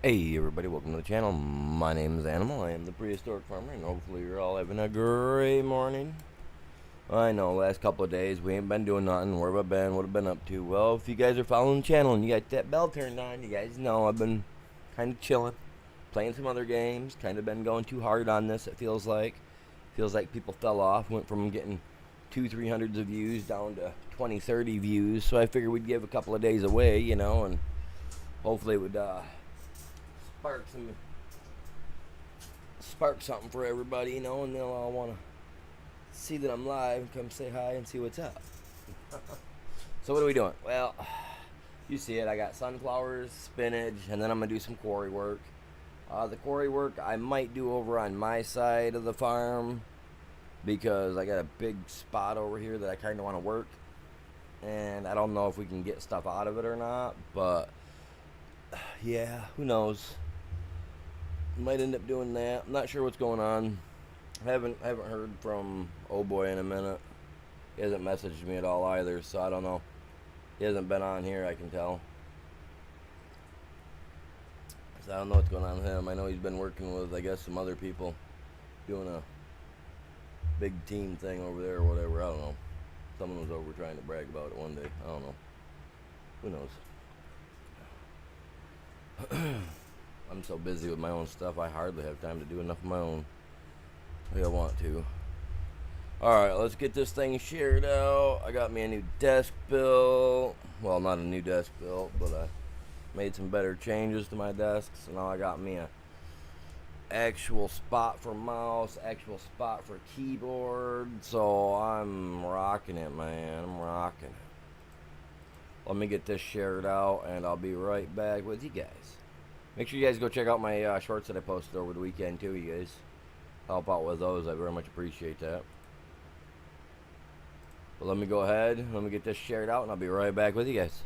Hey everybody, welcome to the channel. My name is Animal. I am the prehistoric farmer, and hopefully you're all having a great morning. I know, last couple of days we ain't been doing nothing. Where have I been? What have I been up to? Well, if you guys are following the channel and you got that bell turned on, you guys know I've been kind of chilling, playing some other games. Kind of been going too hard on this. It feels like people fell off. Went from getting 200-300s of views down to 20-30 views. So I figured we'd give a couple of days away, and hopefully it would spark some spark something for everybody, and they'll all want to see that I'm live and come say hi and see what's up. So what are we doing? Well, you see it. I got sunflowers, spinach, and then I'm gonna do some quarry work. The quarry work I might do over on my side of the farm because I got a big spot over here that I kind of want to work, and I don't know if we can get stuff out of it or not. But yeah, who knows? Might end up doing that. I'm not sure what's going on. I haven't heard from oh boy in a minute. He hasn't messaged me at all either, so I don't know. He hasn't been on here, I can tell. So I don't know what's going on with him. I know he's been working with, I guess, some other people, doing a big team thing over there or whatever. I don't know. Someone was over trying to brag about it one day. I don't know. Who knows? I'm so busy with my own stuff, I hardly have time to do enough of my own. Maybe I want to. Alright, let's get this thing shared out. I got me a new desk built. Well, not a new desk built, but I made some better changes to my desk. So now I got me a actual spot for mouse, actual spot for keyboard. So I'm rocking it, man. I'm rocking it. Let me get this shared out, and I'll be right back with you guys. Make sure you guys go check out my shorts that I posted over the weekend, too, you guys. Help out with those. I very much appreciate that. But let me go ahead, let me get this shared out, and I'll be right back with you guys.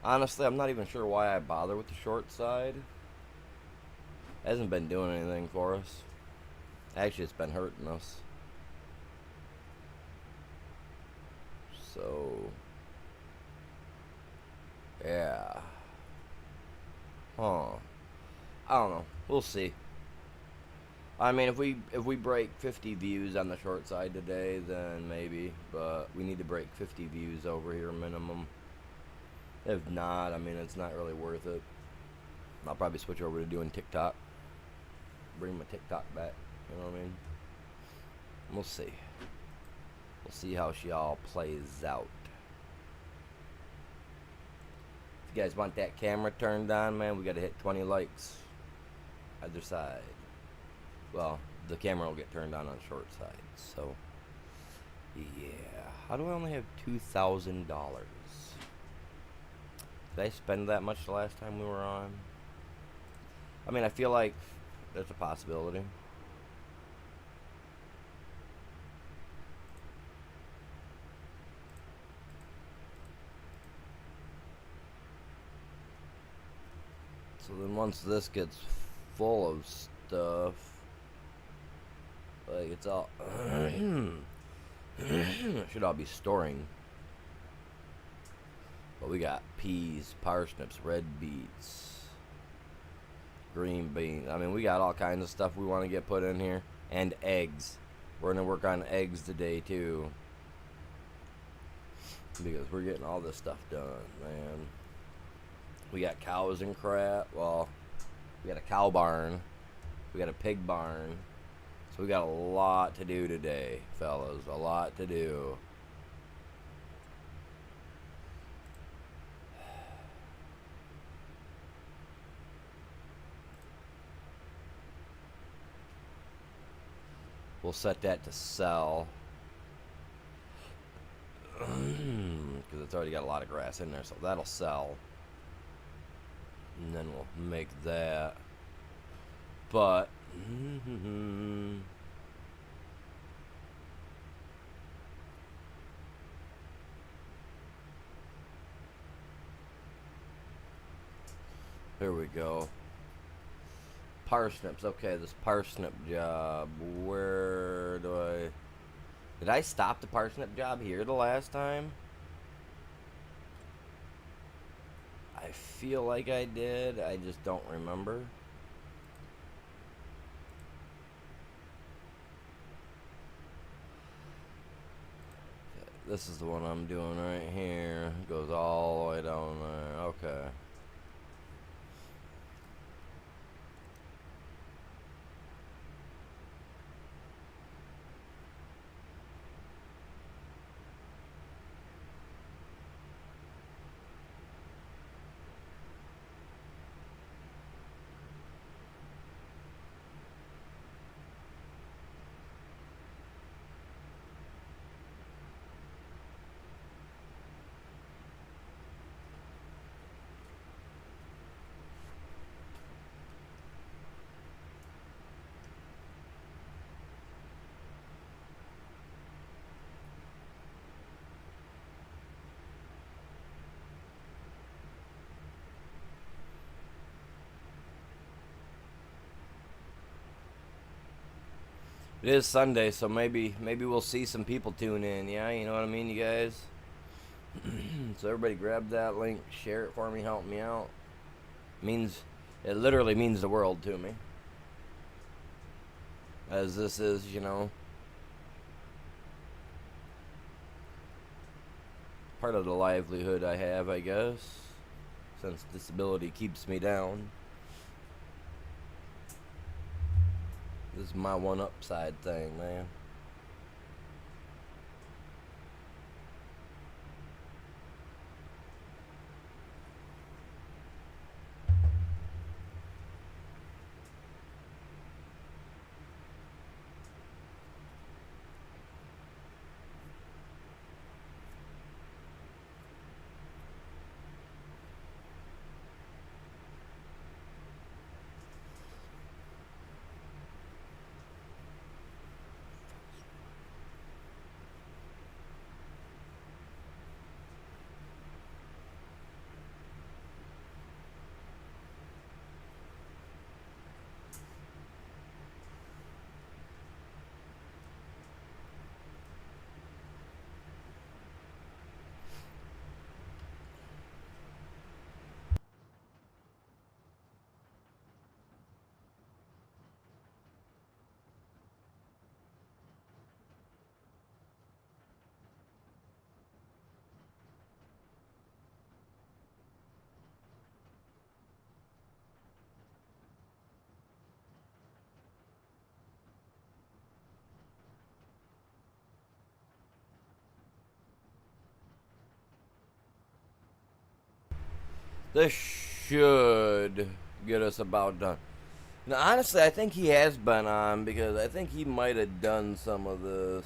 Honestly, I'm not even sure why I bother with the short side. It hasn't been doing anything for us. Actually, it's been hurting us. So, yeah. Huh. I don't know. We'll see. I mean, if we break 50 views on the short side today, then maybe. But we need to break 50 views over here minimum. If not, I mean, it's not really worth it. I'll probably switch over to doing TikTok. Bring my TikTok back. You know what I mean? We'll see. We'll see how she all plays out. If you guys want that camera turned on, man, we gotta hit 20 likes. Either side. Well, the camera will get turned on the short side. So, yeah. How do I only have $2,000? Did I spend that much the last time we were on? I mean, I feel like that's a possibility. So then once this gets full of stuff, like it's all it should all be storing. But we got peas, parsnips, red beets, green beans. I mean, we got all kinds of stuff we want to get put in here. And eggs. We're going to work on eggs today, too. Because we're getting all this stuff done, man. We got cows and crap. Well, we got a cow barn. We got a pig barn. So we got a lot to do today, fellas. A lot to do. We'll set that to sell. Because it's already got a lot of grass in there, so that'll sell. And then we'll make that. But here we go. Parsnips. Okay, this parsnip job. Where do I... Did I stop the parsnip job here the last time? I feel like I did. I just don't remember. This is the one I'm doing right here. It goes all the way down there. Okay. It is Sunday, so maybe we'll see some people tune in. Yeah, you know what I mean, you guys. So everybody grab that link, share it for me, help me out. It literally means the world to me. As this is, you know, part of the livelihood I have, I guess, since disability keeps me down. This is my one upside thing, man. This should get us about done. Now, honestly, I think he has been on because I think he might have done some of this.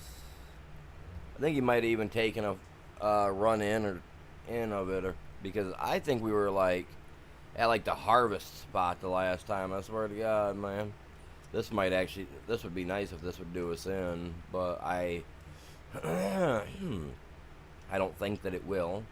I think he might have even taken a run in or in of it, or because I think we were like at like the harvest spot the last time. I swear to God, man. This might actually. This would be nice if this would do us in, but I. I don't think that it will.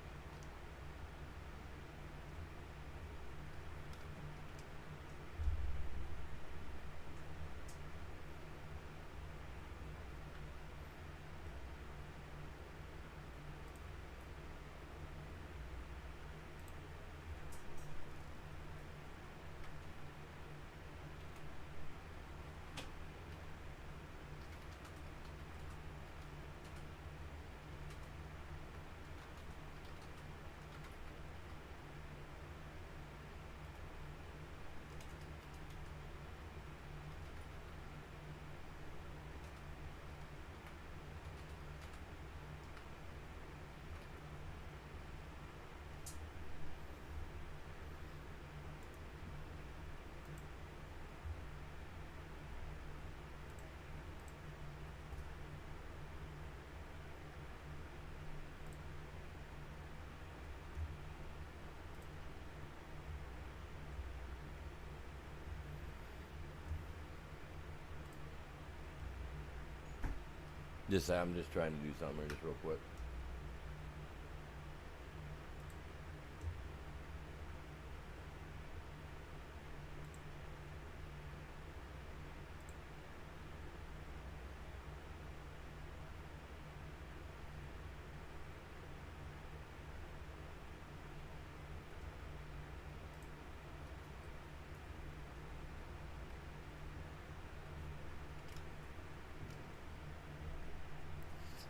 I'm just trying to do something here, just real quick.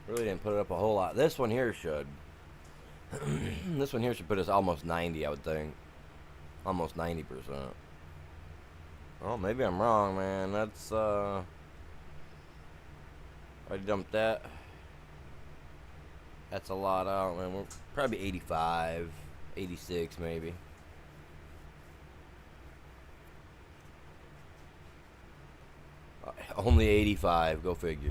Really didn't put it up a whole lot. This one here should. This one here should put us almost 90, I would think. Almost 90%. Oh, maybe I'm wrong, man. That's, I dumped that. That's a lot out, man. We're probably 85, 86 maybe. Only 85, go figure.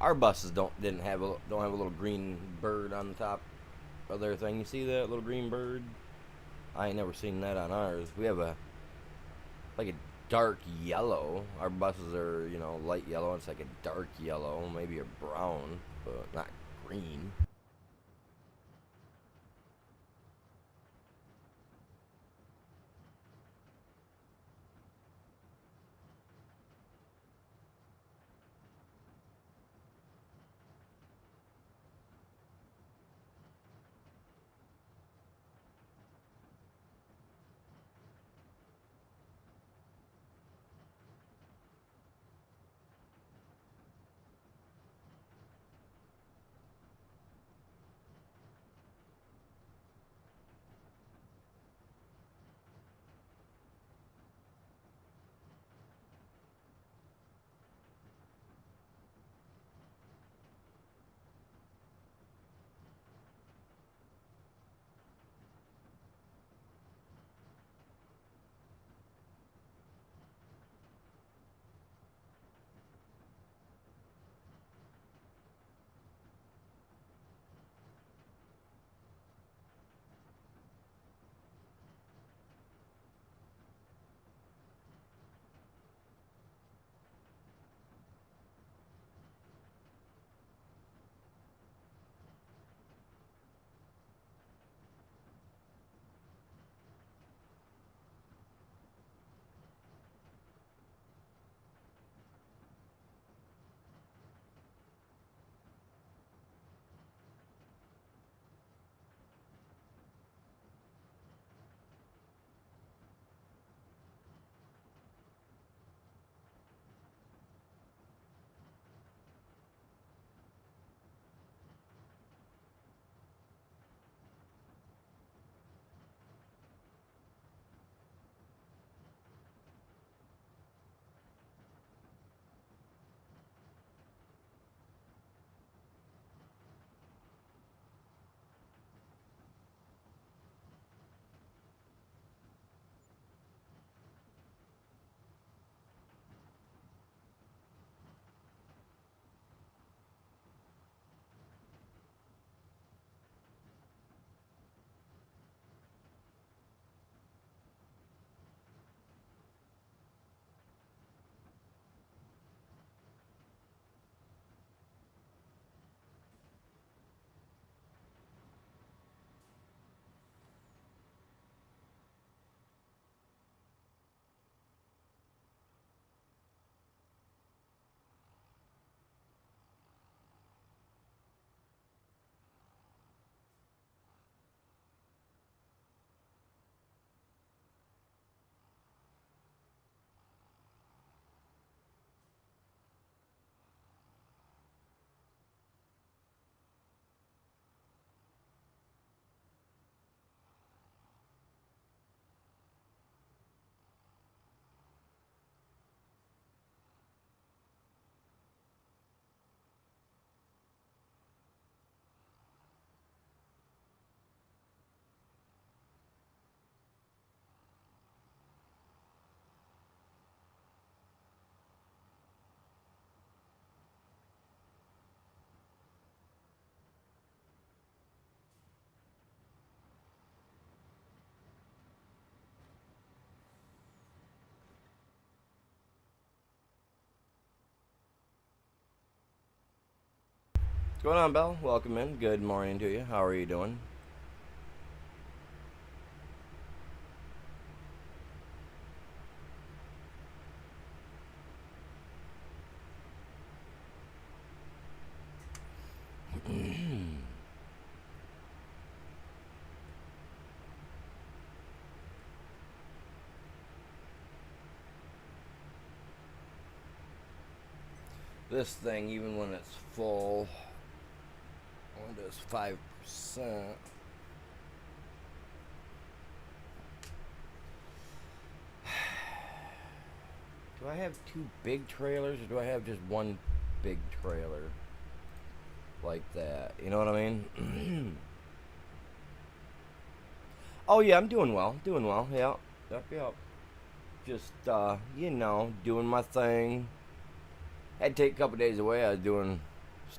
Our buses don't have a little green bird on the top of their thing. You see that little green bird? I ain't never seen that on ours. We have a like a dark yellow. Our buses are, light yellow. It's like a dark yellow, maybe a brown, but not green. What's going on, Belle? Welcome in. Good morning to you. How are you doing? This thing, even when it's full, when it does 5%. Do I have two big trailers or do I have just one big trailer like that? You know what I mean? Oh yeah, I'm doing well. Doing well. Yeah. Yep, yep. Just doing my thing. Had to take a couple days away. I was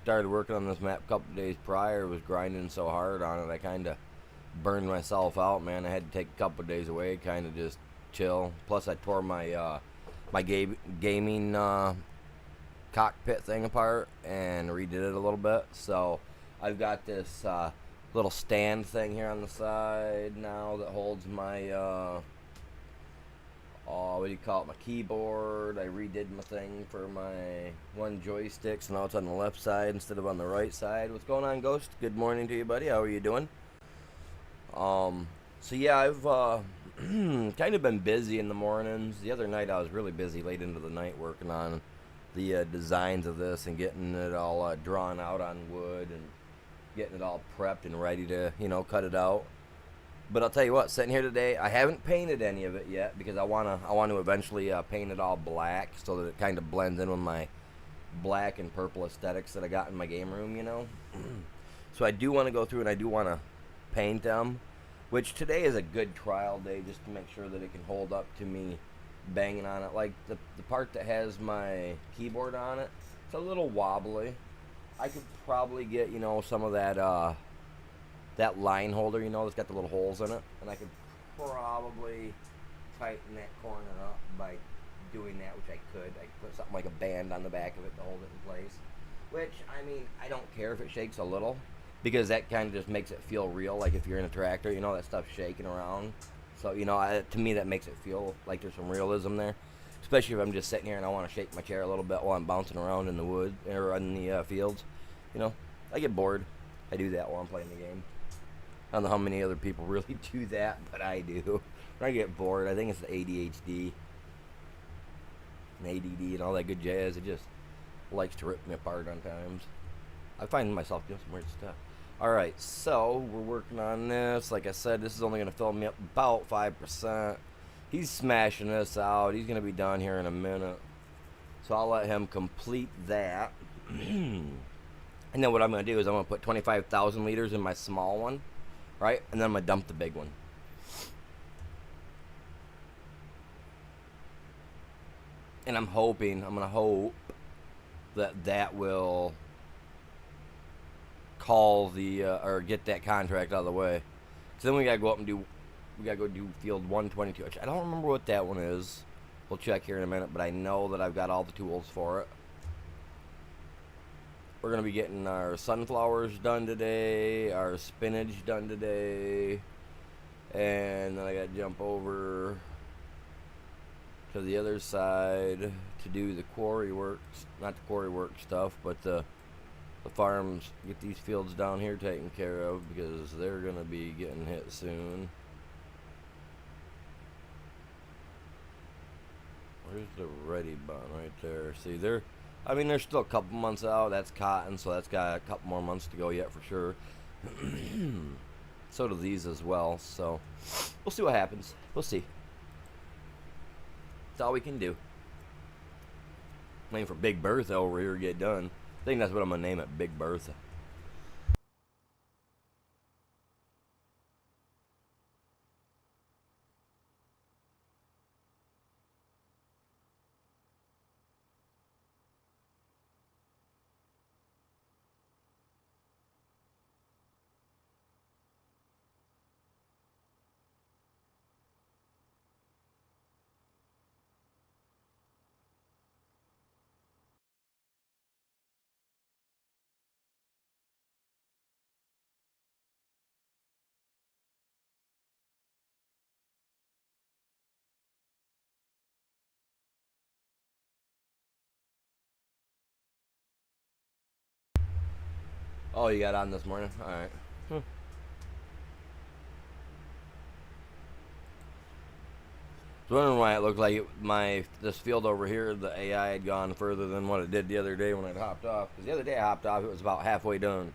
started working on this map a couple days prior. Was grinding so hard on it, I kind of burned myself out, man. I had to take a couple days away, kind of just chill. Plus, I tore my gaming cockpit thing apart and redid it a little bit. So I've got this little stand thing here on the side now that holds my what do you call it, my keyboard. I redid my thing for my one joystick, so now it's on the left side instead of on the right side. What's going on, Ghost? Good morning to you, buddy. How are you doing? So yeah, I've kind of been busy in the mornings. The other night I was really busy late into the night working on the designs of this and getting it all drawn out on wood and getting it all prepped and ready to, cut it out. But I'll tell you what, sitting here today, I haven't painted any of it yet because I want to eventually paint it all black so that it kind of blends in with my black and purple aesthetics that I got in my game room. So I do want to go through and I do want to paint them, which today is a good trial day just to make sure that it can hold up to me banging on it. Like the part that has my keyboard on it, it's a little wobbly. I could probably get, some of that line holder, that's got the little holes in it, and I could probably tighten that corner up by doing that, which I could. I could put something like a band on the back of it to hold it in place. Which, I mean, I don't care if it shakes a little, because that kind of just makes it feel real. Like if you're in a tractor, that stuff's shaking around. So, to me, that makes it feel like there's some realism there. Especially if I'm just sitting here and I want to shake my chair a little bit while I'm bouncing around in the wood or in the fields. I get bored. I do that while I'm playing the game. I don't know how many other people really do that, but I do. When I get bored, I think it's the ADHD and ADD and all that good jazz. It just likes to rip me apart on times. I find myself doing some weird stuff. Alright, so we're working on this. Like I said, this is only going to fill me up about 5%. He's smashing this out. He's going to be done here in a minute. So I'll let him complete that. And then what I'm going to do is I'm going to put 25,000 liters in my small one. Right? And then I'm going to dump the big one. And I'm going to hope that will call or get that contract out of the way. So then we got to go up and we got to go do field 122. I don't remember what that one is. We'll check here in a minute, but I know that I've got all the tools for it. We're going to be getting our sunflowers done today, our spinach done today, and then I got to jump over to the other side to do the quarry work, not the quarry work stuff, but the farms, get these fields down here taken care of because they're going to be getting hit soon. Where's the ready button? Right there. See, they're still a couple months out. That's cotton, so that's got a couple more months to go yet for sure. So do these as well. So we'll see what happens. We'll see. That's all we can do. Waiting for Big Bertha over here to get done. I think that's what I'm going to name it, Big Bertha. Oh, you got on this morning? Alright. Hmm. I was wondering why it looked like this field over here, the AI had gone further than what it did the other day when I hopped off. Because the other day I hopped off, it was about halfway done.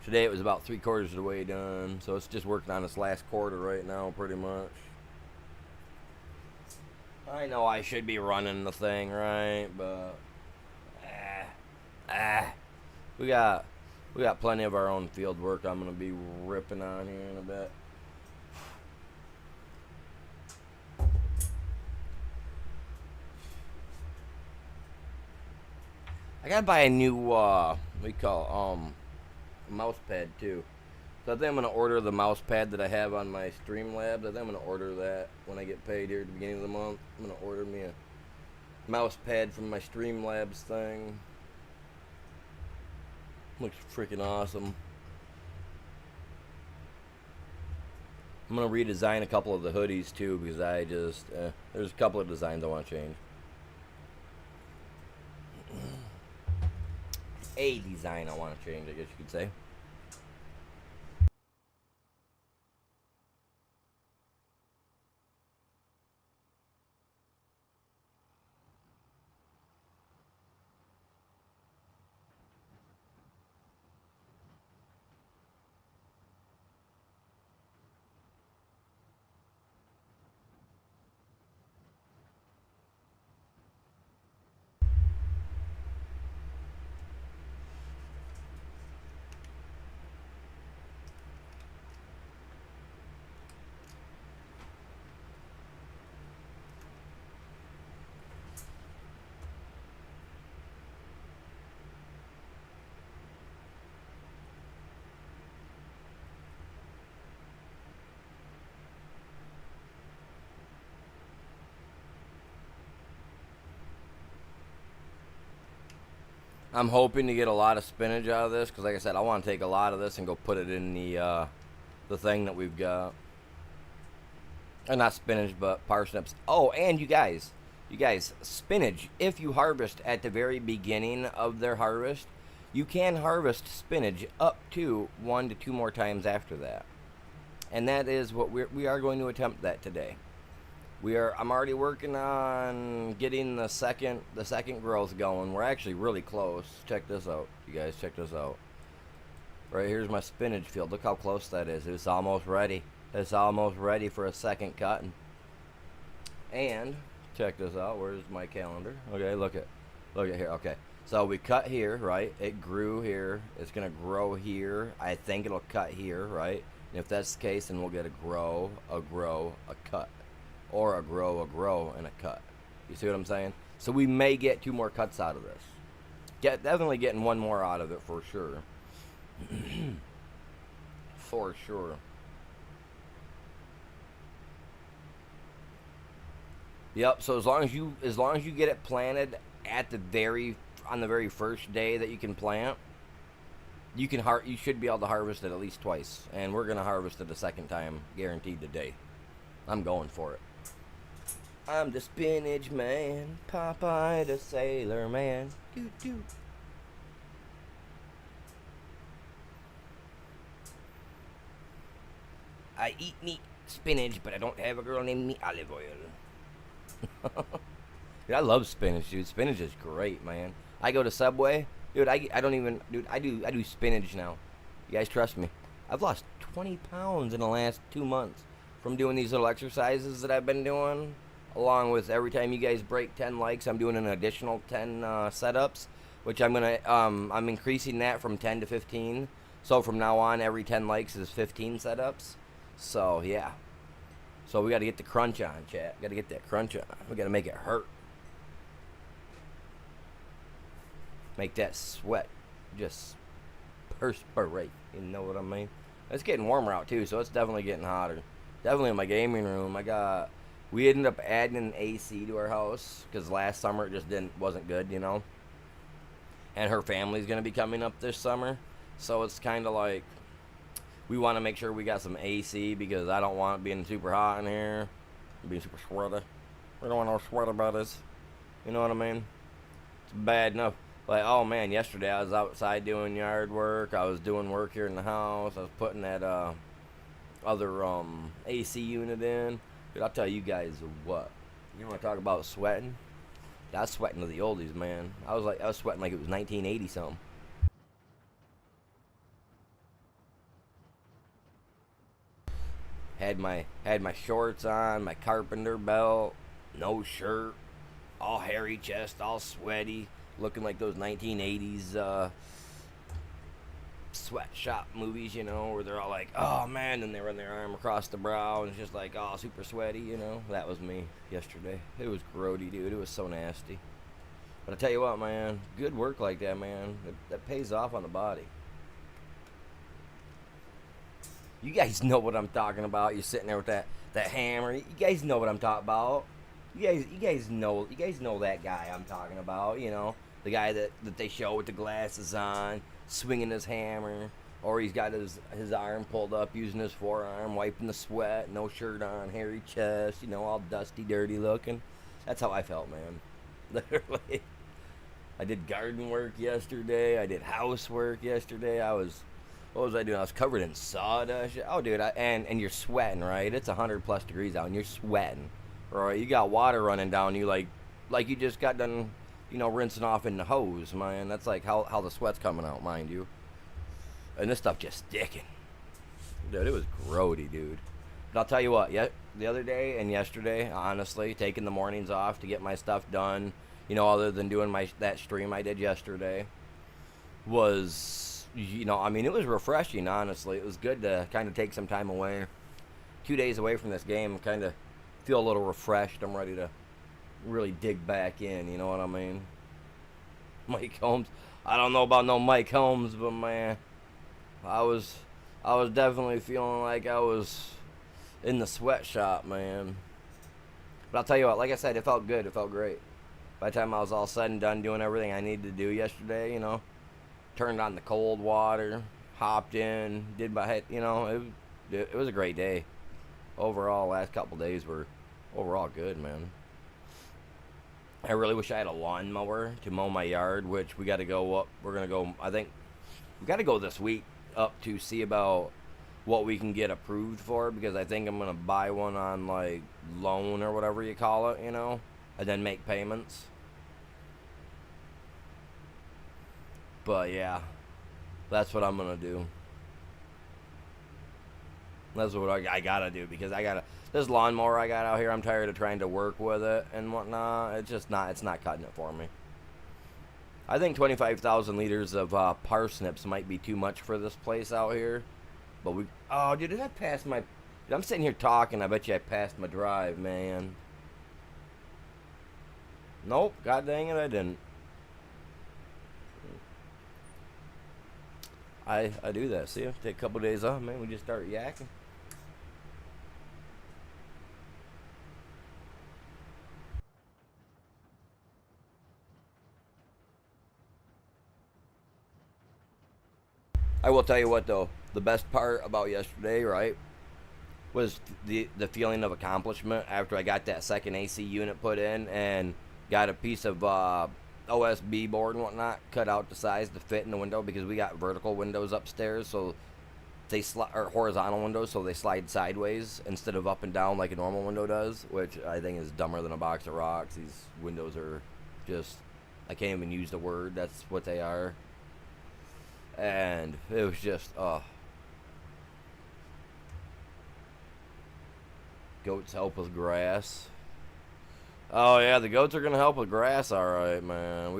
Today it was about 3/4 of the way done. So it's just working on its last quarter right now, pretty much. I know I should be running the thing, right? But ah, we got plenty of our own field work I'm gonna be ripping on here in a bit. I gotta buy a new we call mouse pad too. So I think I'm gonna order the mouse pad that I have on my Streamlabs. I think I'm gonna order that when I get paid here at the beginning of the month. I'm gonna order me a mouse pad from my Streamlabs thing. Looks freaking awesome. I'm gonna redesign a couple of the hoodies too because I just there's a couple of designs I want to change. A design I want to change, I guess you could say. I'm hoping to get a lot of spinach out of this because, like I said, I want to take a lot of this and go put it in the thing that we've got. Not spinach, but parsnips. Oh, and you guys, spinach. If you harvest at the very beginning of their harvest, you can harvest spinach up to 1 to 2 more times after that, and that is what we are going to attempt that today. I'm already working on getting the second growth going. We're actually really close. Check this out, you guys. Check this out. Right here's my spinach field. Look how close that is. It's almost ready. It's almost ready for a second cutting. And check this out. Where's my calendar? Okay, look at here. Okay, so we cut here, right? It grew here. It's gonna grow here. I think it'll cut here, right? And if that's the case, then we'll get a grow, a cut. Or a grow, and a cut. You see what I'm saying? So we may get 2 more cuts out of this. Definitely getting 1 more out of it for sure. For sure. Yep. So as long as you get it planted on the very first day that you can plant, you should be able to harvest it at least twice, and we're gonna harvest it a second time, guaranteed today. I'm going for it. I'm the spinach man, Popeye the sailor man. Doo doo. I eat meat, spinach, but I don't have a girl named me Olive Oil. Dude, I love spinach, dude. Spinach is great, man. I go to Subway, dude. I do spinach now. You guys trust me? I've lost 20 pounds in the last 2 months from doing these little exercises that I've been doing. Along with every time you guys break 10 likes, I'm doing an additional 10 setups, which I'm increasing that from 10 to 15. So from now on, every 10 likes is 15 setups. So yeah. So we got to get the crunch on, chat. Got to get that crunch on. We got to make it hurt. Make that sweat just perspirate. You know what I mean? It's getting warmer out too, so it's definitely getting hotter. Definitely in my gaming room. We ended up adding an AC to our house because last summer it just wasn't good, you know. And her family's gonna be coming up this summer, so it's kind of like we want to make sure we got some AC because I don't want it being super hot in here, being super sweaty. We don't want no sweaty buddies. You know what I mean? It's bad enough. Like, oh man, yesterday I was outside doing yard work. I was doing work here in the house. I was putting that other AC unit in. Dude, I'll tell you guys what. You want to talk about sweating? I was sweating to the oldies, man. I was sweating like it was 1980 something. Had my shorts on, my carpenter belt, no shirt, all hairy chest, all sweaty, looking like those 1980s sweatshop movies, where they're all like, oh man, and they run their arm across the brow and it's just like, oh, super sweaty. That was me yesterday. It was grody, dude. It was so nasty. But I tell you what, man, good work like that, man, that pays off on the body. You guys know what I'm talking about. You're sitting there with that hammer. You guys know what I'm talking about. You guys know that guy I'm talking about. The guy that they show with the glasses on, swinging his hammer, or he's got his arm pulled up using his forearm, wiping the sweat, no shirt on, hairy chest, all dusty, dirty looking. That's how I felt, man. Literally. I did garden work yesterday. I did housework yesterday. What was I doing? I was covered in sawdust. Oh, dude, and you're sweating, right? It's 100 plus degrees out, and you're sweating, right? You got water running down you like you just got done, rinsing off in the hose, man. That's like how the sweat's coming out, mind you. And this stuff just sticking, dude. It was grody, dude. But I'll tell you what, the other day and yesterday, honestly, taking the mornings off to get my stuff done, other than doing that stream I did yesterday, was, it was refreshing, honestly. It was good to kind of take some time away. 2 days away from this game, kind of feel a little refreshed. I'm ready to really dig back in, you know what I mean? Mike Holmes. I don't know about no Mike Holmes, but man, I was definitely feeling like I was in the sweatshop, man. But I'll tell you what, like I said, it felt good. It felt great. By the time I was all said and done doing everything I needed to do yesterday, turned on the cold water, hopped in, did my head, it was a great day. Overall, last couple days were overall good, man. I really wish I had a lawnmower to mow my yard, which we got to go up. We're going to go, I think, we got to go this week up to see about what we can get approved for, because I think I'm going to buy one on, like, loan or whatever you call it, and then make payments. But, yeah, that's what I'm going to do. That's what I got to do, because this lawnmower I got out here, I'm tired of trying to work with it and whatnot. It's not cutting it for me. I think 25,000 liters of parsnips might be too much for this place out here. But did I pass my... I'm sitting here talking, I bet you I passed my drive, man. Nope, god dang it, I didn't. I do that, see? Take a couple days off, man, we just start yakking. I will tell you what, though, the best part about yesterday, right, was the feeling of accomplishment after I got that second AC unit put in and got a piece of OSB board and whatnot cut out to size to fit in the window, because we got vertical windows upstairs, so they or horizontal windows, so they slide sideways instead of up and down like a normal window does, which I think is dumber than a box of rocks. These windows are just, I can't even use the word. That's what they are. And it was just, goats help with grass. Oh yeah, the goats are gonna help with grass, all right, man.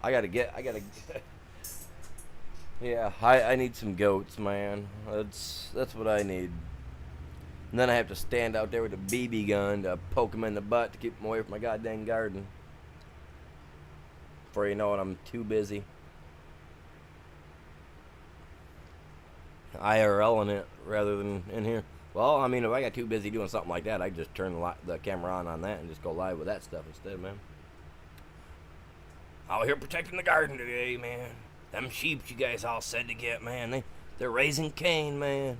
I gotta get. Yeah, I need some goats, man. That's what I need. And then I have to stand out there with a BB gun to poke them in the butt to keep them away from my goddamn garden. Before you know it, I'm too busy IRLing it rather than in here. Well, I mean, if I got too busy doing something like that, I'd just turn the camera on that and just go live with that stuff instead, man. Out here protecting the garden today, man. Them sheep you guys all said to get, man, they're raising Cain, man.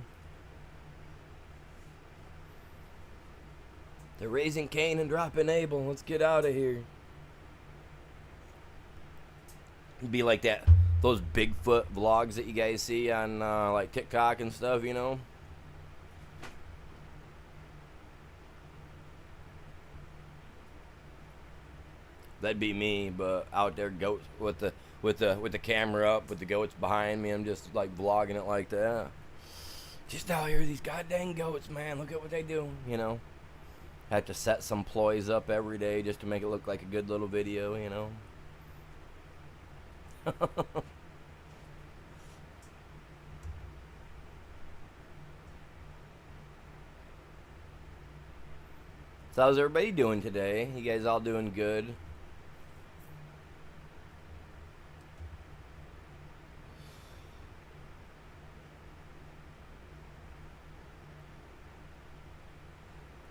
They're raising Cain and dropping Abel. Let's get out of here. Be like that, those Bigfoot vlogs that you guys see on like TikTok and stuff, you know. That'd be me, but out there, goats with the camera up, with the goats behind me. I'm just like vlogging it like that. Just out here, these goddamn goats, man. Look at what they do, you know. Have to set some ploys up every day just to make it look like a good little video, you know. So how's everybody doing today? You guys all doing good?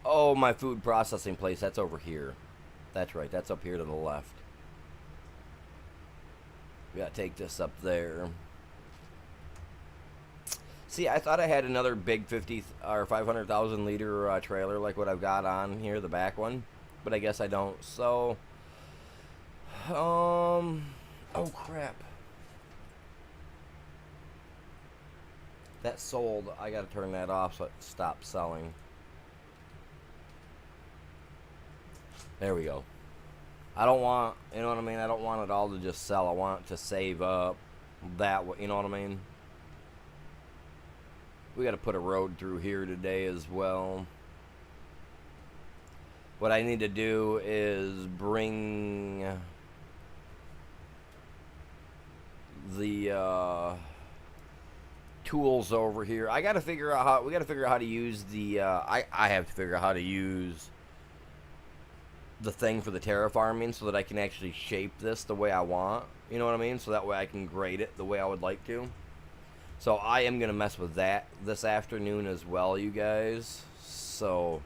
Oh, my food processing place, that's over here. That's right, that's up here to the left. We gotta take this up there. See, I thought I had another big 50 or 500,000 liter trailer like what I've got on here, the back one. But I guess I don't. So, oh crap. That sold. I gotta turn that off so it stops selling. There we go. I don't want, you know what I mean? I don't want it all to just sell. I want it to save up that way, you know what I mean? We got to put a road through here today as well. What I need to do is bring the tools over here. I got to figure out how, we got to figure out how to use the, I have to figure out how to use the thing for the terraforming so that I can actually shape this the way I want. You know what I mean? So that way I can grade it the way I would like to. So I am going to mess with that this afternoon as well, you guys. So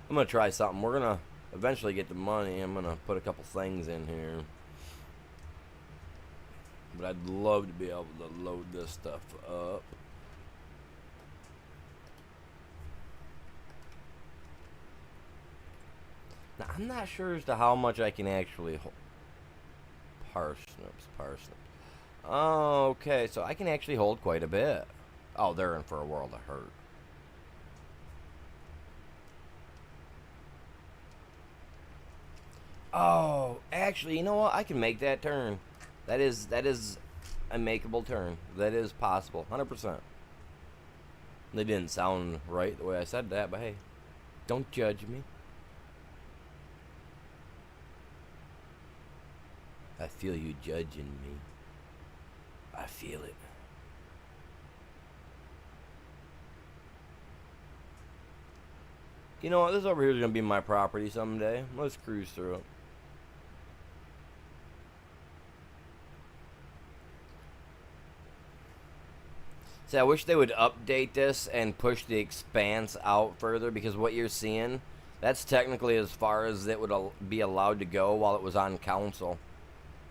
I'm going to try something. We're going to eventually get the money. I'm going to put a couple things in here. But I'd love to be able to load this stuff up. Now, I'm not sure as to how much I can actually hold. Parsnips. Okay, so I can actually hold quite a bit. Oh, they're in for a world of hurt. Oh, actually, you know what? I can make that turn. That is a makeable turn. That is possible, 100%. They didn't sound right the way I said that, but hey, don't judge me. I feel you judging me. I feel it. You know what? This over here is going to be my property someday. Let's cruise through it. See, I wish they would update this and push the expanse out further, because what you're seeing, that's technically as far as it would be allowed to go while it was on council.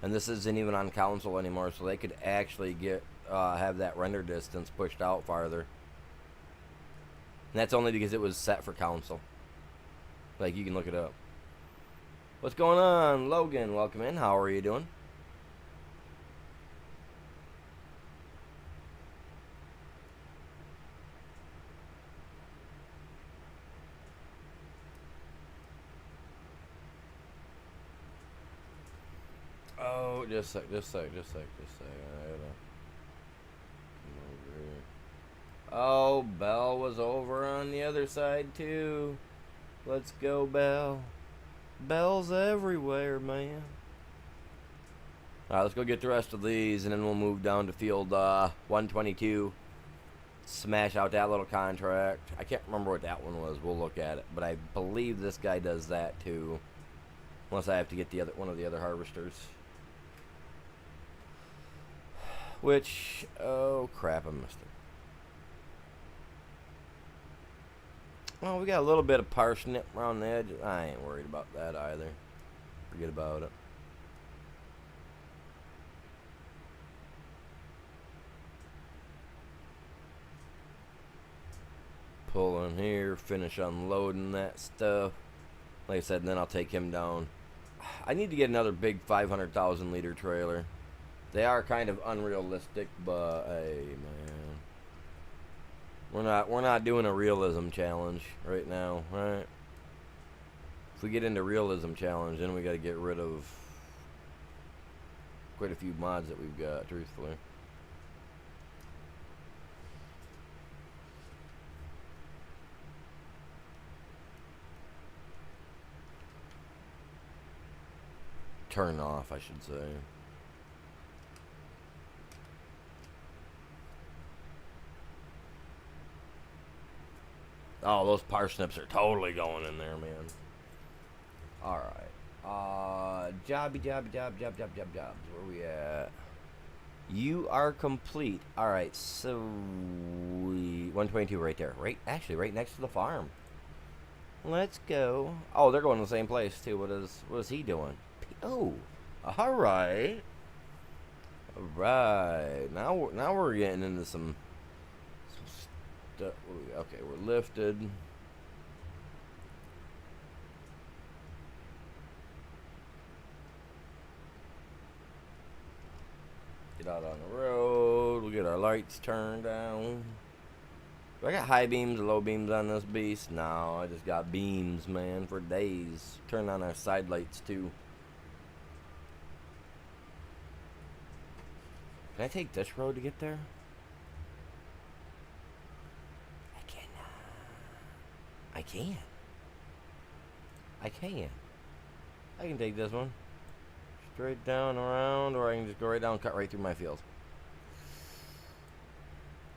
And this isn't even on council anymore, so they could actually get have that render distance pushed out farther. And that's only because it was set for council. Like, you can look it up. What's going on, Logan? Welcome in. How are you doing? Oh, just a sec. I gotta come over here. Oh, Belle was over on the other side too. Let's go, Belle. Belle's everywhere, man. Alright, let's go get the rest of these, and then we'll move down to field 122. Smash out that little contract. I can't remember what that one was. We'll look at it. But I believe this guy does that too. Unless I have to get the other one of the other harvesters. Which, oh crap, I missed it. Well, we got a little bit of parsnip around the edge. I ain't worried about that either. Forget about it. Pull in here, finish unloading that stuff. Like I said, and then I'll take him down. I need to get another big 500,000 liter trailer. They are kind of unrealistic, but hey, man, we're not doing a realism challenge right now, right? If we get into realism challenge, then we got to get rid of quite a few mods that we've got, truthfully. Turn off, I should say. Oh, those parsnips are totally going in there, man. Alright. Jobs. Where we at? You are complete. Alright, so 122 right there. Actually right next to the farm. Let's go. Oh, they're going to the same place too. What is he doing? Oh. Alright. Alright. Now we're getting into some stuff. Okay, we're lifted. Get out on the road. We'll get our lights turned down. Do I got high beams or low beams on this beast? No, I just got beams, man, for days. Turn on our side lights, too. Can I take this road to get there? I can. I can. I can take this one. Straight down, around, or I can just go right down and cut right through my field.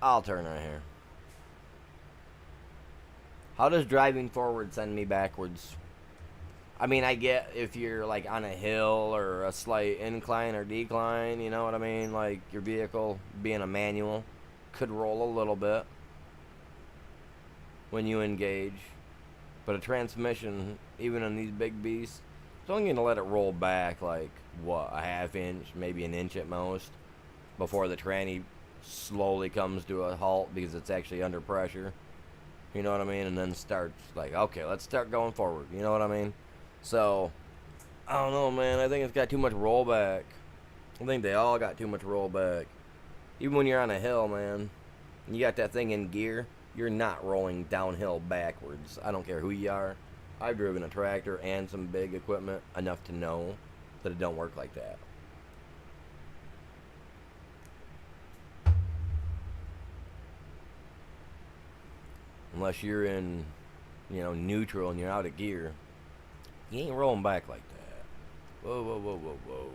I'll turn right here. How does driving forward send me backwards? I mean, I get if you're like on a hill or a slight incline or decline, you know what I mean? Like your vehicle being a manual could roll a little bit when you engage. But a transmission, even on these big beasts, it's only going to let it roll back like, what, a half inch, maybe an inch at most, before the tranny slowly comes to a halt because it's actually under pressure. You know what I mean? And then starts like, okay, let's start going forward. You know what I mean? So, I don't know, man. I think it's got too much rollback. I think they all got too much rollback. Even when you're on a hill, man, and you got that thing in gear, you're not rolling downhill backwards. I don't care who you are. I've driven a tractor and some big equipment enough to know that it don't work like that. Unless you're in, neutral and you're out of gear, you ain't rolling back like that. Whoa.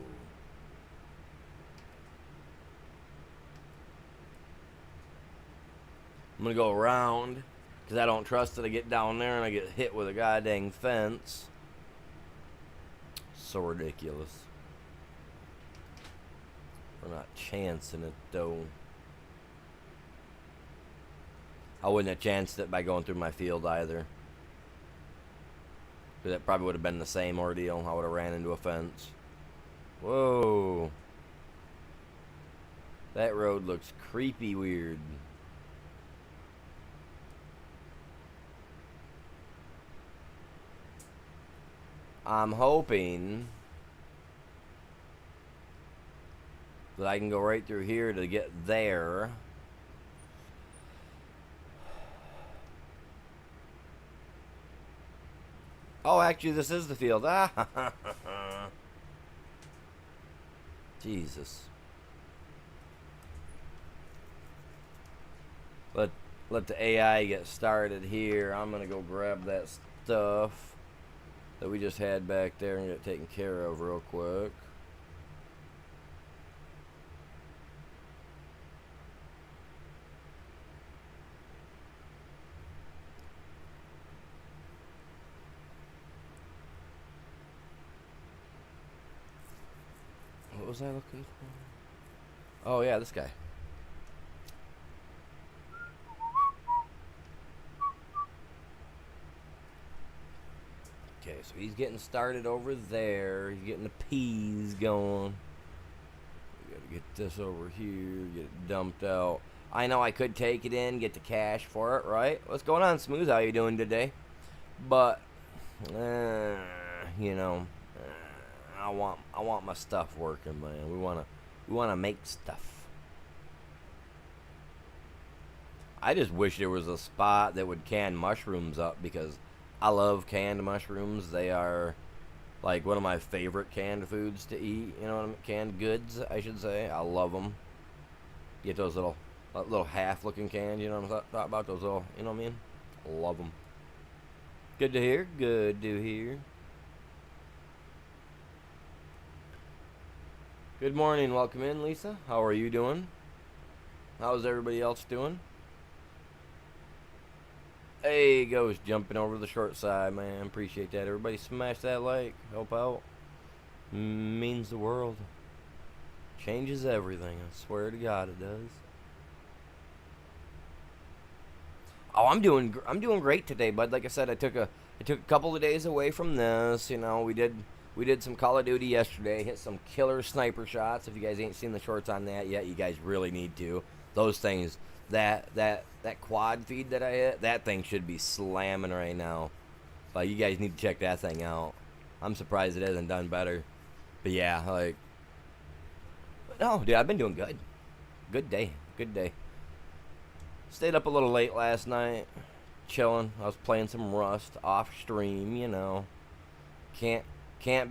I'm gonna go around because I don't trust that I get down there and I get hit with a goddamn fence. So ridiculous. We're not chancing it though. I wouldn't have chanced it by going through my field either. Because that probably would have been the same ordeal. I would have ran into a fence. Whoa. That road looks creepy weird. I'm hoping that I can go right through here to get there. Oh, actually, this is the field. Ah, Jesus. Let the AI get started here. I'm gonna go grab that stuff that we just had back there and get it taken care of real quick. What was I looking for? Oh yeah, this guy. Okay, so he's getting started over there. He's getting the peas going. We gotta get this over here, get it dumped out. I know I could take it in, get the cash for it, right? What's going on, Smooth? How you doing today? But, I want my stuff working, man. We We want to make stuff. I just wish there was a spot that would can mushrooms up, because I love canned mushrooms. They are like one of my favorite canned foods to eat. You know what I mean? Canned goods, I should say. I love them. Get those little half-looking cans. You know what I'm talking about? Those little, you know what I mean? I love them. Good to hear. Good to hear. Good morning. Welcome in, Lisa. How are you doing? How's everybody else doing? Hey, goes jumping over the short side, man. Appreciate that. Everybody smash that like. Help out. Means the world. Changes everything. I swear to God it does. Oh, I'm doing great today, bud. Like I said, I took a couple of days away from this. You know, we did some Call of Duty yesterday. Hit some killer sniper shots. If you guys ain't seen the shorts on that yet, you guys really need to. Those things, that quad feed that I hit, that thing should be slamming right now. Like, you guys need to check that thing out. I'm surprised it hasn't done better. But yeah, like, no, dude, I've been doing good. Good day. Stayed up a little late last night, chilling. I was playing some Rust off stream, you know. Can't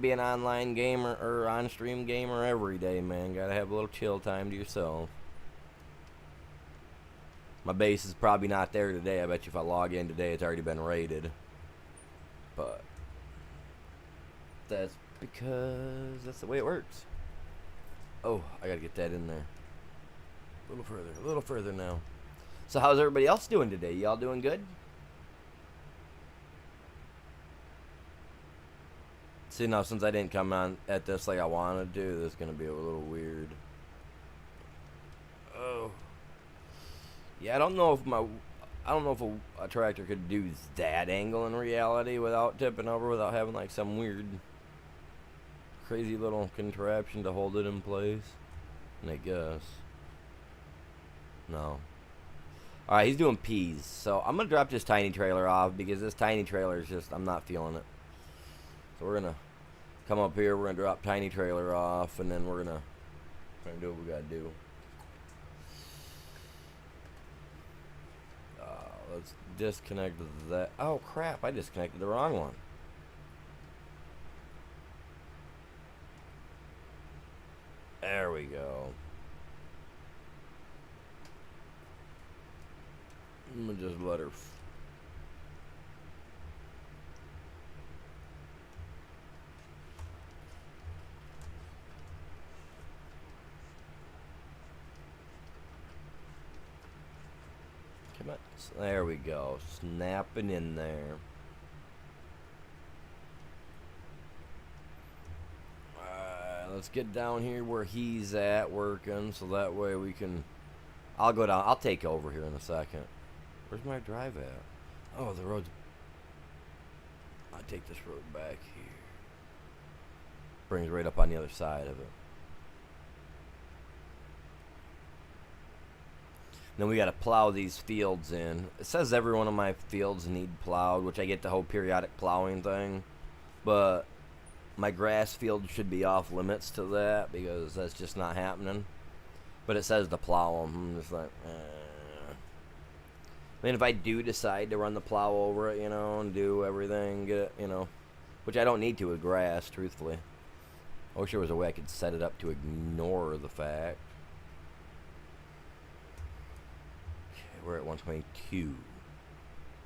be an online gamer or on stream gamer every day, man. Gotta have a little chill time to yourself. My base is probably not there today. I bet you if I log in today, it's already been raided. But that's because that's the way it works. Oh, I gotta get that in there. A little further now. So how's everybody else doing today? Y'all doing good? See, now since I didn't come on at this like I wanted to, this is gonna be a little weird. Oh. Yeah, I don't know if a tractor could do that angle in reality without tipping over, without having like some weird, crazy little contraption to hold it in place. And I guess. No. Alright, he's doing peas. So I'm going to drop this tiny trailer off, because this tiny trailer is just, I'm not feeling it. So we're going to come up here, we're going to drop tiny trailer off, and then we're going to try and do what we got to do. Let's disconnect that. Oh crap, I disconnected the wrong one. There we go. I'm gonna just let her come on. There we go. Snapping in there. Let's get down here where he's at working, so that way we can. I'll go down. I'll take over here in a second. Where's my drive at? Oh, the road's. I'll take this road back here. Brings right up on the other side of it. Then we got to plow these fields in. It says every one of my fields need plowed, which I get the whole periodic plowing thing. But my grass field should be off limits to that, because that's just not happening. But it says to plow them. I'm just like, I mean, if I do decide to run the plow over it, you know, and do everything, get it, you know, which I don't need to with grass, truthfully. I wish there was a way I could set it up to ignore the fact. Okay, we're at 122.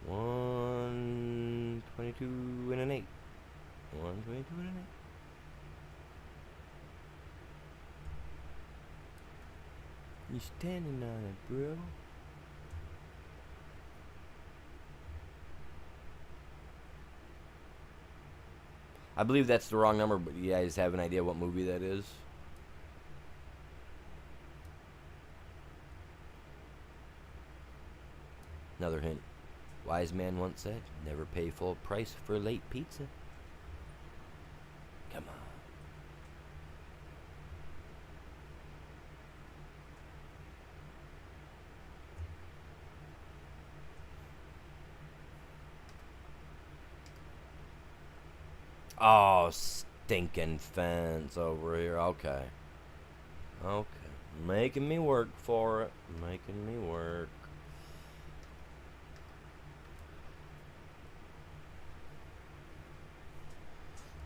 122 and an 8. 122 and an 8. You standing on it, bro. I believe that's the wrong number, but you guys have an idea what movie that is? Another hint. Wise man once said, never pay full price for late pizza. Come on. Oh, stinking fence over here. Okay. Okay. Making me work for it. Making me work.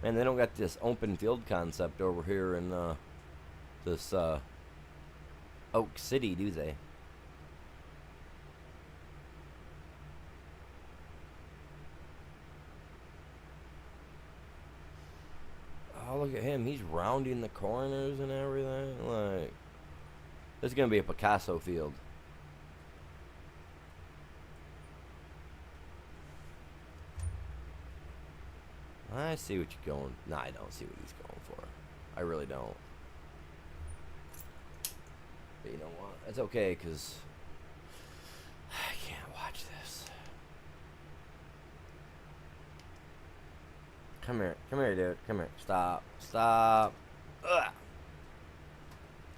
And they don't got this open field concept over here in this Oak City, do they? Oh, look at him. He's rounding the corners and everything. Like, this is going to be a Picasso field. I see what you're going. No, I don't see what he's going for. I really don't. But you know what? That's okay, because I can't watch this. Come here. Come here, dude. Come here. Stop. Stop. Ugh.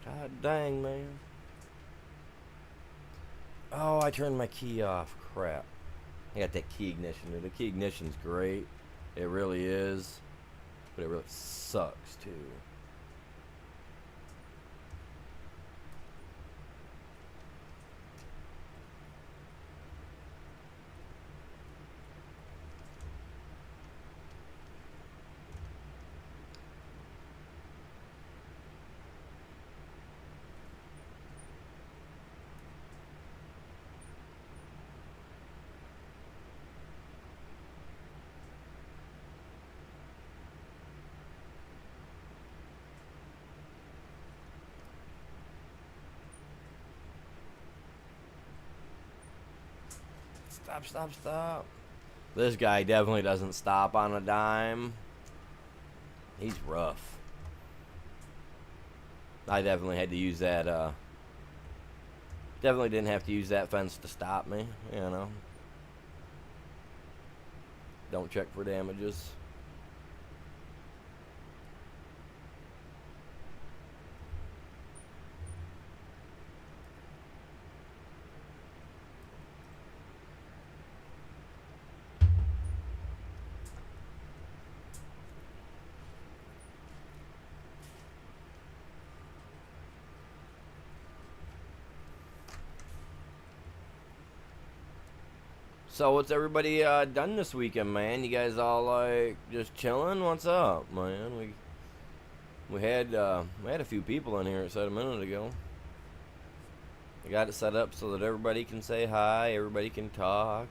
God dang, man. Oh, I turned my key off. Crap. I got that key ignition, dude. The key ignition's great. It really is. But it really sucks, too. Stop, stop, stop. This guy definitely doesn't stop on a dime. He's rough. I definitely had to use that, definitely didn't have to use that fence to stop me, you know. Don't check for damages. So what's everybody done this weekend, man? You guys all like just chilling? What's up, man? We had a few people in here. It said a minute ago. I got it set up so that everybody can say hi, everybody can talk.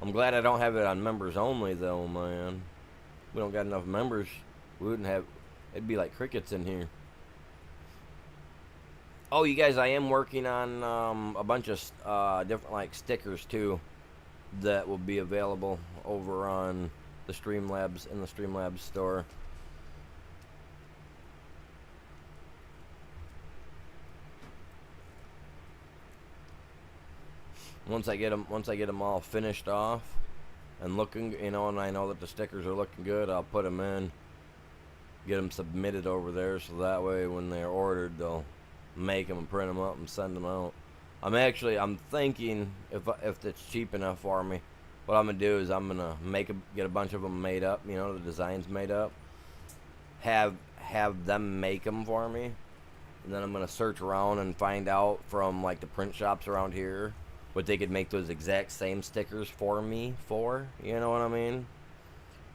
I'm glad I don't have it on members only though, man. We don't got enough members. We wouldn't have. It'd be like crickets in here. Oh, you guys, I am working on a bunch of different like stickers too that will be available over on the Streamlabs in the Streamlabs store. Once I get them all finished off and looking, you know, and I know that the stickers are looking good, I'll put them in, get them submitted over there, so that way when they're ordered, they'll make them and print them up and send them out. I'm thinking if it's cheap enough for me, what I'm gonna do is I'm gonna get a bunch of them made up, you know, the designs made up, have them make them for me, and then I'm gonna search around and find out from like the print shops around here what they could make those exact same stickers for me for, you know what I mean?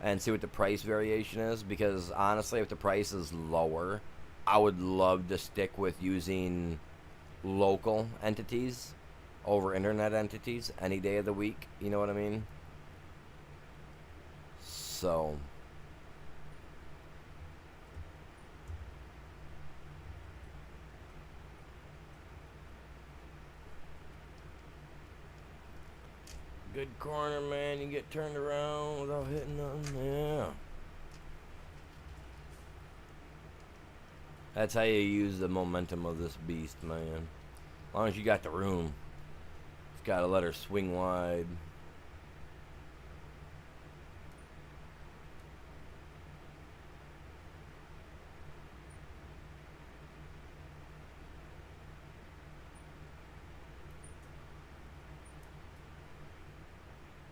And see what the price variation is, because honestly, if the price is lower, I would love to stick with using local entities over internet entities any day of the week, you know what I mean? So good corner, man. You get turned around without hitting nothing. Yeah. That's how you use the momentum of this beast, man. As long as you got the room. Just gotta let her swing wide.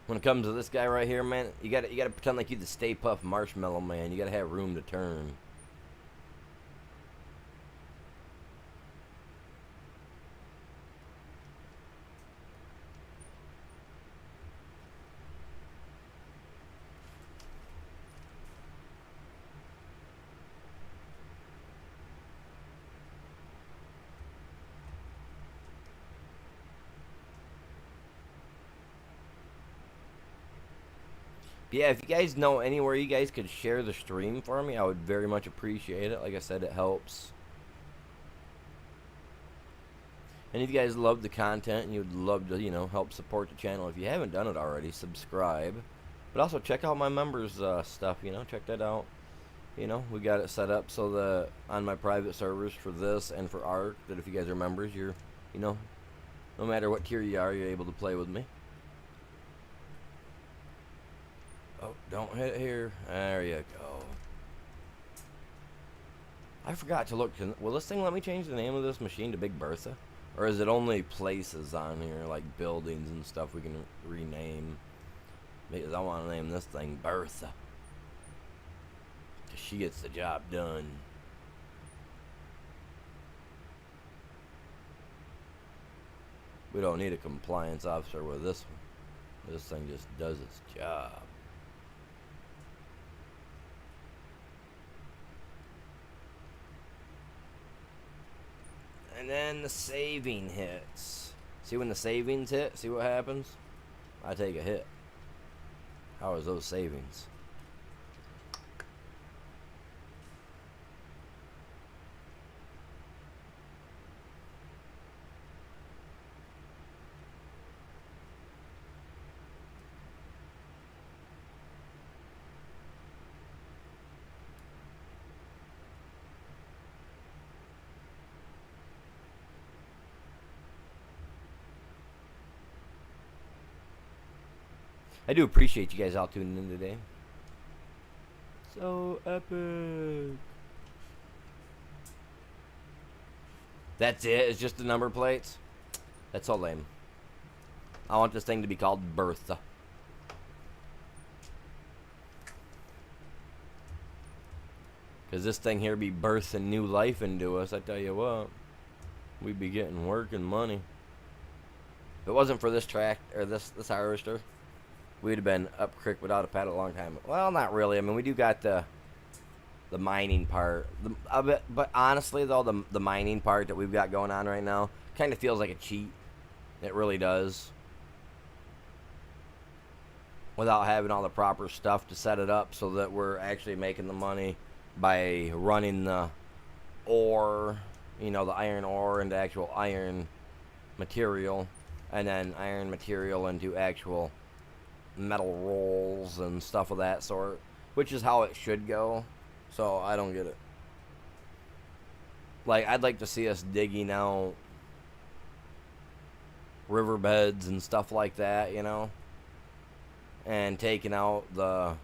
When it comes to this guy right here, man, you gotta pretend like you're the Stay Puft Marshmallow Man. You gotta have room to turn. Yeah, if you guys know anywhere you guys could share the stream for me, I would very much appreciate it. Like I said, it helps. And if you guys love the content and you'd love to, help support the channel, if you haven't done it already, subscribe. But also check out my members stuff, check that out. We got it set up so that on my private servers for this and for ARC, that if you guys are members, you're, no matter what tier you are, you're able to play with me. Oh, don't hit it here. There you go. I forgot to look. Will this thing let me change the name of this machine to Big Bertha? Or is it only places on here, like buildings and stuff we can rename? Because I want to name this thing Bertha. Because she gets the job done. We don't need a compliance officer with this one. This thing just does its job. And then the saving hits. See when the savings hit? See what happens? I take a hit. How is those savings? I do appreciate you guys all tuning in today. So epic. That's it? It's just the number plates? That's so lame. I want this thing to be called Bertha. Because this thing here be birthing new life into us, I tell you what. We'd be getting work and money. If it wasn't for this track, or this harvester, we'd have been up creek without a paddle a long time. Well, not really. I mean, we do got the mining part. But honestly, though, the mining part that we've got going on right now kind of feels like a cheat. It really does. Without having all the proper stuff to set it up so that we're actually making the money by running the ore, the iron ore into actual iron material, and then iron material into actual metal rolls and stuff of that sort, which is how it should go. So I don't get it. Like, I'd like to see us digging out riverbeds and stuff like that, and taking out the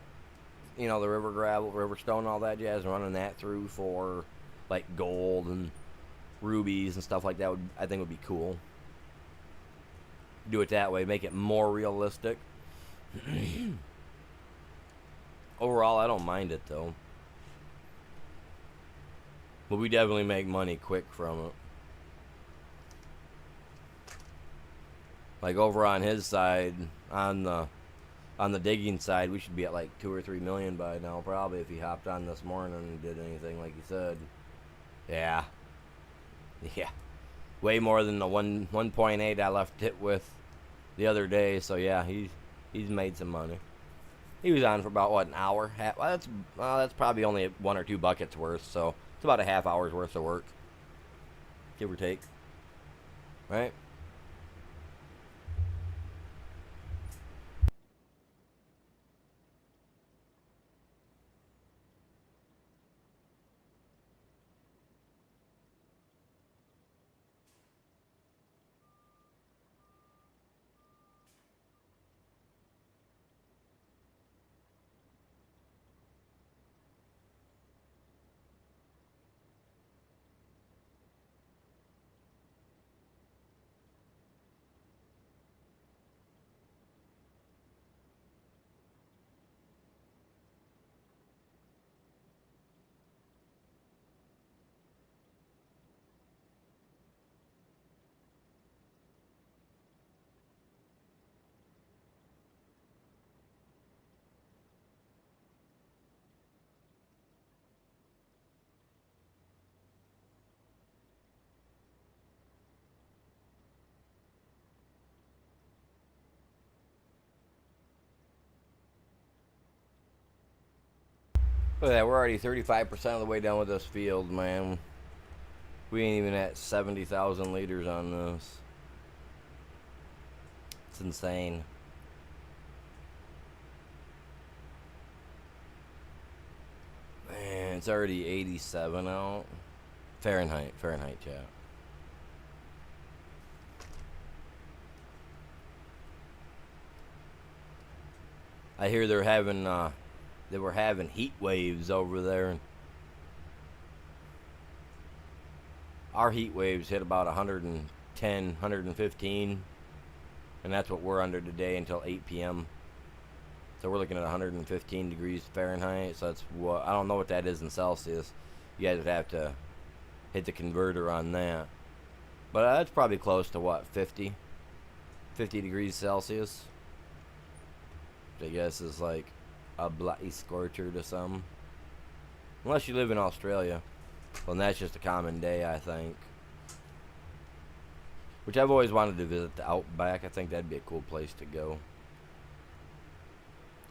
the river gravel, river stone, all that jazz, and running that through for like gold and rubies and stuff like that I think would be cool. Do it that way, make it more realistic. Overall, I don't mind it though. But we definitely make money quick from it. Like over on his side, on the digging side, we should be at like 2 or 3 million by now, probably, if he hopped on this morning and did anything like he said. Yeah. Way more than the 1.8 I left it with the other day. So yeah, he's made some money. He was on for about what, an hour? That's probably only 1 or 2 buckets worth. So it's about a half hour's worth of work, give or take. Right? Look at that, we're already 35% of the way done with this field, man. We ain't even at 70,000 liters on this. It's insane. Man, it's already 87 out. Fahrenheit, chat. I hear they were having heat waves over there. Our heat waves hit about 110, 115, and that's what we're under today until 8 p.m. So we're looking at 115 degrees Fahrenheit. So that's what, I don't know what that is in Celsius. You guys would have to hit the converter on that. But that's probably close to what, 50 degrees Celsius. I guess is like a bloody scorcher to some. Unless you live in Australia. Well, that's just a common day, I think. Which I've always wanted to visit the Outback. I think that'd be a cool place to go.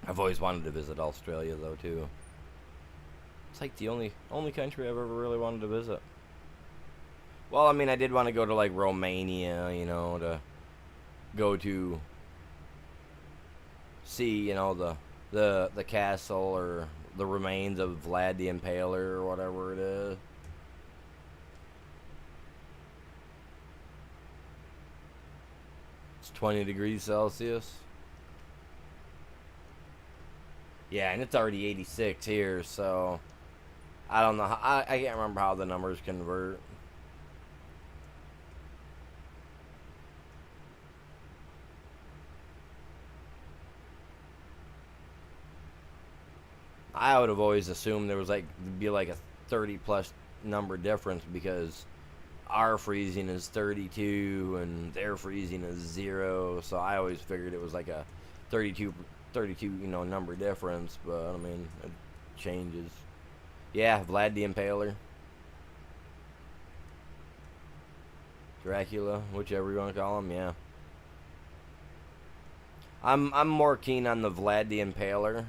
I've always wanted to visit Australia, though, too. It's like the only country I've ever really wanted to visit. Well, I mean, I did want to go to, like, Romania, you know, to go to see, you know, the castle or the remains of Vlad the Impaler or whatever it is. It's 20 degrees Celsius. Yeah, and it's already 86 here, so I don't know how, I can't remember how the numbers convert. I would have always assumed there was like be like a 30 plus number difference because our freezing is 32 and their freezing is 0. So I always figured it was like a 32 you know, number difference, but I mean it changes. Yeah, Vlad the Impaler, Dracula, whichever you want to call him. Yeah, I'm more keen on the Vlad the Impaler.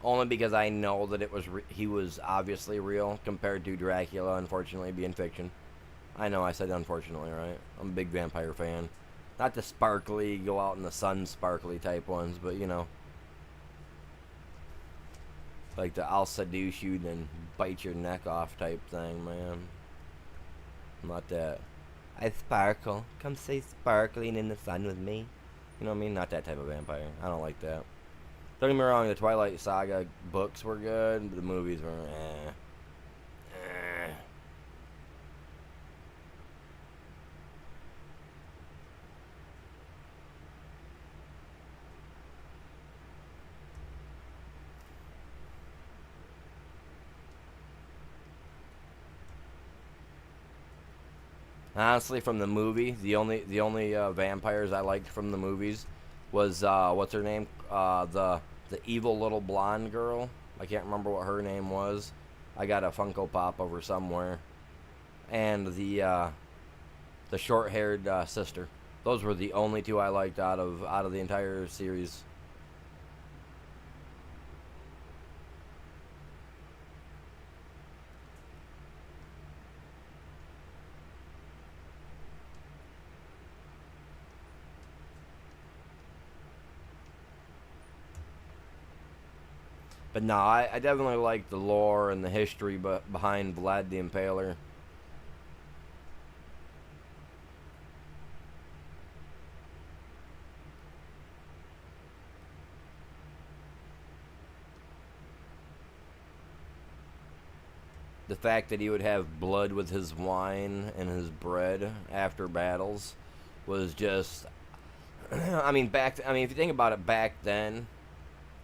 Only because I know that he was obviously real compared to Dracula, unfortunately, being fiction. I know I said unfortunately, right? I'm a big vampire fan. Not the sparkly, go out in the sun sparkly type ones, but you know. Like the I'll seduce you then bite your neck off type thing, man. Not that. I sparkle. Come say sparkling in the sun with me. You know what I mean? Not that type of vampire. I don't like that. Don't get me wrong, the Twilight Saga books were good, but the movies were Honestly, from the movie, the only vampires I liked from the movies was what's her name? The evil little blonde girl. I can't remember what her name was. I got a Funko Pop over somewhere. And the short-haired sister. Those were the only two I liked out of the entire series. But no, I definitely like the lore and the history behind Vlad the Impaler. The fact that he would have blood with his wine and his bread after battles was just... I mean, if you think about it, back then,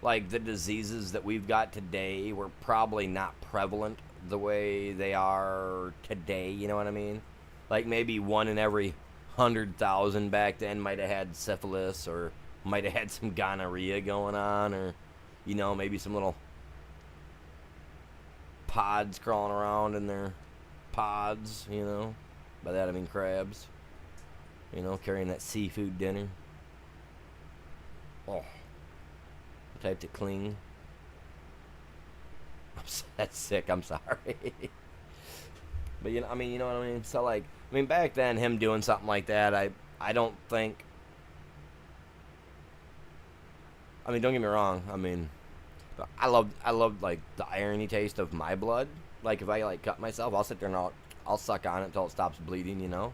like the diseases that we've got today were probably not prevalent the way they are today, you know what I mean? Like maybe 1 in every 100,000 back then might have had syphilis or might have had some gonorrhea going on, or you know, maybe some little pods crawling around in their pods, you know. By that I mean crabs, you know, carrying that seafood dinner. Oh, the type to cling. I'm That's sick. I'm sorry. But you know, I mean, you know what I mean. So like, I mean, back then, him doing something like that, I don't think. I mean, don't get me wrong. I mean, I love like the irony taste of my blood. Like if I like cut myself, I'll sit there and I'll suck on it until it stops bleeding. You know.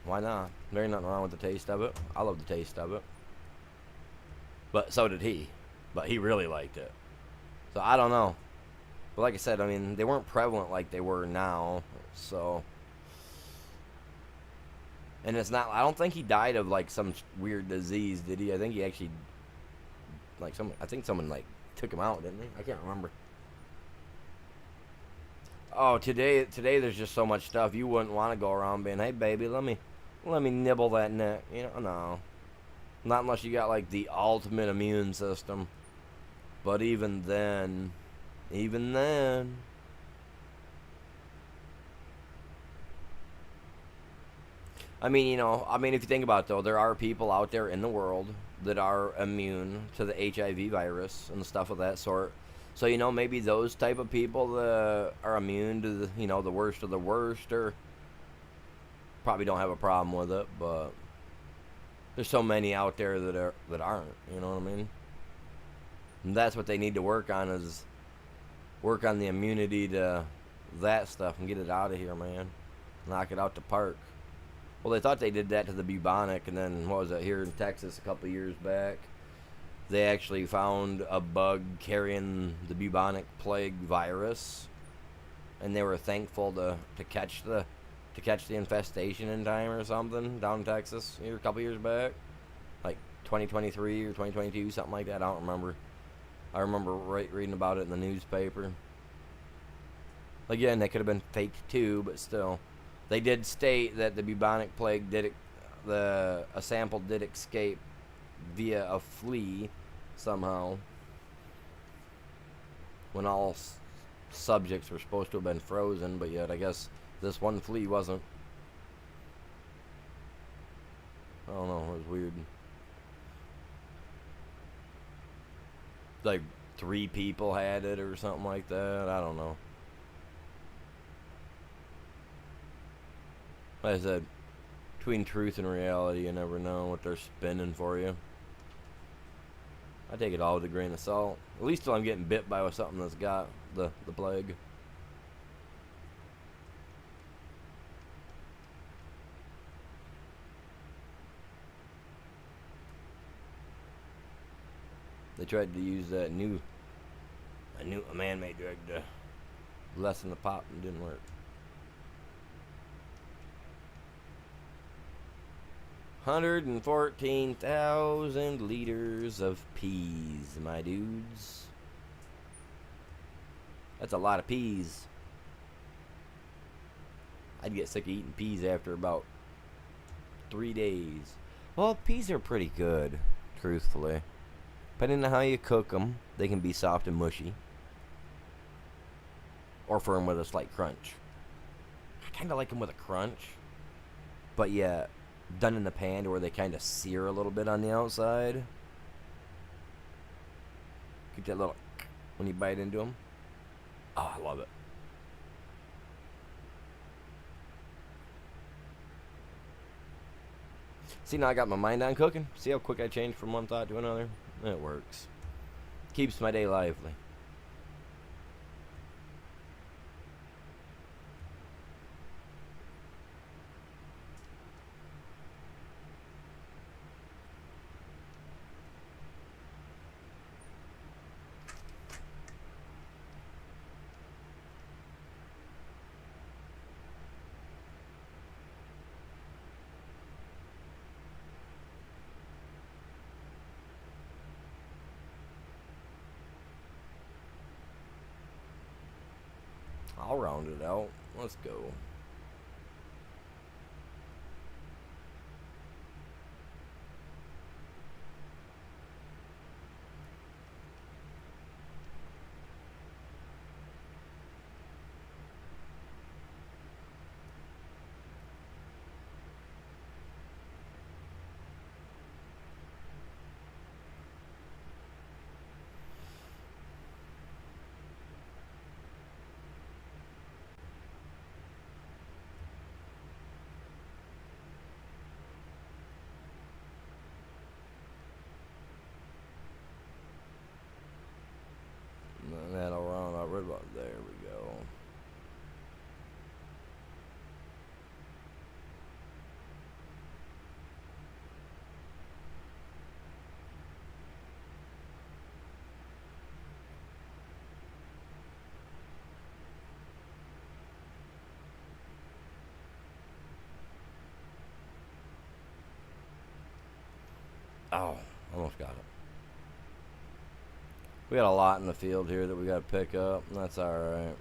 Why not? There ain't nothing wrong with the taste of it. I love the taste of it. But so did he. But he really liked it. So I don't know. But like I said, I mean, they weren't prevalent like they were now. So. And it's not. I don't think he died of like some weird disease, did he? I think he actually. Like some. I think someone like took him out, didn't they? I can't remember. Oh, today there's just so much stuff you wouldn't want to go around being, hey baby, let me nibble that neck. You know, no. Not unless you got like the ultimate immune system. But even then. I mean, you know, I mean, if you think about it, though, there are people out there in the world that are immune to the HIV virus and stuff of that sort. So, you know, maybe those type of people that are immune to the, you know, the worst of the worst, or probably don't have a problem with it. But there's so many out there that aren't. You know what I mean? And that's what they need to work on, is work on the immunity to that stuff and get it out of here, man. Knock it out the park. Well, they thought they did that to the bubonic, and then, what was it, here in Texas a couple of years back, they actually found a bug carrying the bubonic plague virus, and they were thankful to catch the infestation in time or something down in Texas here a couple years back, like 2023 or 2022, something like that. I don't remember. I remember reading about it in the newspaper. Again, they could have been fake too, but still. They did state that the bubonic plague a sample did escape via a flea somehow, when all subjects were supposed to have been frozen, but yet I guess this one flea wasn't. I don't know, it was weird. Like 3 people had it or something like that. I don't know. Like I said, between truth and reality, you never know what they're spinning for you. I take it all with a grain of salt. At least till I'm getting bit by something that's got the plague. They tried to use that a man-made drug to lessen the pop, and didn't work. 114,000 liters of peas, my dudes. That's a lot of peas. I'd get sick of eating peas after about 3 days. Well, peas are pretty good, truthfully. Depending on how you cook them, they can be soft and mushy, or firm with a slight crunch. I kind of like them with a crunch, but yeah, done in the pan to where they kind of sear a little bit on the outside. Get that little when you bite into them. Oh, I love it. See, now I got my mind on cooking. See how quick I changed from one thought to another? It works. Keeps my day lively. I'll round it out. Let's go. Oh, almost got it. We got a lot in the field here that we got to pick up. And that's all right.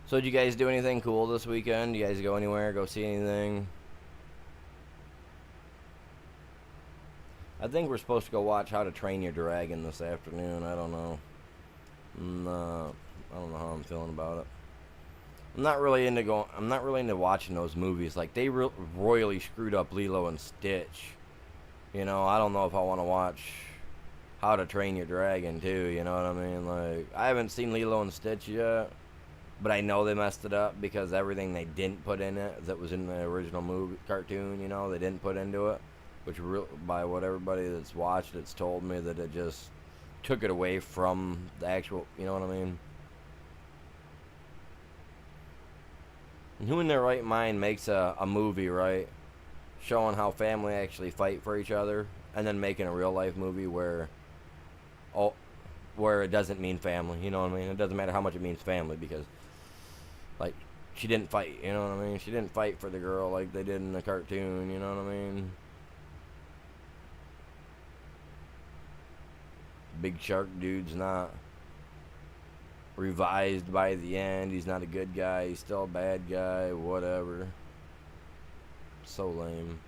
So did you guys do anything cool this weekend? You guys go anywhere? Go see anything? I think we're supposed to go watch How to Train Your Dragon this afternoon. I don't know. I don't know how I'm feeling about it. I'm not really into going. I'm not really into watching those movies. Like they royally screwed up Lilo and Stitch. You know, I don't know if I want to watch How to Train Your Dragon too. You know what I mean? Like I haven't seen Lilo and Stitch yet, but I know they messed it up because everything they didn't put in it that was in the original movie cartoon. You know, they didn't put into it, which by what everybody that's watched it's told me that it just took it away from the actual. You know what I mean? And who in their right mind makes a movie, right, showing how family actually fight for each other, and then making a real life movie oh, where it doesn't mean family? You know what I mean? It doesn't matter how much it means family because, like, she didn't fight. You know what I mean? She didn't fight for the girl like they did in the cartoon. You know what I mean? Big Shark dude's not revised by the end. He's not a good guy. He's still a bad guy. Whatever. So lame.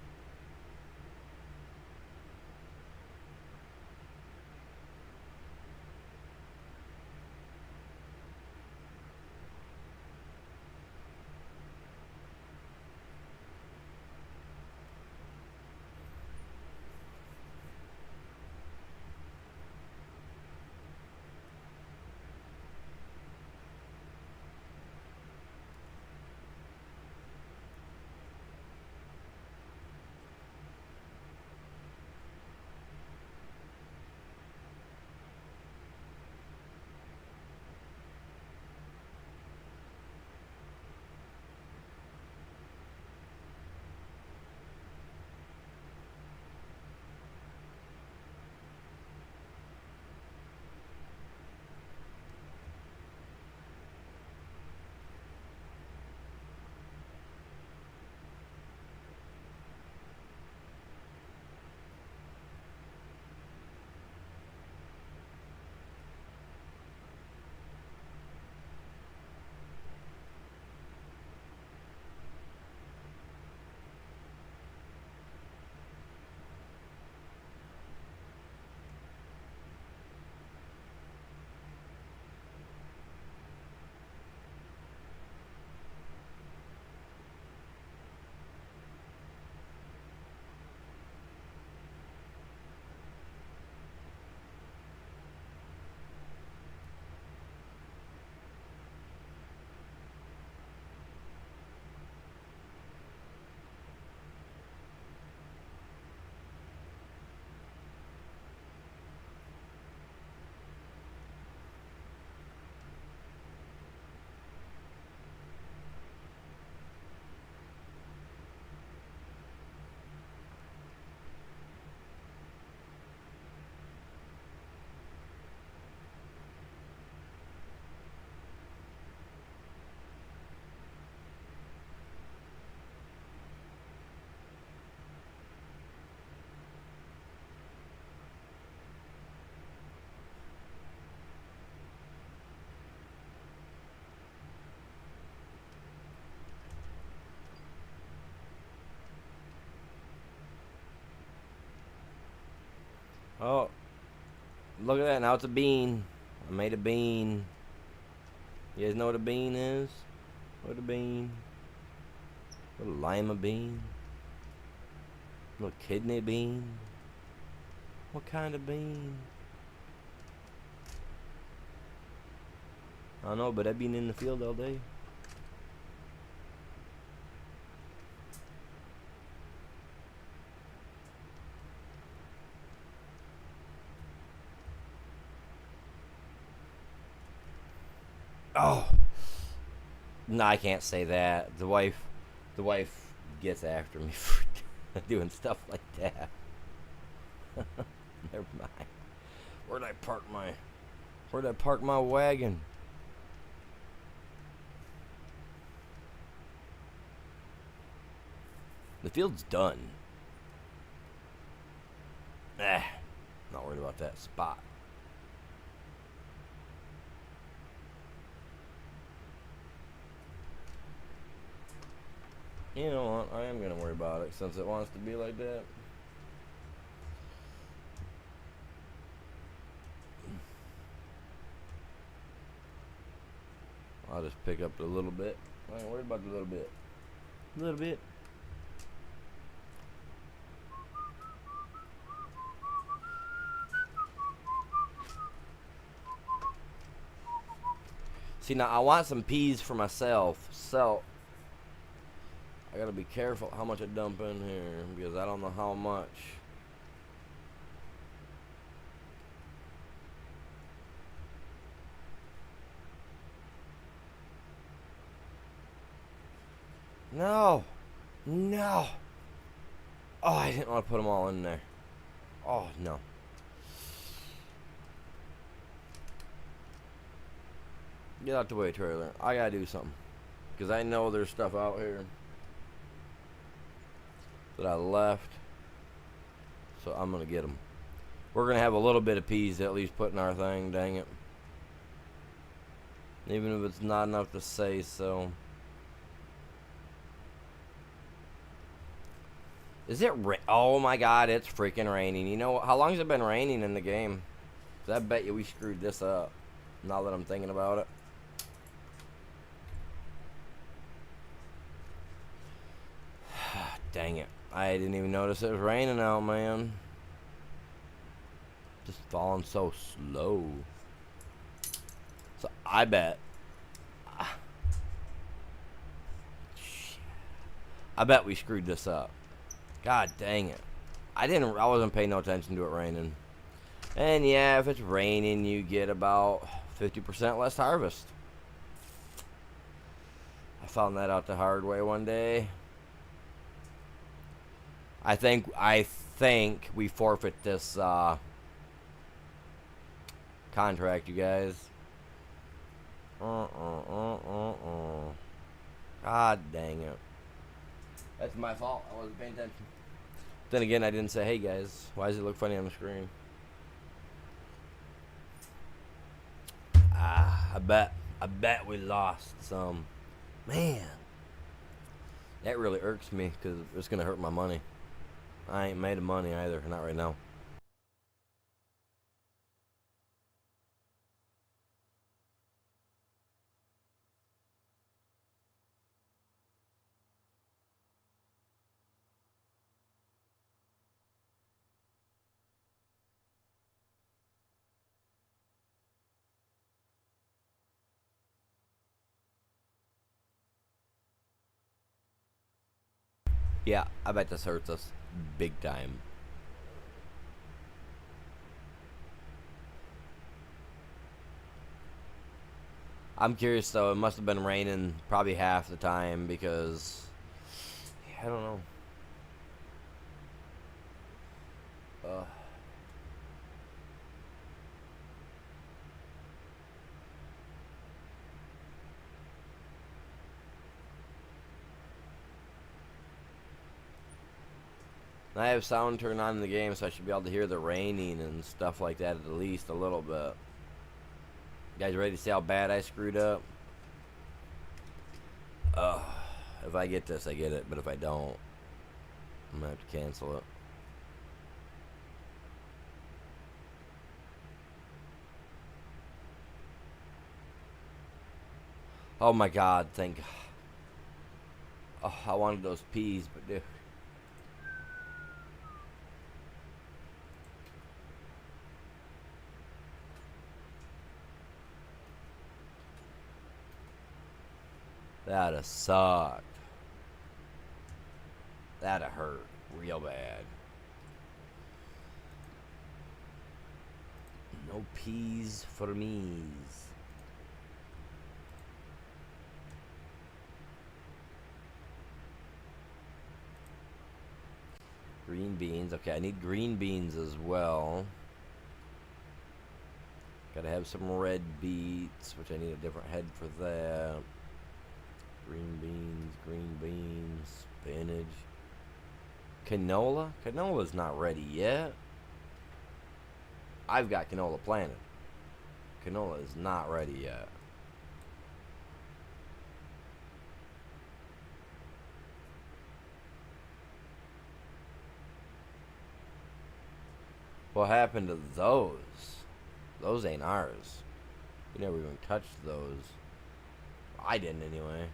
Oh, look at that. Now it's a bean. I made a bean. You guys know what a bean is? What a bean? A little lima bean? A little kidney bean? What kind of bean? I don't know, but I've been in the field all day. Oh, no, I can't say that. The wife gets after me for doing stuff like that. Never mind. Where'd I park my wagon? The field's done. Not worried about that spot. You know what? I am gonna worry about it since it wants to be like that. I'll just pick up a little bit. I ain't worried about the little bit. A little bit. See, now I want some peas for myself, so I gotta be careful how much I dump in here because I don't know how much. No. No. Oh, I didn't want to put them all in there. Oh, no. Get out the way, trailer. I gotta do something. Because I know there's stuff out here that I left. So I'm gonna get them. We're gonna have a little bit of peas to at least put in our thing, dang it. Even if it's not enough to say so. Is it oh my god, it's freaking raining. You know, how long has it been raining in the game? 'Cause I bet you we screwed this up. Now that I'm thinking about it. Dang it. I didn't even notice it was raining out, man. Just falling so slow. So I bet. I bet we screwed this up. God dang it. I wasn't paying no attention to it raining. And yeah, if it's raining, you get about 50% less harvest. I found that out the hard way one day. I think we forfeit this contract, you guys. God dang it. That's my fault. I wasn't paying attention. Then again, I didn't say, hey guys, why does it look funny on the screen? I bet we lost some. Man, that really irks me because it's gonna hurt my money. I ain't made of money either, not right now. Yeah, I bet this hurts us big time. I'm curious though, it must have been raining probably half the time because I don't know. I have sound turned on in the game, so I should be able to hear the raining and stuff like that at least a little bit. You guys ready to see how bad I screwed up? If I get this, I get it. But if I don't, I'm going to have to cancel it. Oh my God, thank God. Oh, I wanted those peas, but dude. That'd have sucked. That'd have hurt real bad. No peas for me's. Green beans. Okay, I need green beans as well. Gotta have some red beets, which I need a different head for that. Green beans, spinach. Canola? Canola's not ready yet. I've got canola planted. Canola is not ready yet. What happened to those? Those ain't ours. We never even touched those. I didn't anyway.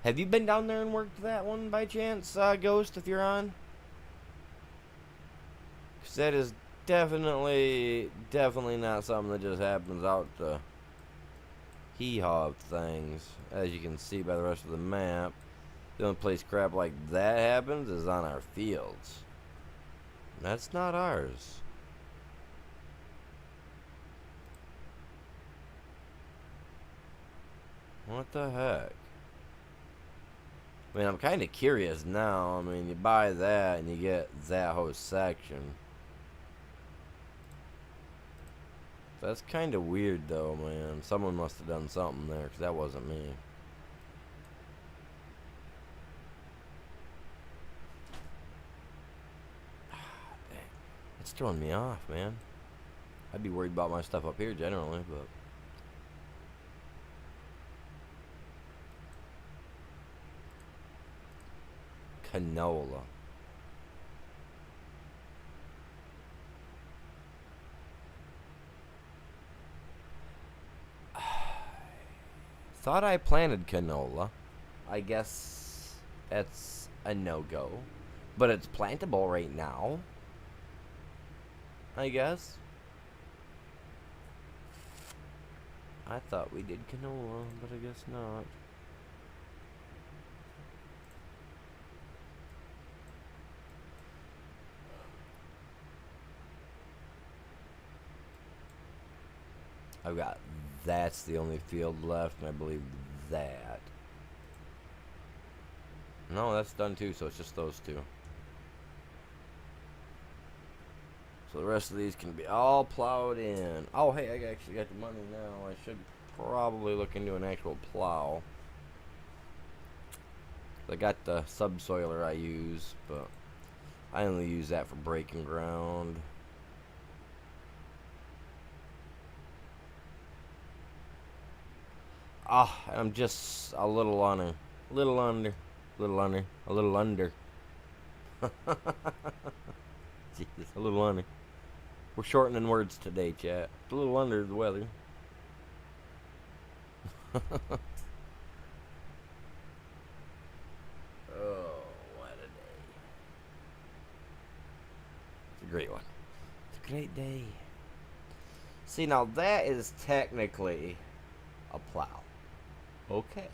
Have you been down there and worked that one by chance, Ghost, if you're on? Because that is definitely not something that just happens out to hee-haw of things. As you can see by the rest of the map, the only place crap like that happens is on our fields. That's not ours. What the heck? I mean, I'm kind of curious now. I mean, you buy that and you get that whole section. That's kind of weird, though, man. Someone must have done something there, because that wasn't me. Dang. It's throwing me off, man. I'd be worried about my stuff up here generally, but... Canola. Thought I planted canola. I guess that's a no-go. But it's plantable right now. I guess. I thought we did canola, but I guess not. I've got that's the only field left, and I believe that. No, that's done too, so it's just those two. So the rest of these can be all plowed in. Oh, hey, I actually got the money now. I should probably look into an actual plow. I got the subsoiler I use, but I only use that for breaking ground. Ah, I'm just a little under. A little under. A little under. A little under. Jesus, a little under. We're shortening words today, chat. A little under the weather. Oh, what a day. It's a great one. It's a great day. See, now that is technically a plow. Okay.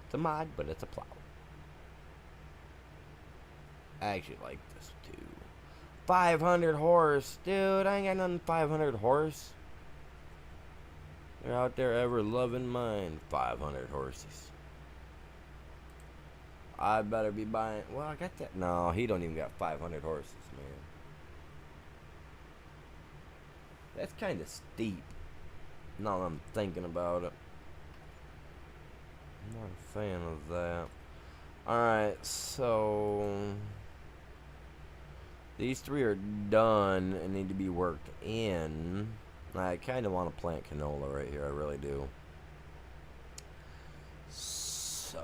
It's a mod, but it's a plow. I actually like this too. 500 horse. Dude, I ain't got nothing 500 horse. They're out there ever loving mine. 500 horses. I better be buying. Well, I got that. No, he don't even got 500 horses, man. That's kind of steep. Now that I'm thinking about it. I'm not a fan of that. Alright, so these three are done and need to be worked in. I kind of want to plant canola right here. I really do. So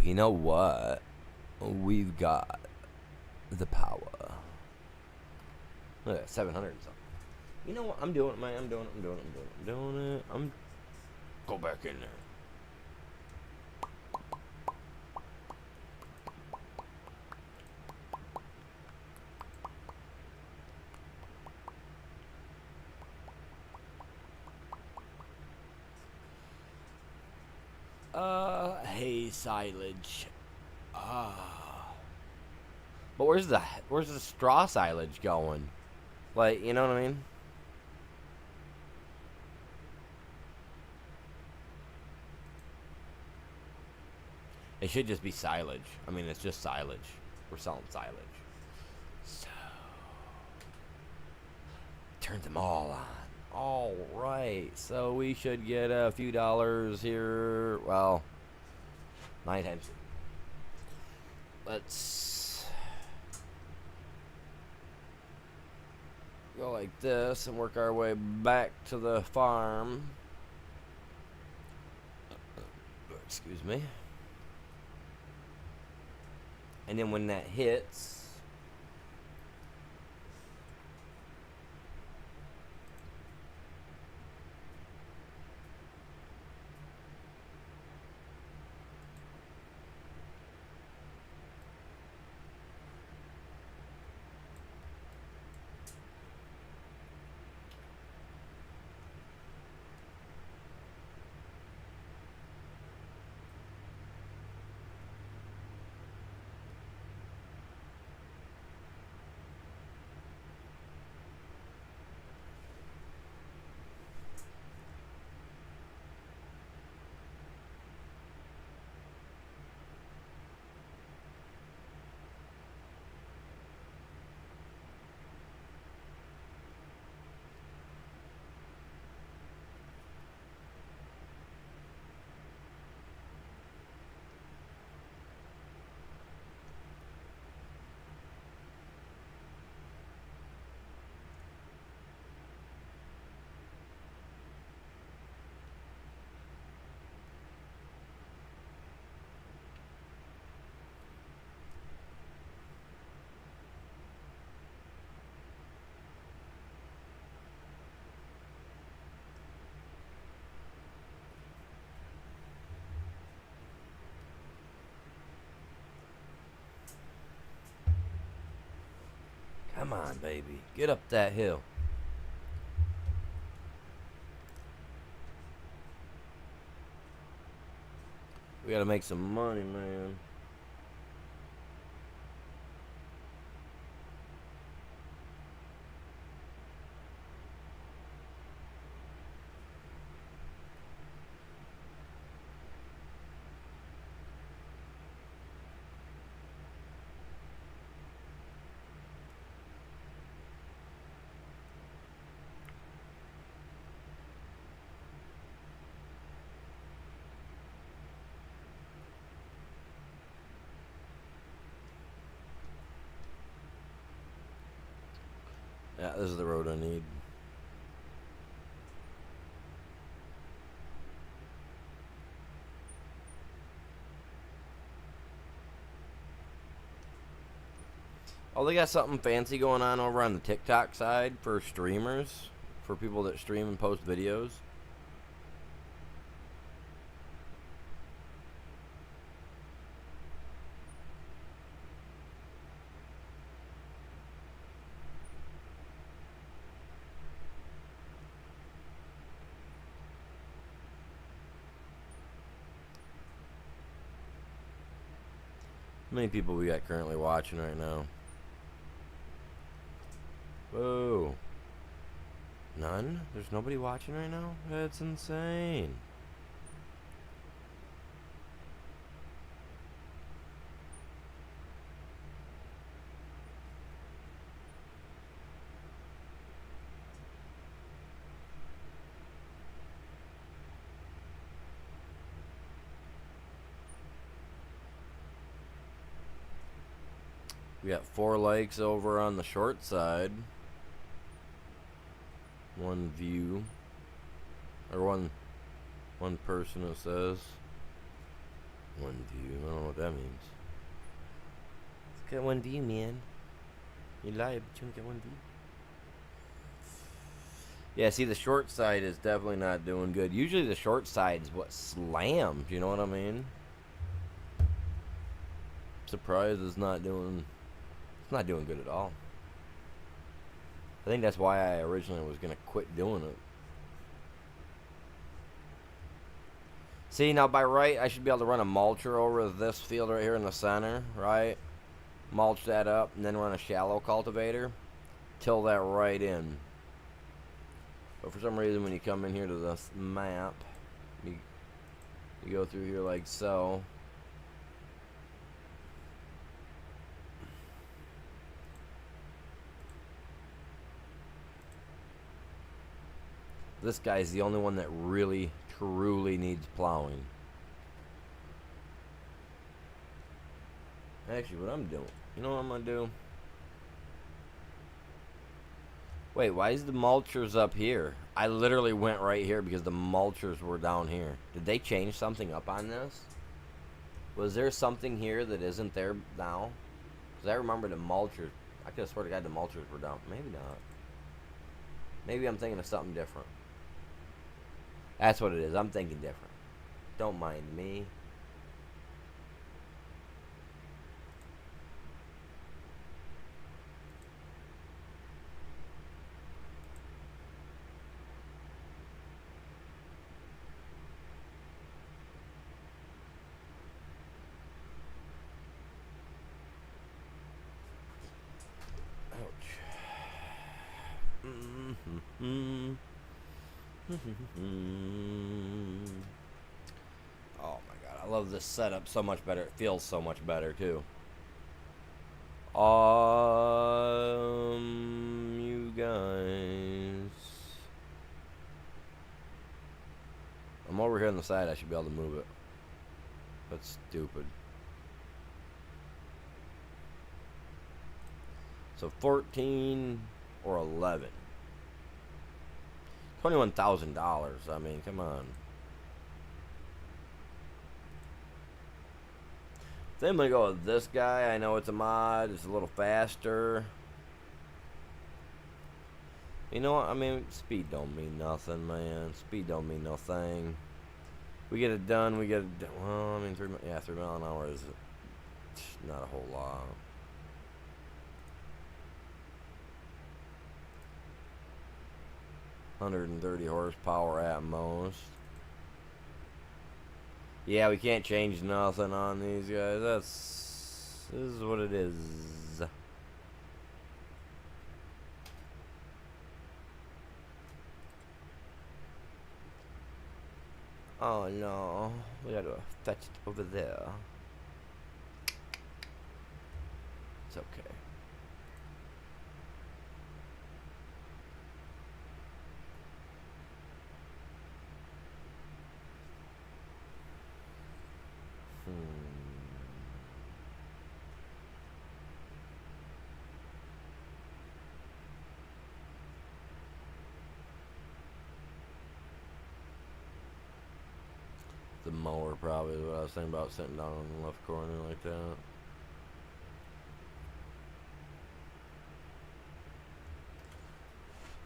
you know what? We've got the power. Look at that, 700 and something. You know what? I'm doing it, man. I'm doing it. Go back in there. Hay silage. But where's the straw silage going? Like, you know what I mean? It should just be silage. I mean, it's just silage. We're selling silage. So, turn them all on. All right. So we should get a few dollars here. Well, 9 times. Let's go like this and work our way back to the farm. Excuse me. And then when that hits, come on, baby. Get up that hill. We gotta make some money, man. Yeah, this is the road I need. Oh, they got something fancy going on over on the TikTok side for streamers, for people that stream and post videos. How many people we got currently watching right now? Whoa. None? There's nobody watching right now? That's insane. We got 4 likes over on the short side. 1 view. Or one person, it says. 1 one view. I don't know what that means. Let's get one view, man. You lied, but you don't get one view. Yeah, see, the short side is definitely not doing good. Usually the short side is what slams, you know what I mean? Surprised it's not doing good at all. I think that's why I originally was going to quit doing it. See, now by right, I should be able to run a mulcher over this field right here in the center, right? Mulch that up, and then run a shallow cultivator. Till that right in. But for some reason, when you come in here to this map, you go through here like so. This guy's the only one that really, truly needs plowing. Actually, what I'm doing, you know what I'm going to do? Wait, why is the mulchers up here? I literally went right here because the mulchers were down here. Did they change something up on this? Was there something here that isn't there now? Because I remember the mulchers. I could have sworn to God the mulchers were down. Maybe not. Maybe I'm thinking of something different. That's what it is. I'm thinking different. Don't mind me. Oh my god, I love this setup so much better. It feels so much better too. You guys, I'm over here on the side. I should be able to move it. That's stupid. So 14 or 11. $21,000. I mean, come on. Then I'm gonna go with this guy. I know it's a mod. It's a little faster. You know what? I mean, speed don't mean nothing, man. Speed don't mean no thing. We get it done. We get it done. Well, I mean, 3 mile an hour is not a whole lot. $130 horsepower at most. Yeah, we can't change nothing on these guys. This is what it is. Oh no, we gotta fetch it over there. It's okay. The mower probably is what I was thinking about, sitting down on the left corner like that.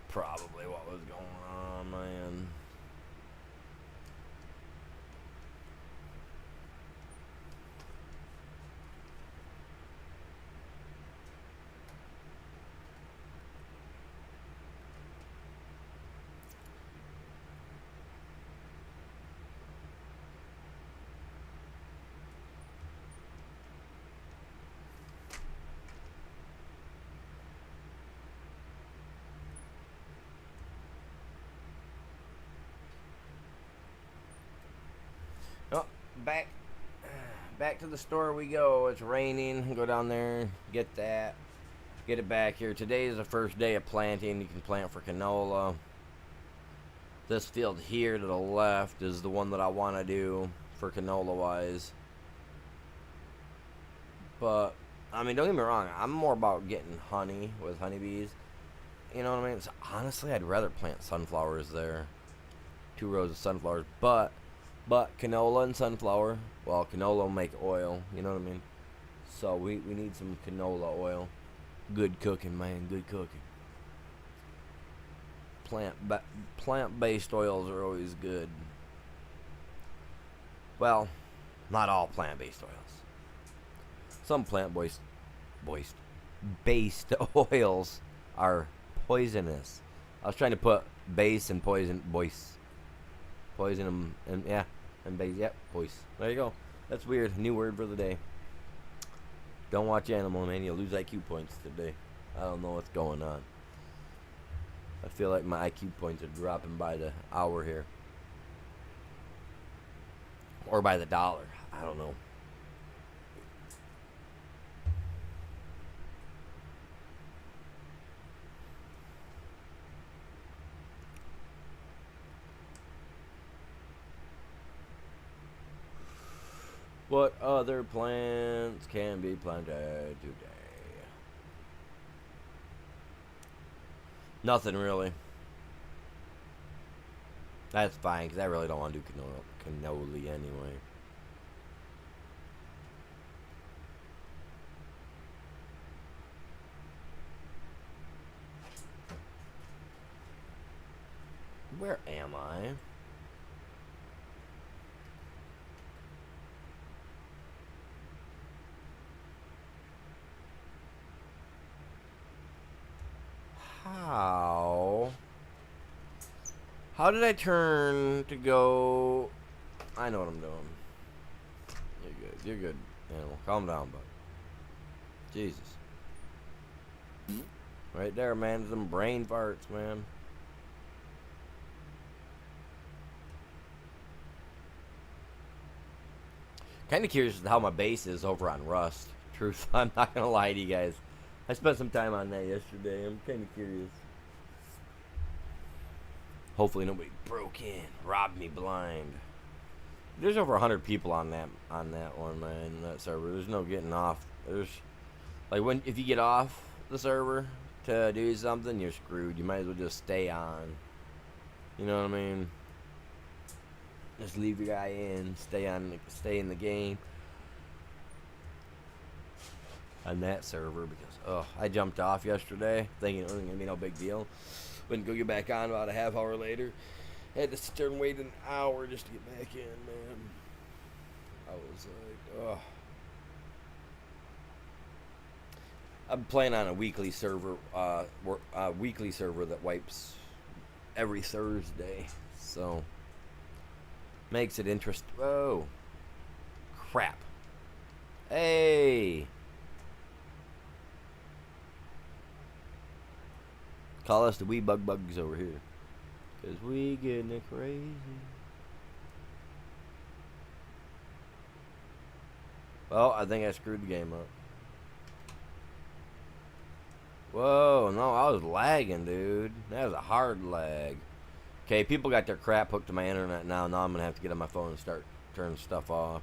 Probably what was going on, man. Oh, back to the store we go. It's raining. Go down there, get that, get it back here. Today is the first day of planting. You can plant for canola. This field here to the left is the one that I want to do for canola wise. But I mean, don't get me wrong, I'm more about getting honey with honeybees. You know what I mean? So honestly, I'd rather plant sunflowers there. 2 rows of sunflowers, but But canola and sunflower, well, canola will make oil, you know what I mean? So we need some canola oil. Good cooking, man, good cooking. Plant-based oils are always good. Well, not all plant-based oils. Some based oils are poisonous. I was trying to put base and poison and yeah, and base. Yep, boys. There you go. That's weird. New word for the day. Don't watch Animal Man. You'll lose IQ points today. I don't know what's going on. I feel like my IQ points are dropping by the hour here. Or by the dollar. I don't know. What other plants can be planted today? Nothing really. That's fine, because I really don't want to do cannoli anyway. Where am I? How did I turn to go? I know what I'm doing. You're good. You're good, animal. Calm down, bud. Jesus. Right there, man. Some brain farts, man. Kind of curious how my base is over on Rust. Truth, I'm not gonna lie to you guys. I spent some time on that yesterday. I'm kind of curious. Hopefully nobody broke in, robbed me blind. There's over 100 people on that one, man. That server. There's no getting off. There's like if you get off the server to do something, you're screwed. You might as well just stay on. You know what I mean? Just leave your guy in, stay in the game on that server because I jumped off yesterday thinking it wasn't gonna be no big deal. Wouldn't go get back on about a half hour later. Had to sit there and wait an hour just to get back in, man. I was like, ugh. I'm playing on a weekly server, that wipes every Thursday, so makes it interesting. Whoa, crap! Hey, call us the wee bugs over here, 'cause we getting it crazy. Well, I think I screwed the game up. Whoa, no, I was lagging, dude. That was a hard lag. Okay, people got their crap hooked to my internet now. Now I'm going to have to get on my phone and start turning stuff off.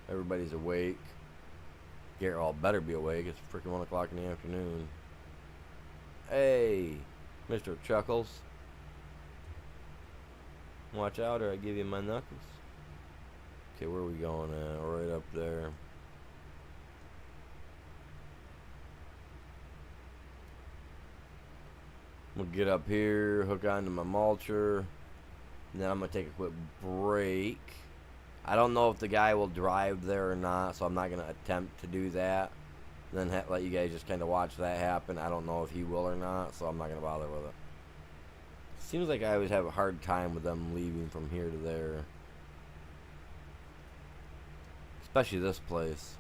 Everybody's awake. Garrett all better be awake. It's freaking 1 o'clock in the afternoon. Hey, Mr. Chuckles. Watch out or I give you my knuckles. Okay, where are we going at? Right up there. We'll get up here, hook onto my mulcher, and then I'm going to take a quick break. I don't know if the guy will drive there or not, so I'm not going to attempt to do that. Then let you guys just kind of watch that happen. I don't know if he will or not, so I'm not going to bother with it. Seems like I always have a hard time with them leaving from here to there. Especially this place.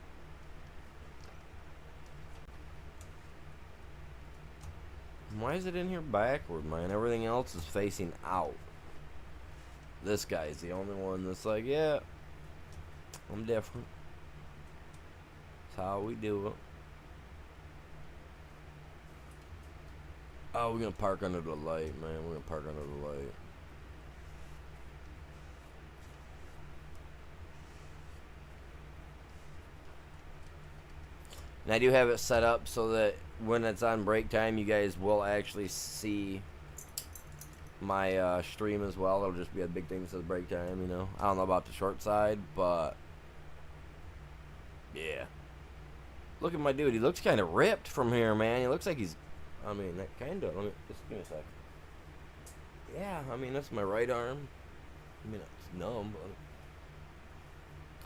Why is it in here backward, man? Everything else is facing out. This guy's the only one that's like, yeah, I'm different. That's how we do it. Oh, we're going to park under the light, man. We're going to park under the light. And I do have it set up so that when it's on break time, you guys will actually see my stream as well. It'll just be a big thing that says break time, you know. I don't know about the short side, but yeah. Look at my dude. He looks kind of ripped from here, man. He looks like he's, I mean, that kind of. Let me just give me a sec. Yeah, I mean that's my right arm. I mean it's numb,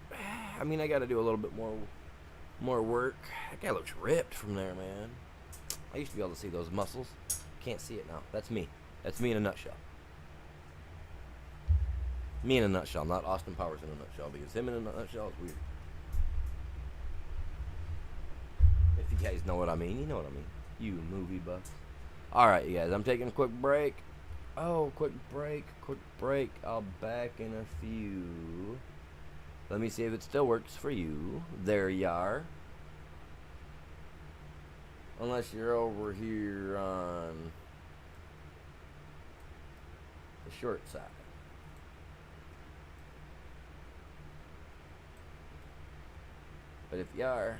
but I mean I got to do a little bit more work. That guy looks ripped from there, man. I used to be able to see those muscles. Can't see it now. That's me. That's me in a nutshell. Me in a nutshell, not Austin Powers in a nutshell, because him in a nutshell is weird. If you guys know what I mean, you know what I mean. You movie buffs. Alright, you guys, I'm taking a quick break. Oh, quick break. I'll back in a few. Let me see if it still works for you. There you are. Unless you're over here on the short side. But if you are,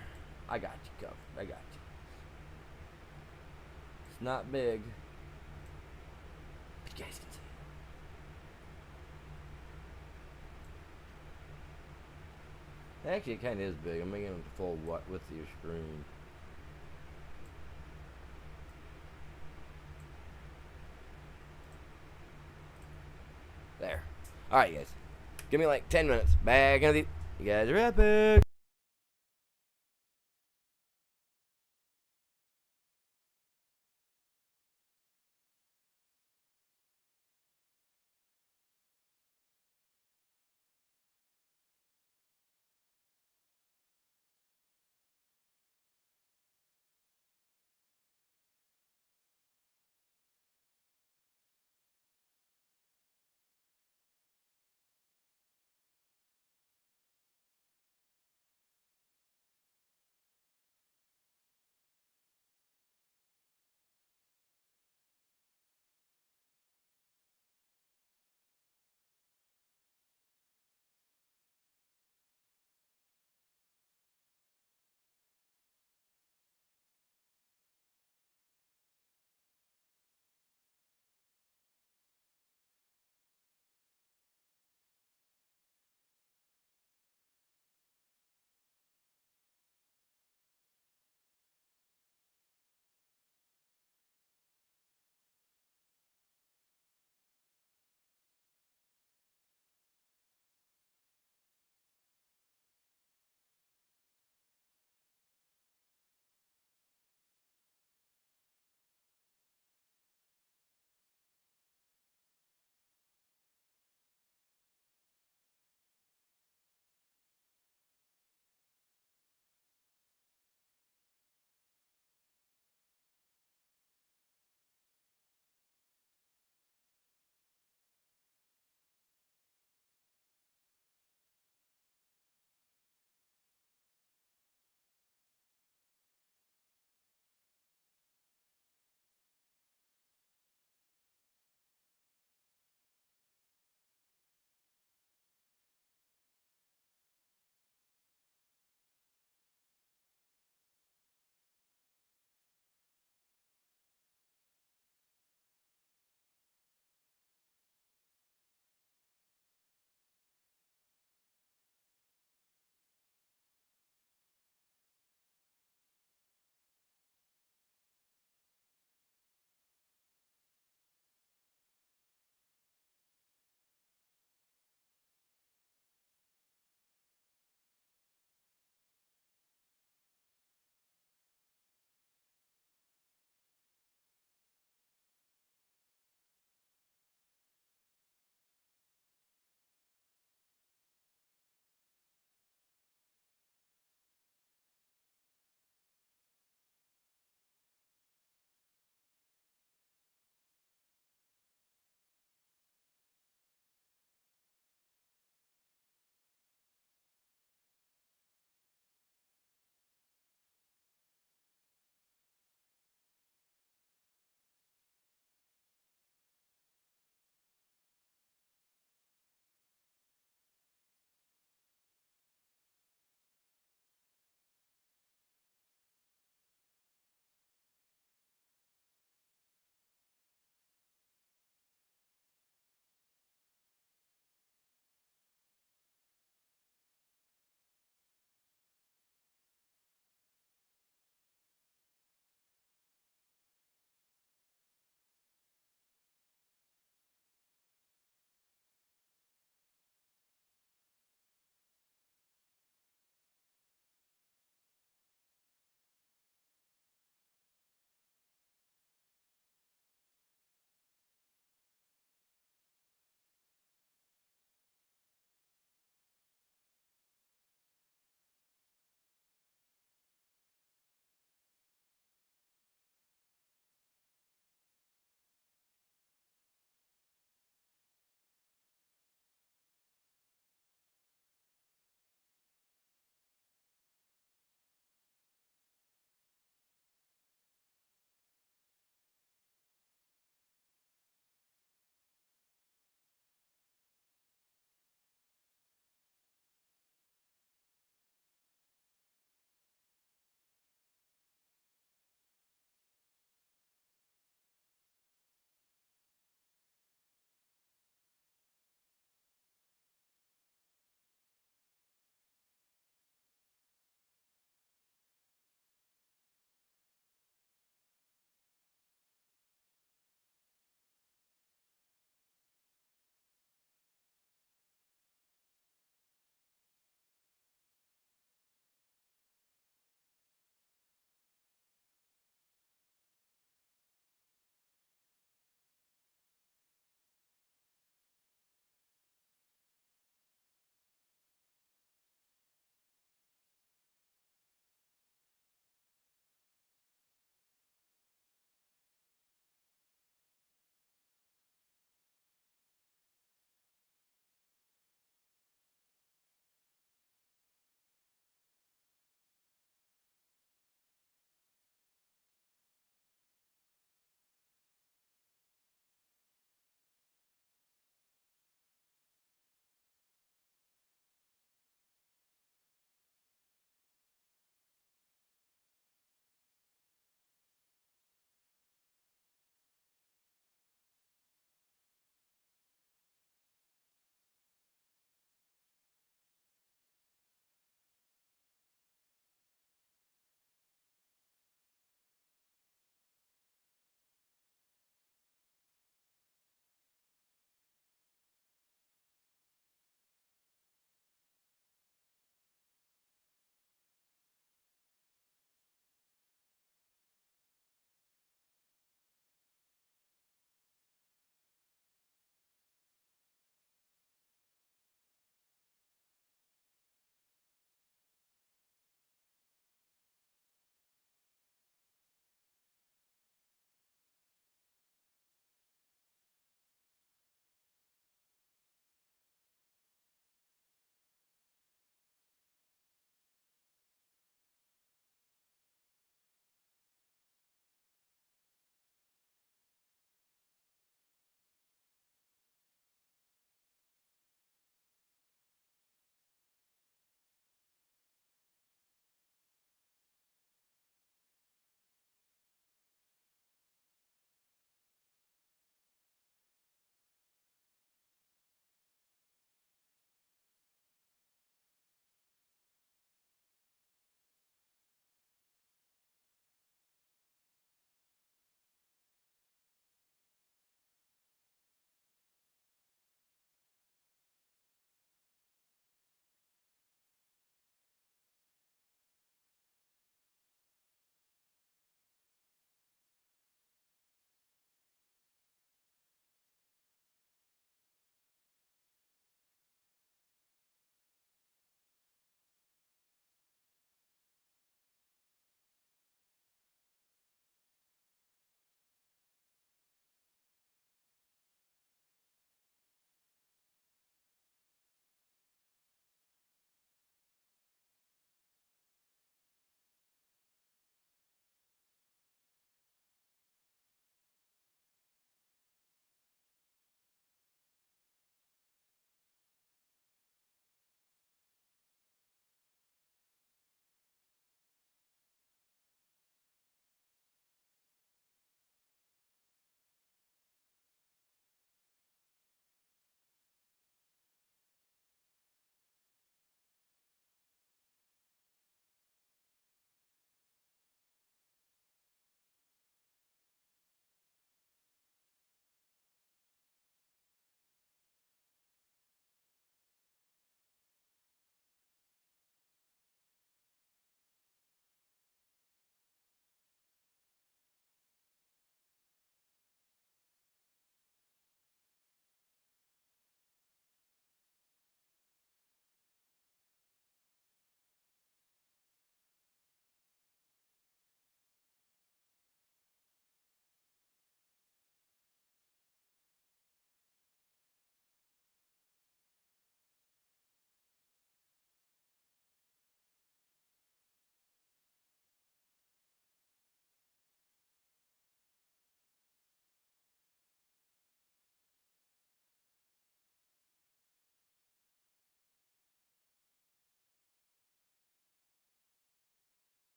I got you covered. I got you. It's not big, but you guys can see it. Actually, it kind of is big. I'm making it full width of your screen. There. Alright, guys. Give me like 10 minutes. Back in the... You guys are epic.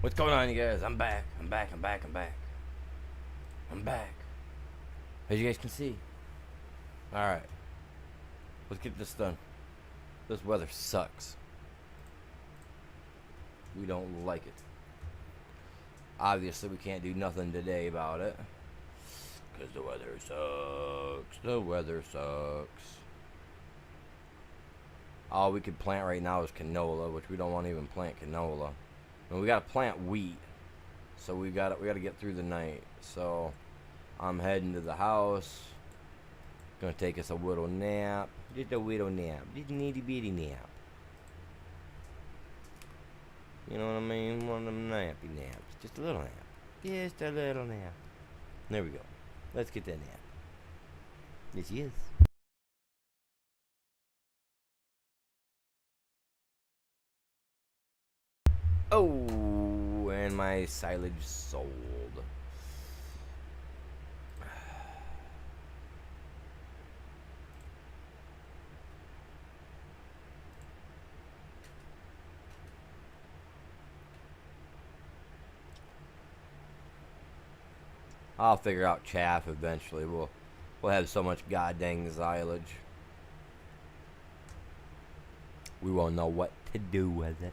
What's going on, you guys? I'm back. I'm back. I'm back. I'm back. I'm back. As you guys can see. Alright. Let's get this done. This weather sucks. We don't like it. Obviously, we can't do nothing today about it. Because the weather sucks. The weather sucks. All we could plant right now is canola, which we don't want to even plant canola. And we gotta plant wheat. So we gotta get through the night. So I'm heading to the house. Gonna take us a little nap. Just a little nap. Just an itty bitty nap. You know what I mean? One of them nappy naps. Just a little nap. Just a little nap. There we go. Let's get that nap. Yes, yes. Oh, and my silage sold. I'll figure out chaff eventually. We'll have so much goddamn silage. We won't know what to do with it.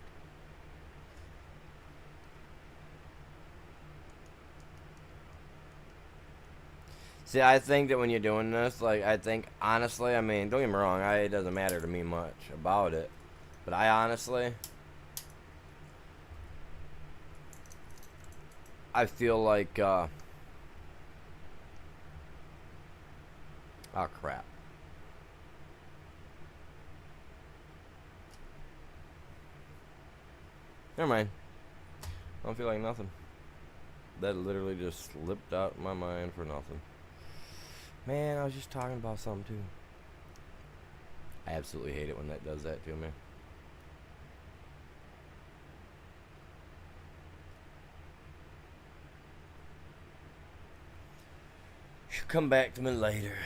See, I think that when you're doing this, like, I think, honestly, I mean, don't get me wrong, it doesn't matter to me much about it. But I honestly, I feel like, oh, crap. Never mind. I don't feel like nothing. That literally just slipped out my mind for nothing. Man, I was just talking about something too. I absolutely hate it when that does that to me. She'll come back to me later.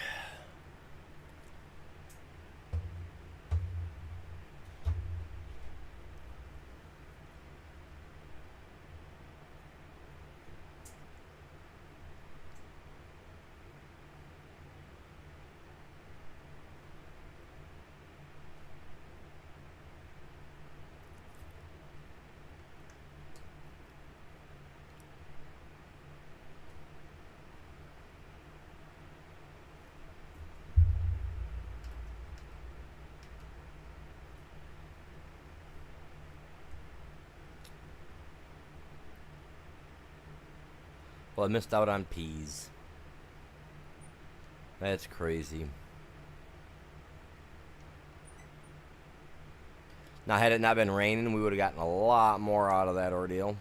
Well, I missed out on peas. That's crazy. Now, had it not been raining, we would have gotten a lot more out of that ordeal.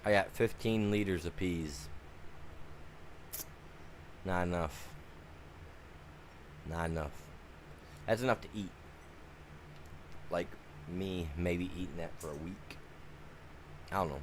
I got 15 liters of peas. Not enough. Not enough. That's enough to eat. Like me maybe eating that for a week. I don't know.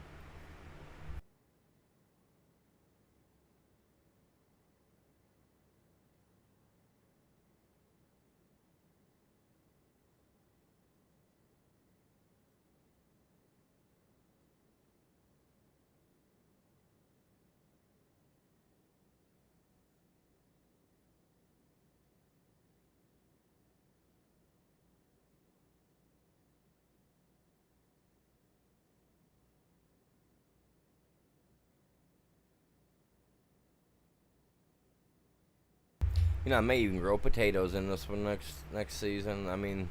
You know, I may even grow potatoes in this one next season. I mean,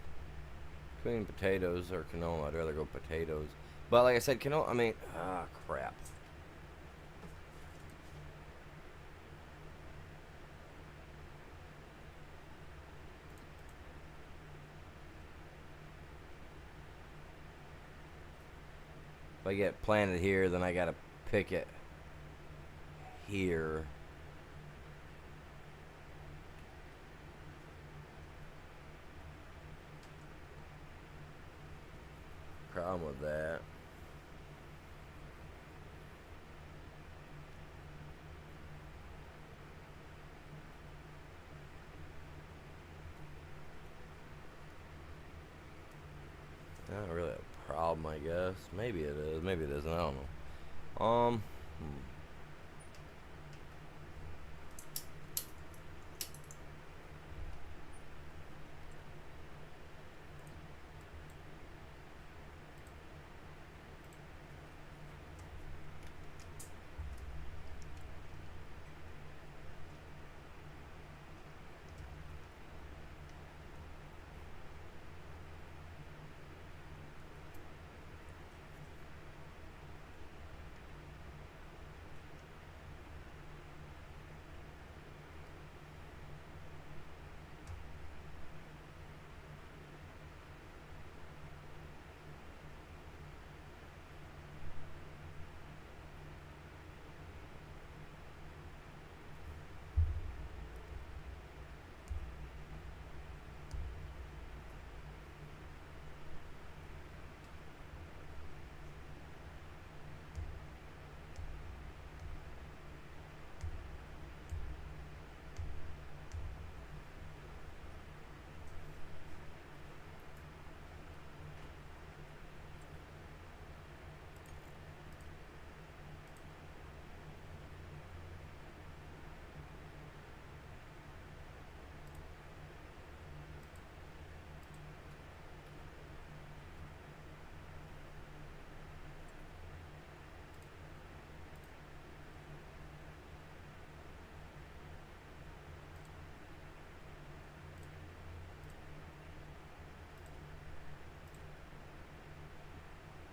between potatoes or canola, I'd rather go potatoes. But like I said, canola, I mean, crap. If I get planted here, then I gotta pick it here. Problem with that. I guess. Maybe it is. Maybe it isn't. I don't know.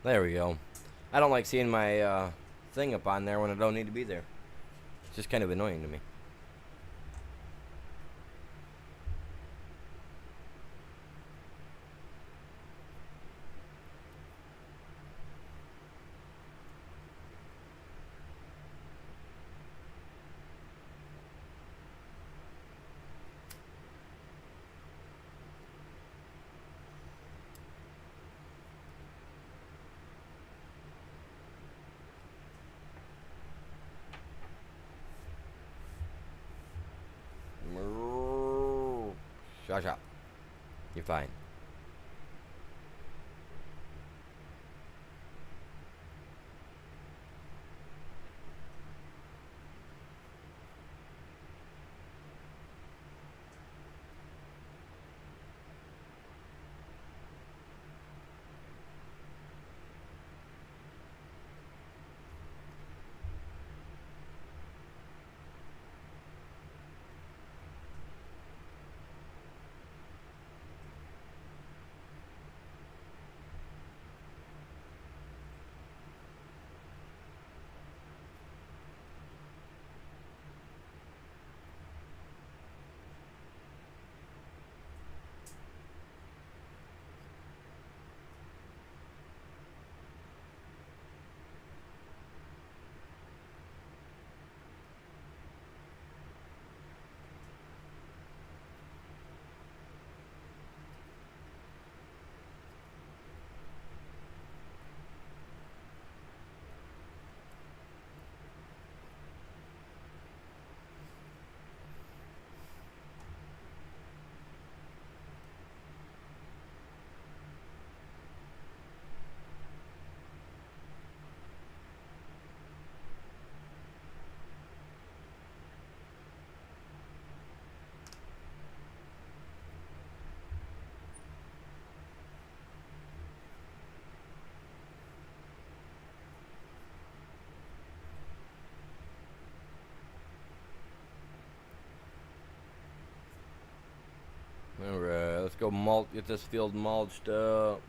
There we go. I don't like seeing my thing up on there when it don't need to be there. It's just kind of annoying to me. Shut up. You're fine. Alright, let's go get this field mulched up.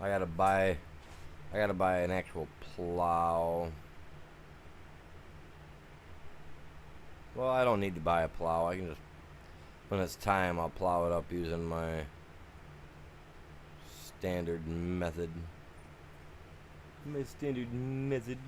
I gotta buy an actual plow. Well, I don't need to buy a plow. I can just, when it's time, I'll plow it up using my standard method. My standard method.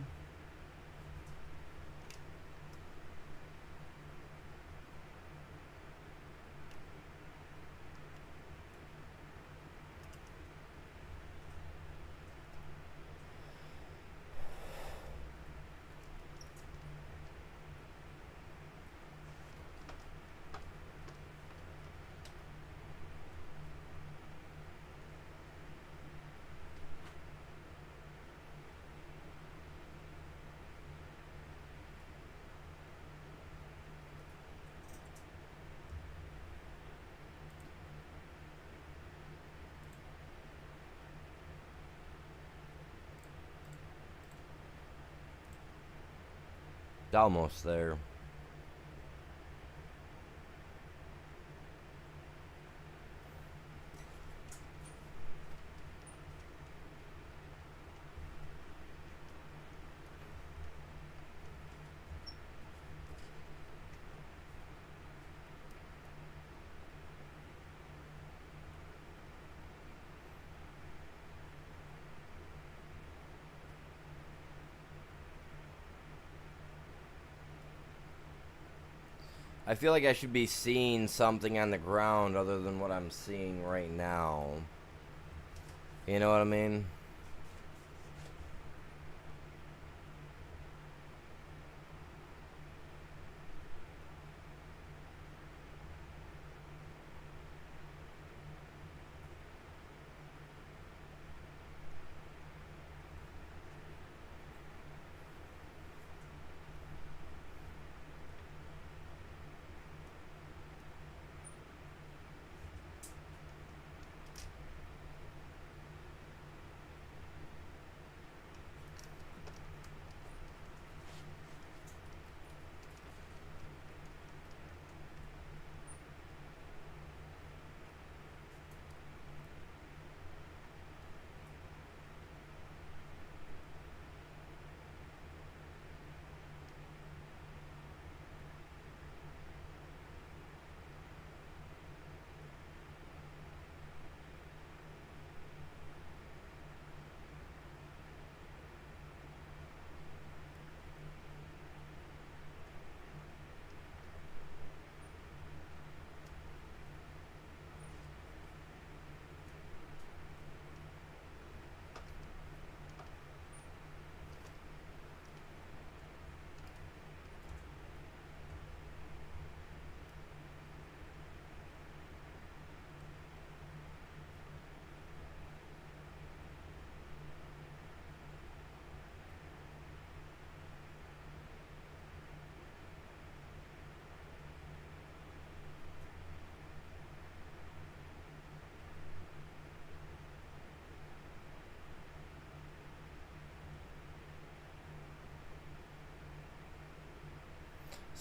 Almost there. I feel like I should be seeing something on the ground other than what I'm seeing right now. You know what I mean?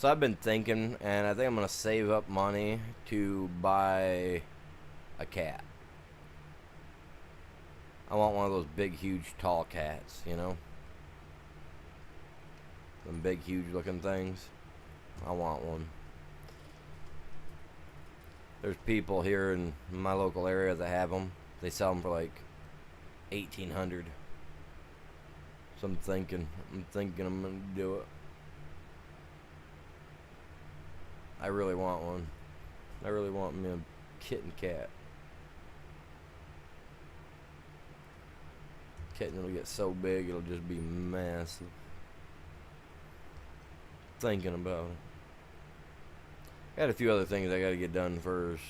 So I've been thinking, and I think I'm going to save up money to buy a cat. I want one of those big, huge, tall cats, you know? Them big, huge looking things. I want one. There's people here in my local area that have them. They sell them for like $1,800. So I'm thinking I'm going to do it. I really want one. I really want me a kitten cat. Kitten will get so big it'll just be massive. Thinking about it. Got a few other things I gotta get done first.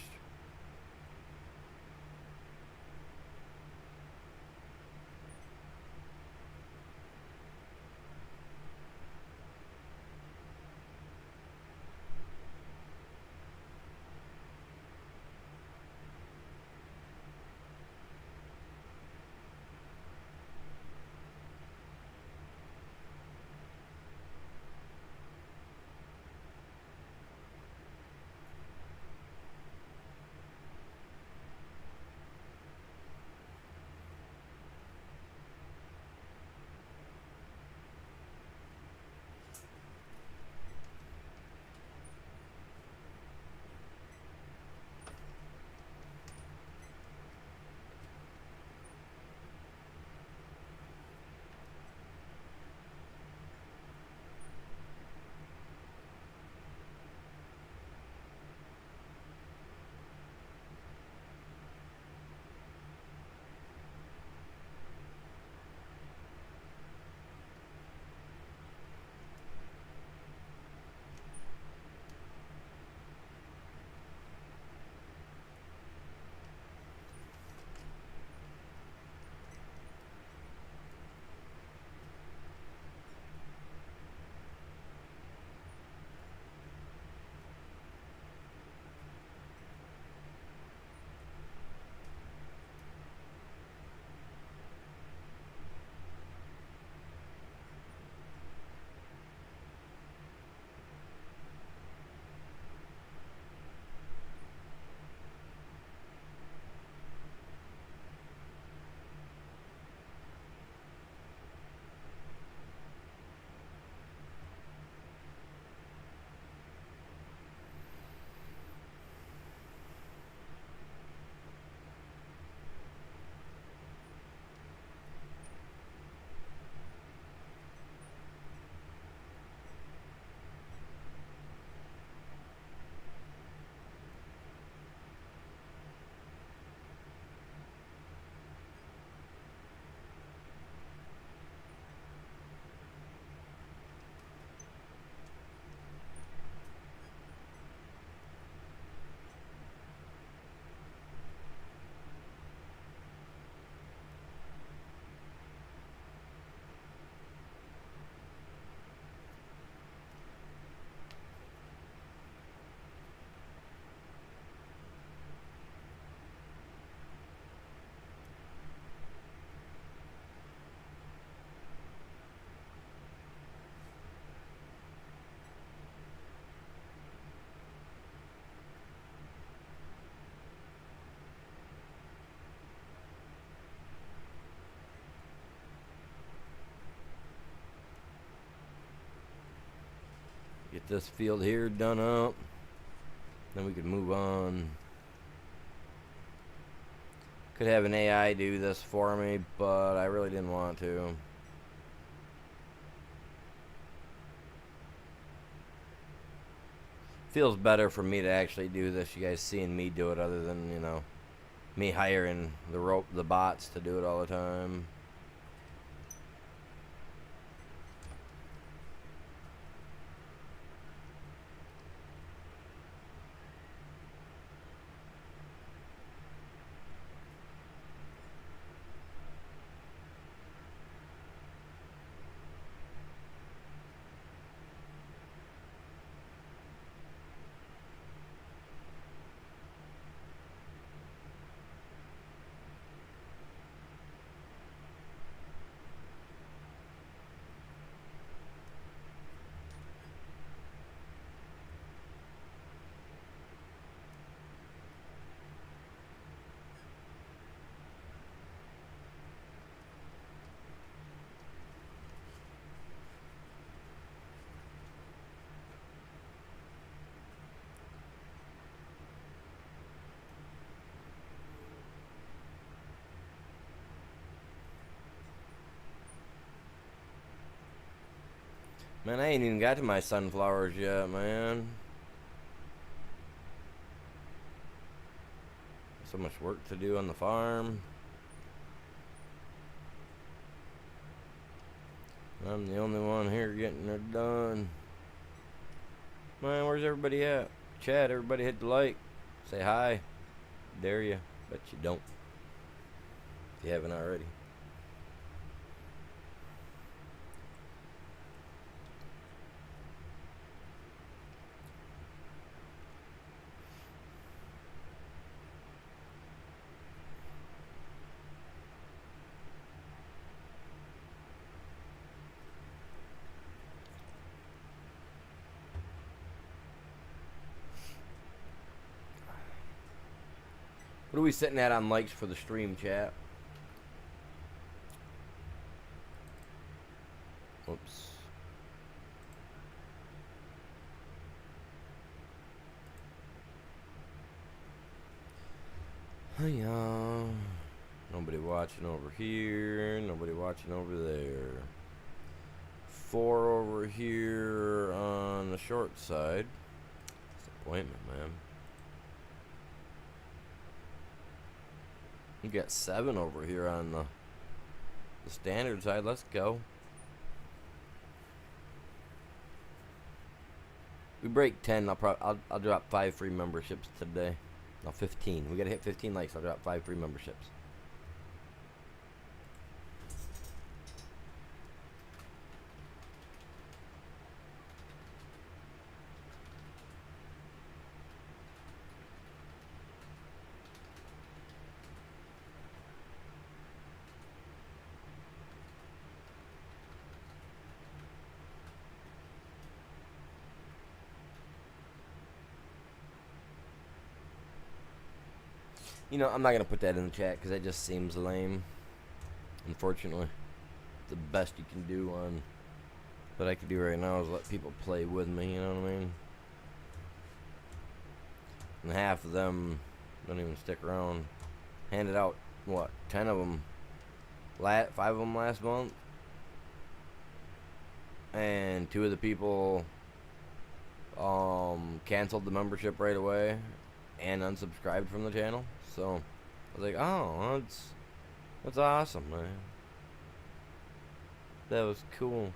Get this field here done up. Then we could move on. Could have an AI do this for me, but I really didn't want to. Feels better for me to actually do this, you guys seeing me do it, other than, you know, me hiring the bots to do it all the time. Man, I ain't even got to my sunflowers yet, man. So much work to do on the farm. I'm the only one here getting it done. Man, where's everybody at? Chat, everybody hit the like. Say hi. Dare ya. Bet you don't. If you haven't already. What are we sitting at on likes for the stream, chat? Oops. Hiya. Nobody watching over here. Nobody watching over there. 4 over here on the short side. Disappointment, man. You got 7 over here on the standard side. Let's go. We break 10. I'll drop 5 free memberships today. No, 15. We gotta hit 15 likes. I'll drop 5 free memberships. You know, I'm not going to put that in the chat because that just seems lame. Unfortunately. The best you can do on what I can do right now is let people play with me, you know what I mean? And half of them don't even stick around. Handed out, what, 10 of them, 5 of them last month. And 2 of the people canceled the membership right away and unsubscribed from the channel. So I was like, oh, that's awesome, man. That was cool.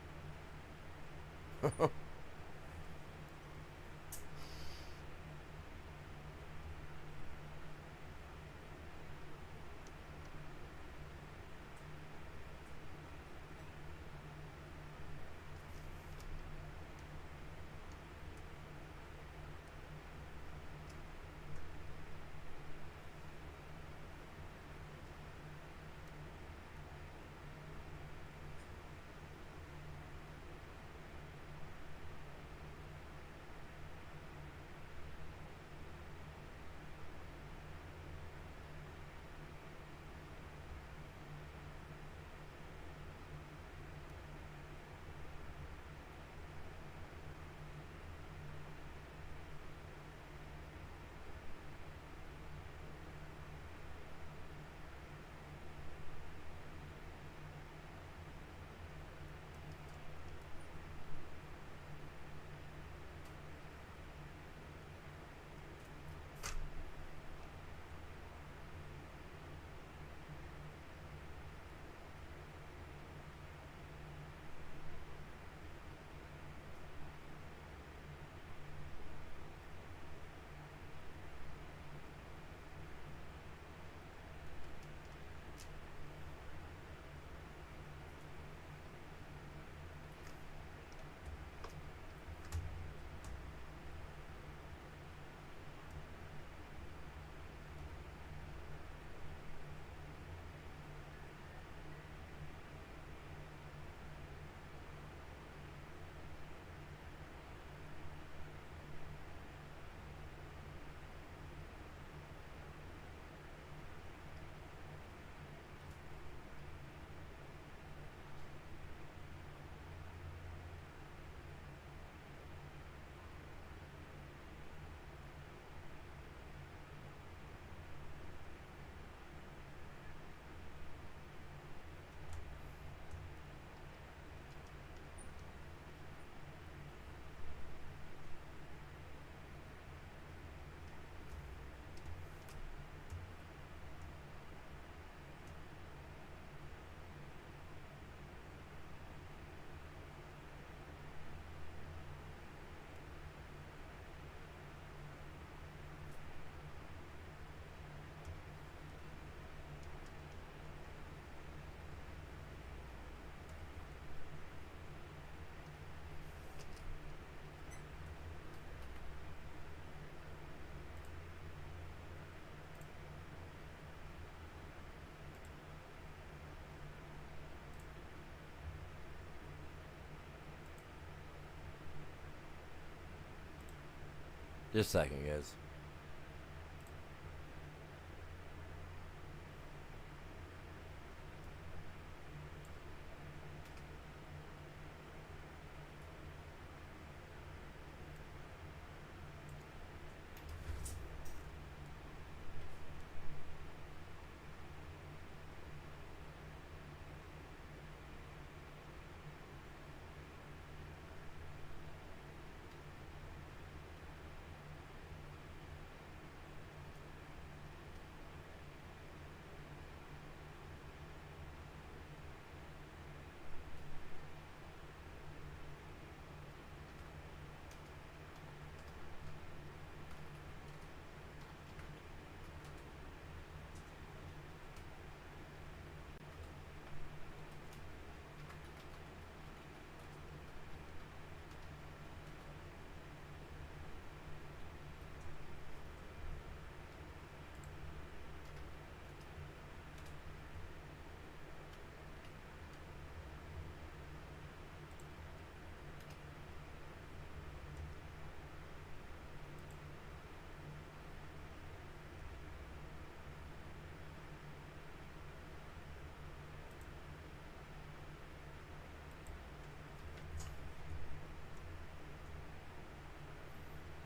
Just a second, guys.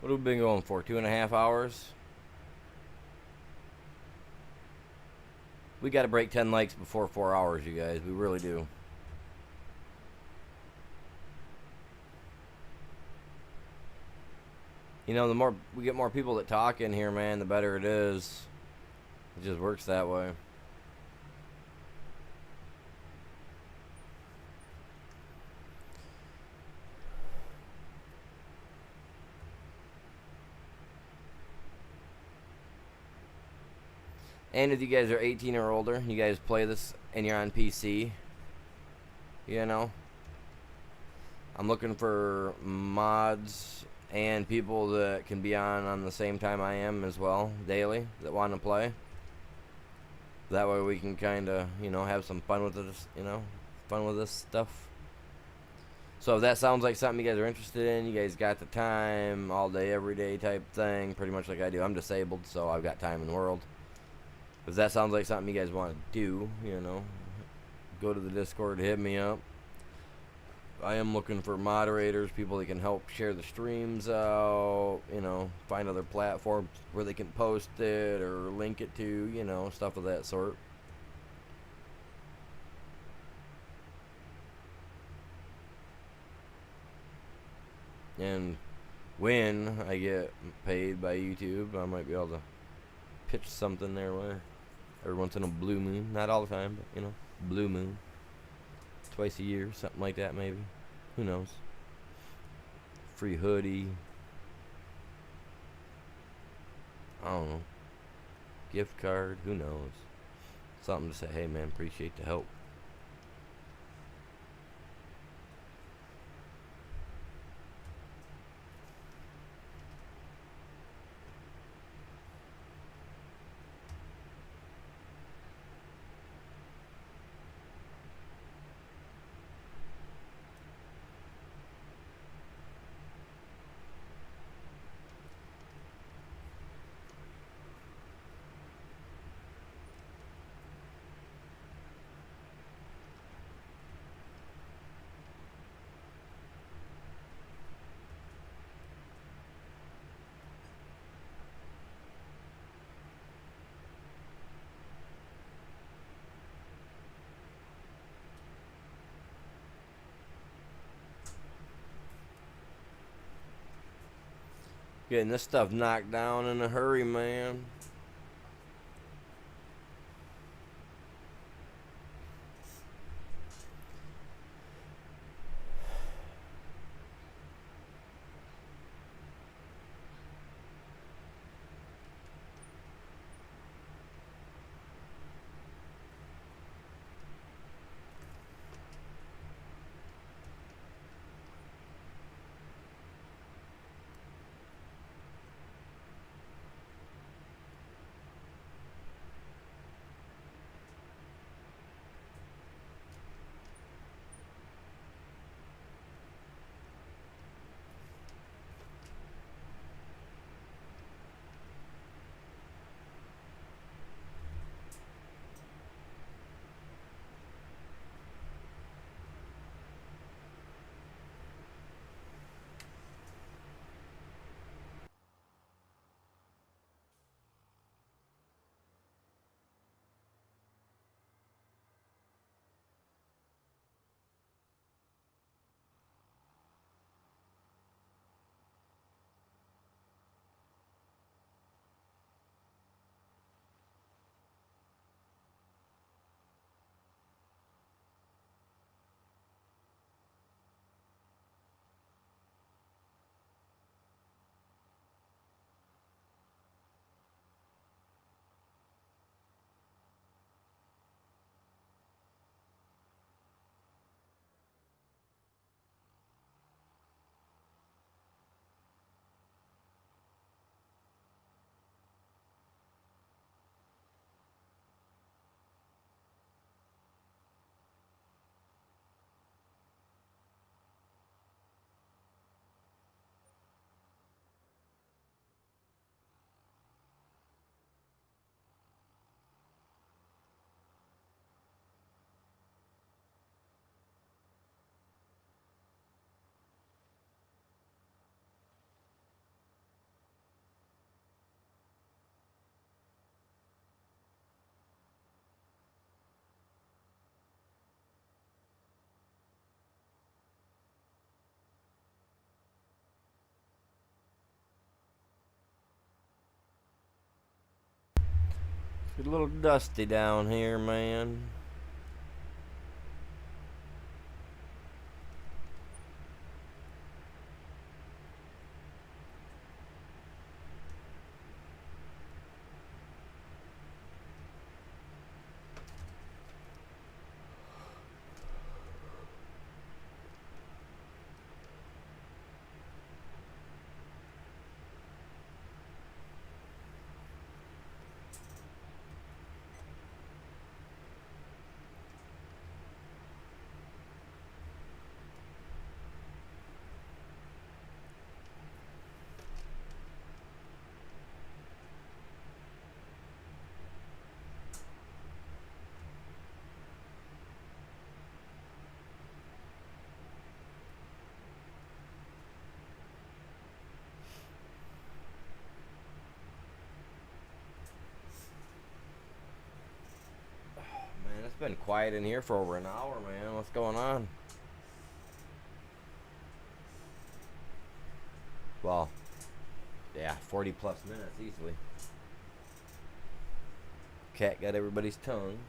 What have we been going for? 2.5 hours? We got to break 10 likes before 4 hours, you guys. We really do. You know, the more we get more people that talk in here, man, the better it is. It just works that way. And if you guys are 18 or older, you guys play this and you're on PC, you know, I'm looking for mods and people that can be on the same time I am as well, daily, that want to play. That way we can kind of, you know, have some fun with this, you know, fun with this stuff. So if that sounds like something you guys are interested in, you guys got the time, all day, every day type thing, pretty much like I do. I'm disabled, so I've got time in the world. If that sounds like something you guys want to do, you know, go to the Discord, hit me up. I am looking for moderators, people that can help share the streams out, you know, find other platforms where they can post it or link it to, you know, stuff of that sort. And when I get paid by YouTube, I might be able to pitch something their way. Every once in a blue moon. Not all the time, but, you know, blue moon. Twice a year, something like that maybe. Who knows? Free hoodie. I don't know. Gift card, who knows? Something to say, hey man, appreciate the help. Getting this stuff knocked down in a hurry, man. It's a little dusty down here, man. Man, it's been quiet in here for over an hour, man. What's going on? Well, yeah, 40 plus minutes easily. Cat got everybody's tongue.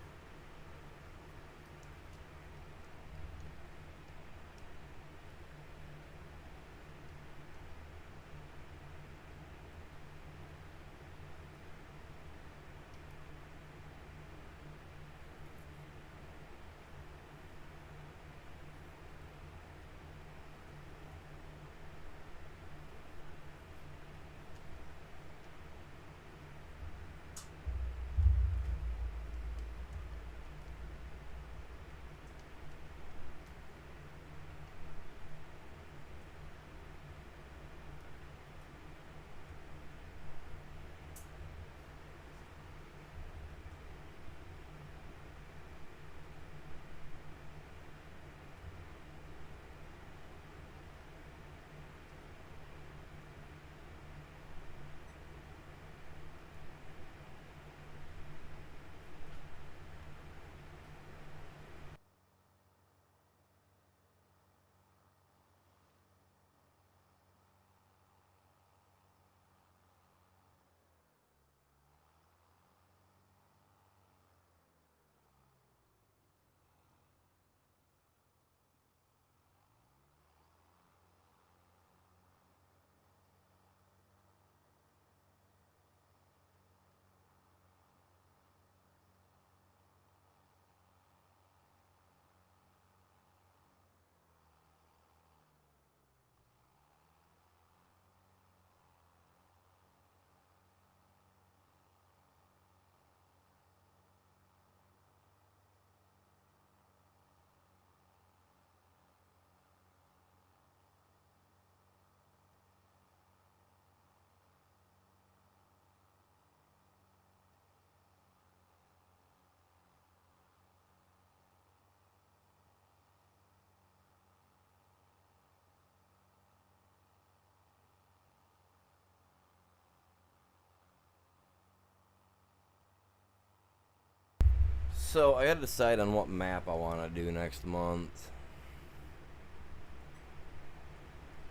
So I gotta decide on what map I want to do next month.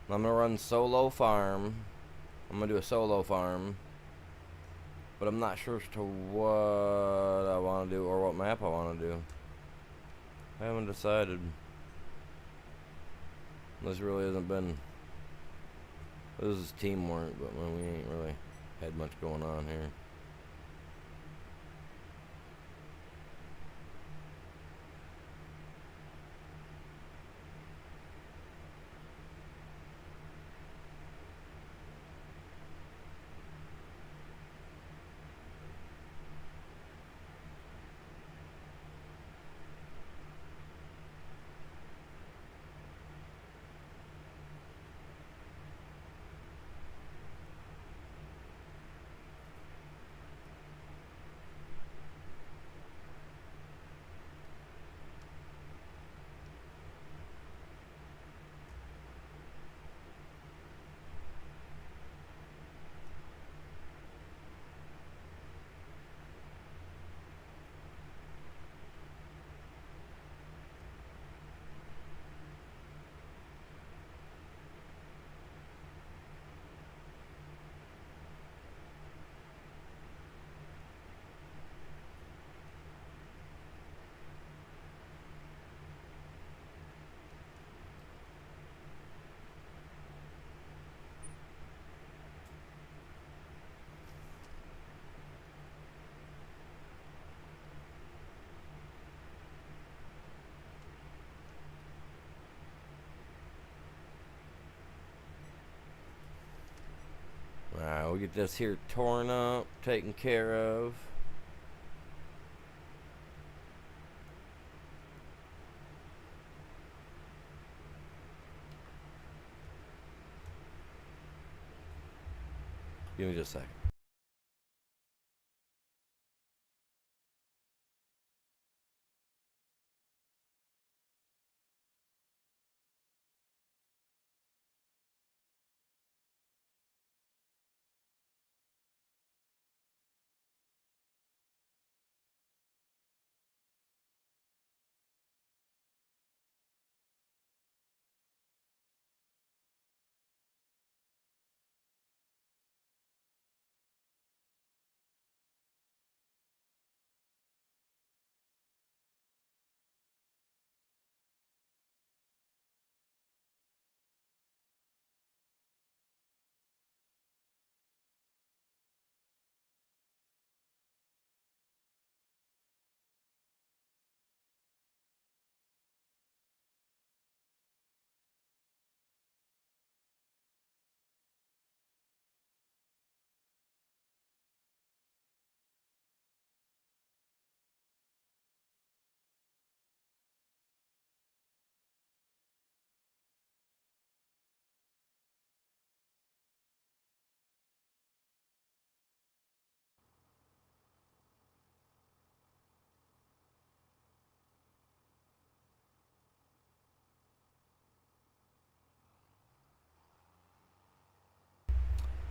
I'm gonna run solo farm. I'm gonna do a solo farm, but I'm not sure as to what I want to do or what map I want to do. I haven't decided. This really hasn't been. This is teamwork, but man, we ain't really had much going on here. we get this here torn up, taken care of. Give me just a second.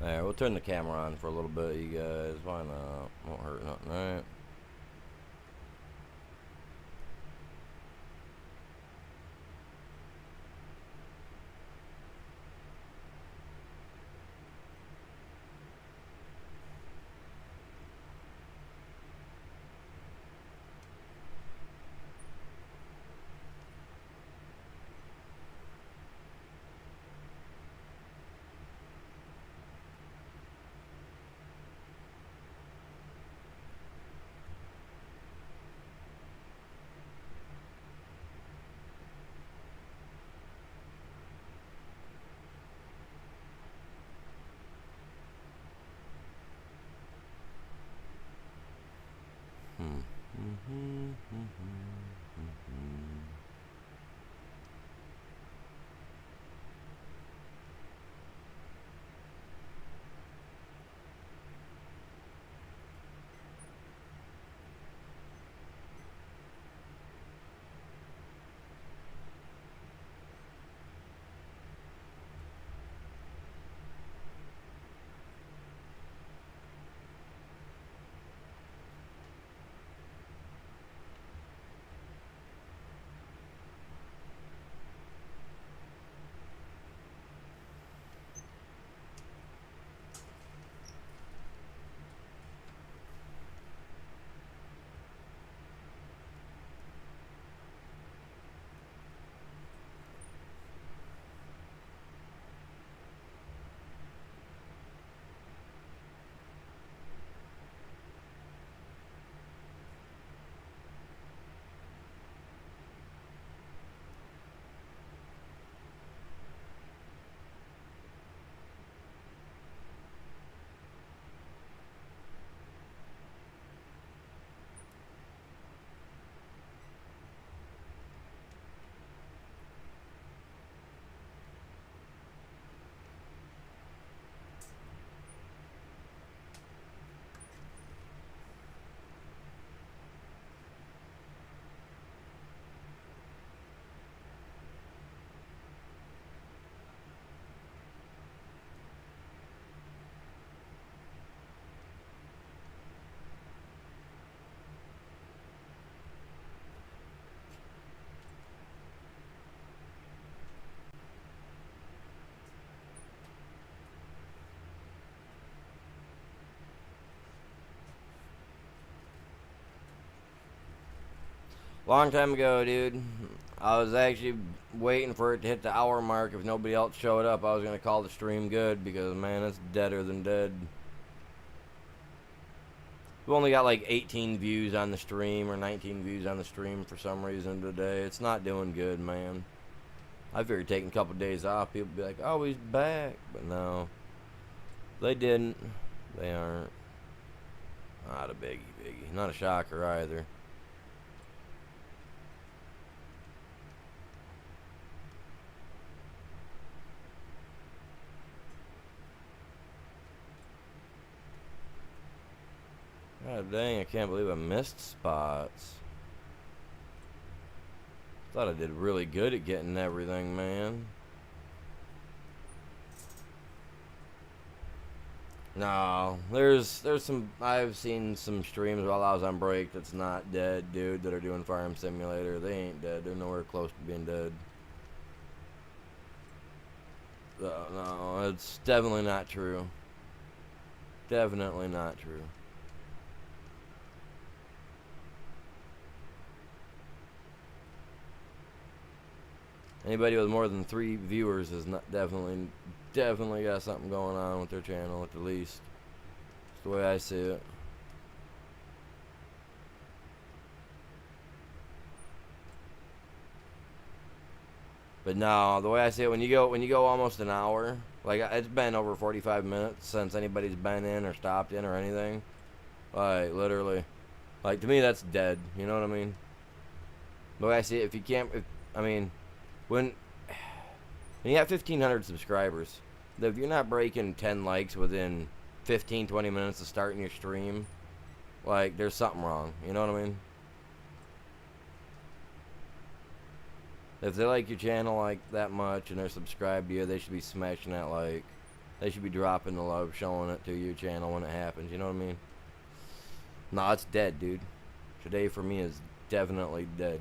Alright, we'll turn the camera on for a little bit, you guys. Why not? Won't hurt nothing, right? Long time ago, dude. I was actually waiting for it to hit the hour mark. If nobody else showed up, I was going to call the stream good because, man, it's deader than dead. We only got like 18 views on the stream or 19 views on the stream for some reason today. It's not doing good, man. I figured taking a couple days off, people would be like, oh, he's back. But no. They didn't. They aren't. Not a biggie. Not a shocker either. God dang, I can't believe I missed spots. Thought I did really good at getting everything, man. No, there's some, I've seen some streams while I was on break that's not dead, dude, that are doing Farm Simulator. They ain't dead. They're nowhere close to being dead. No, it's definitely not true. Definitely not true. Anybody with more than 3 viewers is not definitely got something going on with their channel at the least. That's the way I see it. But no, the way I see it, when you go almost an hour, like it's been over 45 minutes since anybody's been in or stopped in or anything. Like literally, like to me that's dead. You know what I mean? The way I see it, if you can't, I mean, when you have 1,500 subscribers, if you're not breaking 10 likes within 15-20 minutes of starting your stream, like there's something wrong. You know what I mean? If they like your channel like that much and they're subscribed to you, they should be smashing that like. They should be dropping the love, showing it to your channel when it happens. You know what I mean? Nah, it's dead, dude. Today for me is definitely dead.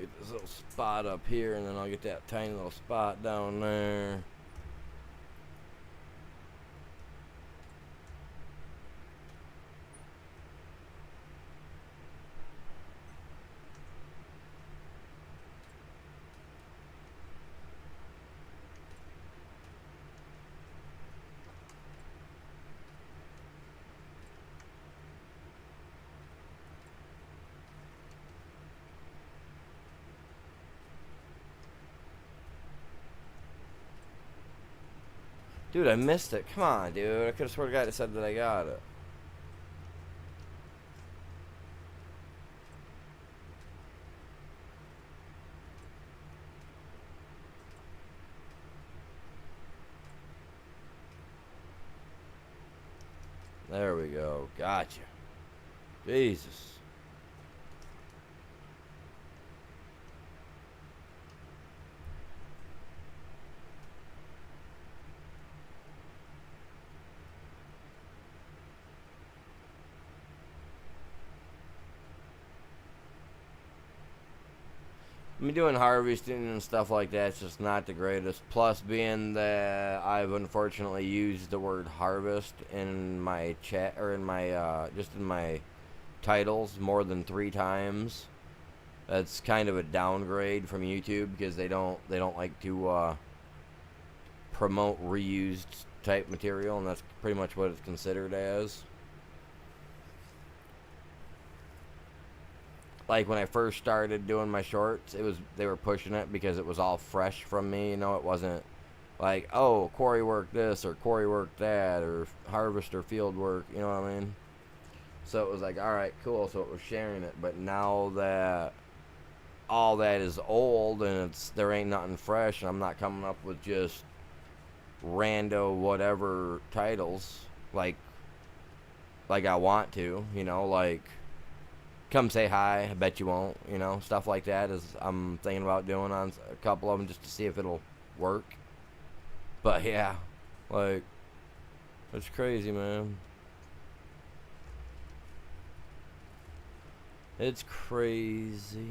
Get this little spot up here, and then I'll get that tiny little spot down there. Dude, I missed it. Come on, dude. I could have sworn to God it said that I got it. There we go. Gotcha. Jesus. Me doing harvesting and stuff like that's just not the greatest. Plus, being that I've unfortunately used the word harvest in my chat or in my just in my titles more than 3 times. That's kind of a downgrade from YouTube because they don't like to promote reused type material, and that's pretty much what it's considered as. Like when I first started doing my shorts, they were pushing it because it was all fresh from me. You know, it wasn't like, oh, quarry work this or quarry work that or harvest or field work. You know what I mean? So it was like, all right, cool. So it was sharing it. But now that all that is old and there ain't nothing fresh, and I'm not coming up with just rando whatever titles like I want to. You know, like. Come say hi, I bet you won't, you know, stuff like that is I'm thinking about doing on a couple of them just to see if it'll work. But yeah, like, it's crazy, man. It's crazy.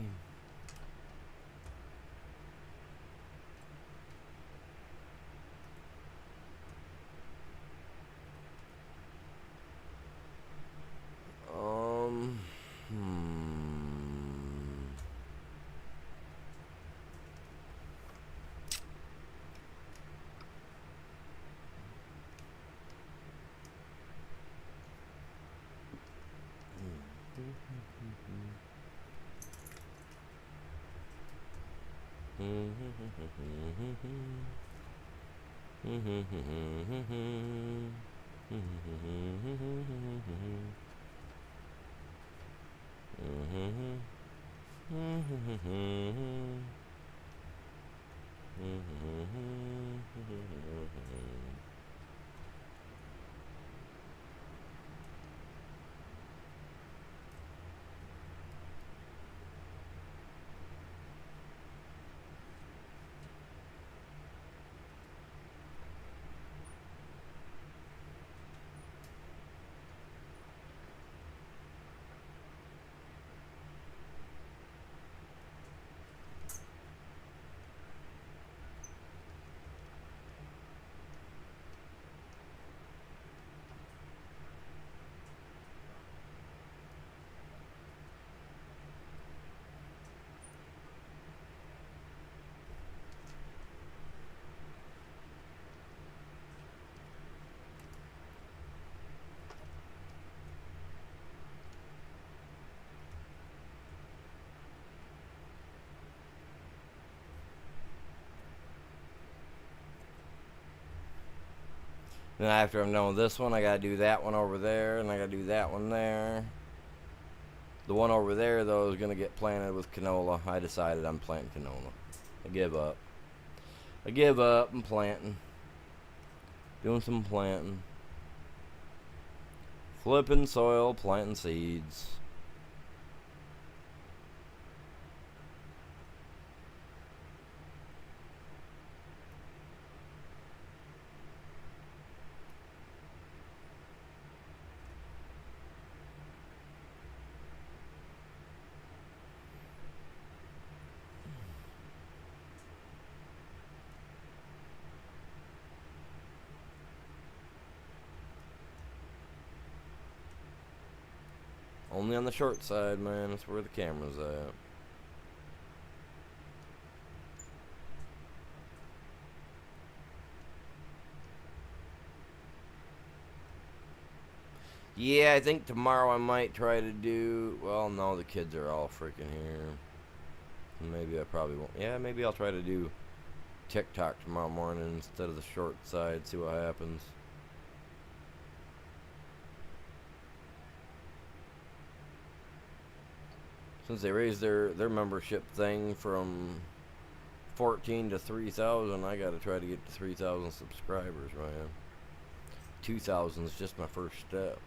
Then after I'm done with this one, I gotta do that one over there, and I gotta do that one there. The one over there, though, is gonna get planted with canola. I decided I'm planting canola. I give up. I give up. I'm planting. Doing some planting. Flipping soil, planting seeds. Only on the short side, man. That's where the camera's at. Yeah, I think tomorrow I might try to do... Well, no, the kids are all freaking here. Maybe I probably won't. Yeah, maybe I'll try to do TikTok tomorrow morning instead of the short side. See what happens. Since they raised their membership thing from 14 to 3,000, I gotta try to get to 3,000 subscribers, man. 2,000 is just my first step.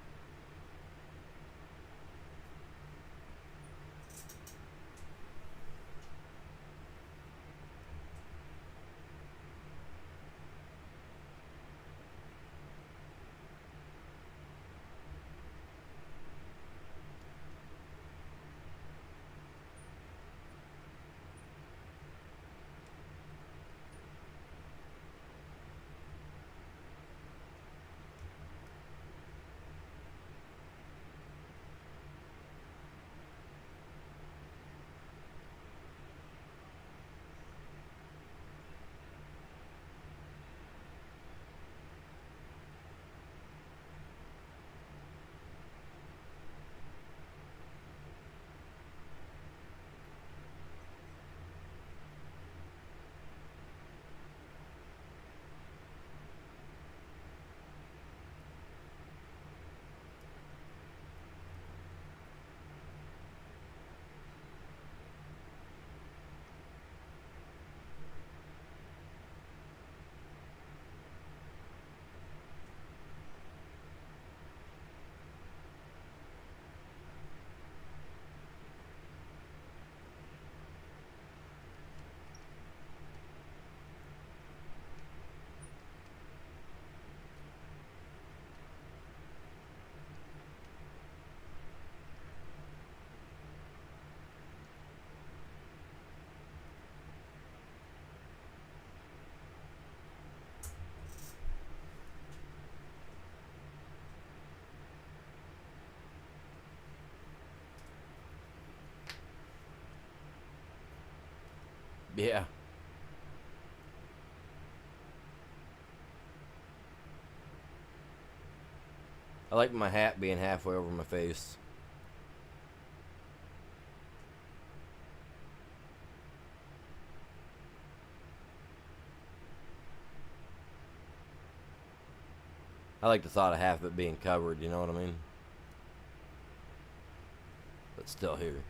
Yeah. I like my hat being halfway over my face. I like the thought of half of it being covered, you know what I mean? But still here.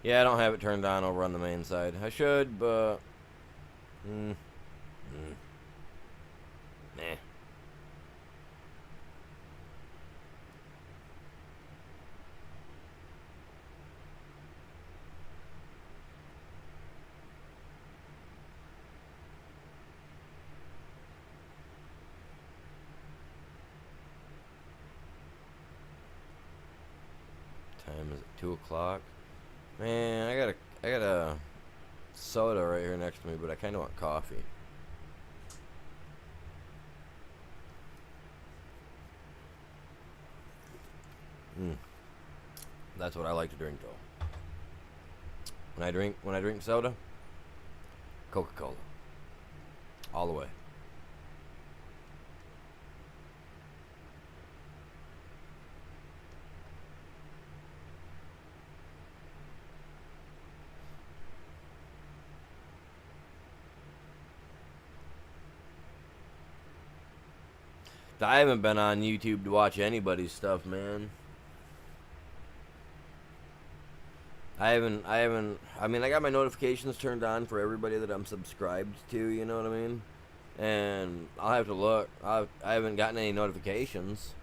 Yeah, I don't have it turned on over on the main side. I should, but... Nah. Time is it 2 o'clock? Man, I got a soda right here next to me, but I kind of want coffee. That's what I like to drink though. When I drink soda, Coca-Cola. All the way. I haven't been on YouTube to watch anybody's stuff, man. I mean, I got my notifications turned on for everybody that I'm subscribed to, you know what I mean? And I'll have to look. I haven't gotten any notifications.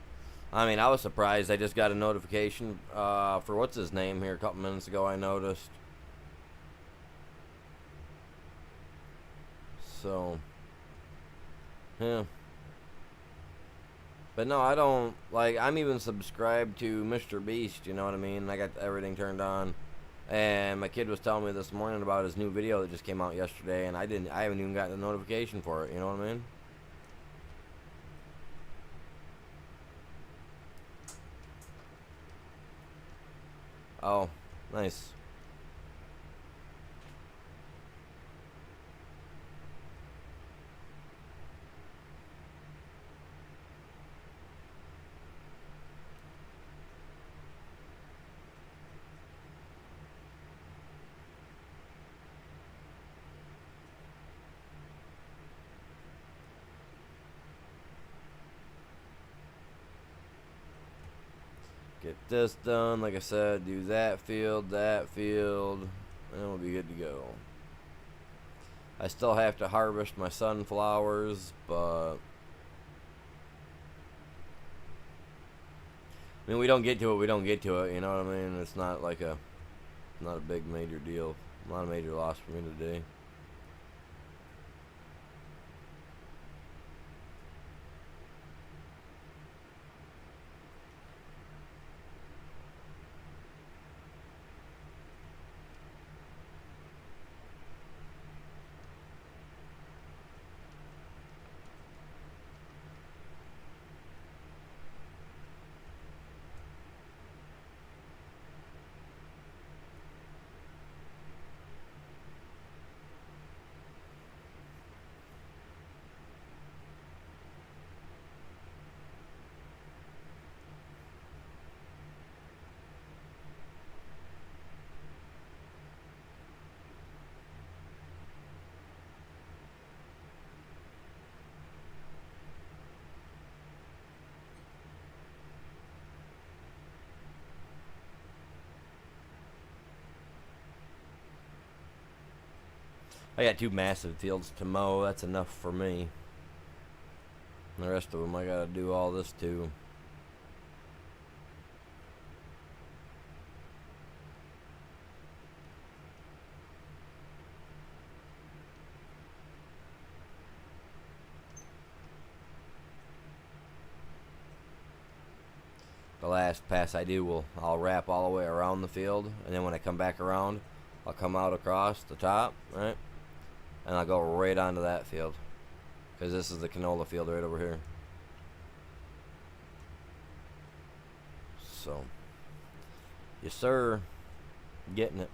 I mean, I was surprised. I just got a notification for what's his name here a couple minutes ago, I noticed. So, yeah. But no, I don't, like, I'm even subscribed to Mr. Beast, you know what I mean? I got everything turned on. And my kid was telling me this morning about his new video that just came out yesterday, and I haven't even gotten a notification for it, you know what I mean? Oh, nice. Get this done, like I said, do that field, and we'll be good to go. I still have to harvest my sunflowers, but... I mean, we don't get to it, you know what I mean? It's not like not a big major deal. Not a major loss for me today. I got 2 massive fields to mow. That's enough for me. And the rest of them, I gotta do all this too. The last pass I do, I'll wrap all the way around the field, and then when I come back around, I'll come out across the top, right? And I'll go right onto that field. Because this is the canola field right over here. So, yes sir, getting it.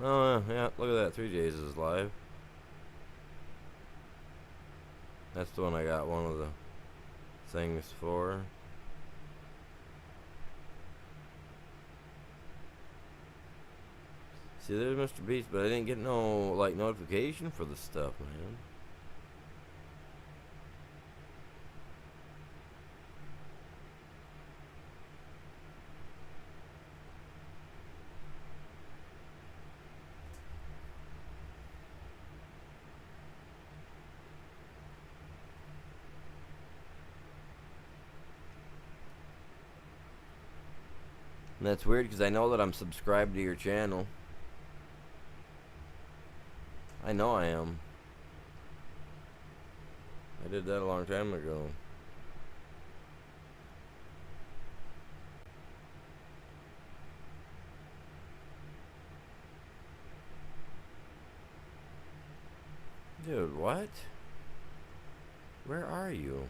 Oh, yeah, look at that. 3J's is live. That's the one I got one of the things for. See, there's Mr. Beast, but I didn't get no, like, notification for the stuff, man. And that's weird because I know that I'm subscribed to your channel. I know I am. I did that a long time ago. Dude, what? Where are you?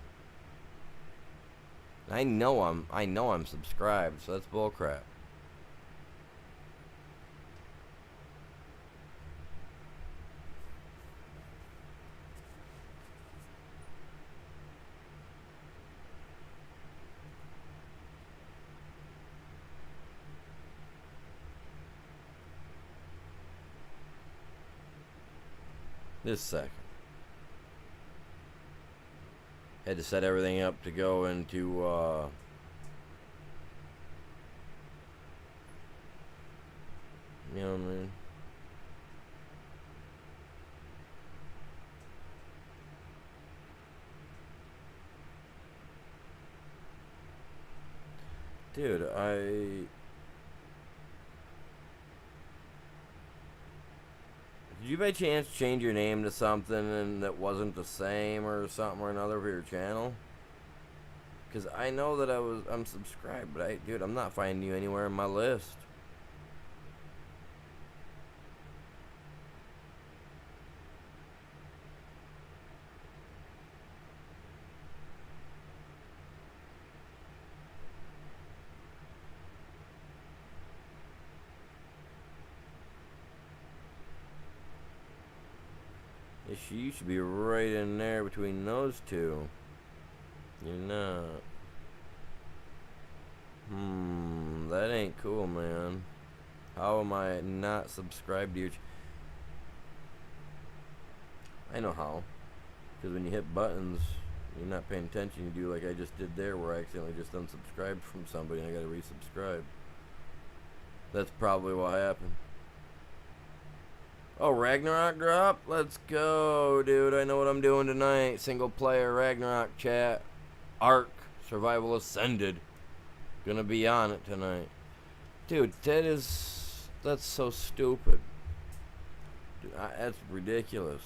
I know I'm subscribed, so that's bullcrap. This second. Had to set everything up to go into, you know what I mean? Dude, did you by chance change your name to something and that wasn't the same or something or another for your channel? Because I know that I'm subscribed, but dude, I'm not finding you anywhere in my list. You should be right in there between those two. You're not. That ain't cool, man. How am I not subscribed to your I know how. Because when you hit buttons, you're not paying attention. You do like I just did there, where I accidentally just unsubscribed from somebody and I gotta resubscribe. That's probably what happened. Oh, Ragnarok drop? Let's go, dude. I know what I'm doing tonight. Single player Ragnarok chat. Ark. Survival Ascended. Gonna be on it tonight. Dude, that's so stupid. Dude, that's ridiculous.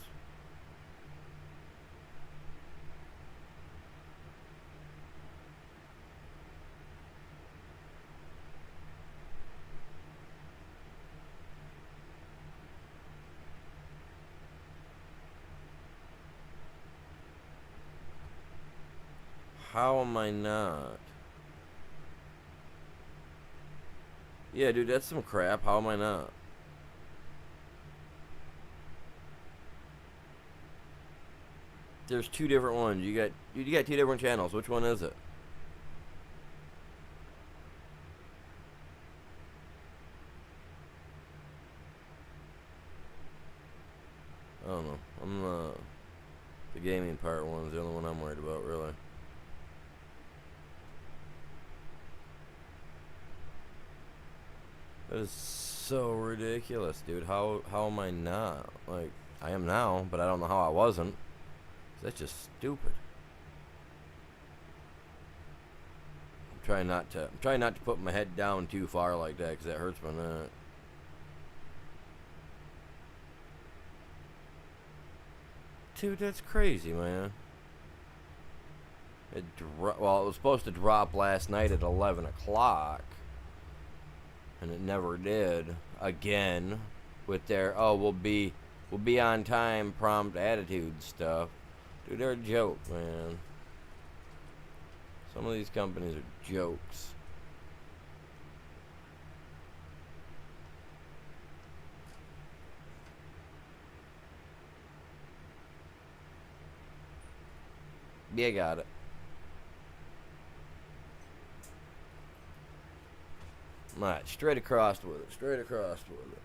How am I not? Yeah, dude, that's some crap. How am I not? There's two different ones. You got two different channels. Which one is it? I don't know. The gaming part one's the only one I'm worried about, really. That is so ridiculous, dude. How am I not? Like, I am now, but I don't know how I wasn't. That's just stupid. I'm trying not to put my head down too far like that, because that hurts my neck. Dude, that's crazy, man. Well, it was supposed to drop last night at 11 o'clock. And it never did. Again. With their, we'll be on time, prompt attitude stuff. Dude, they're a joke, man. Some of these companies are jokes. Yeah, got it. Alright, straight across with it. Straight across with it.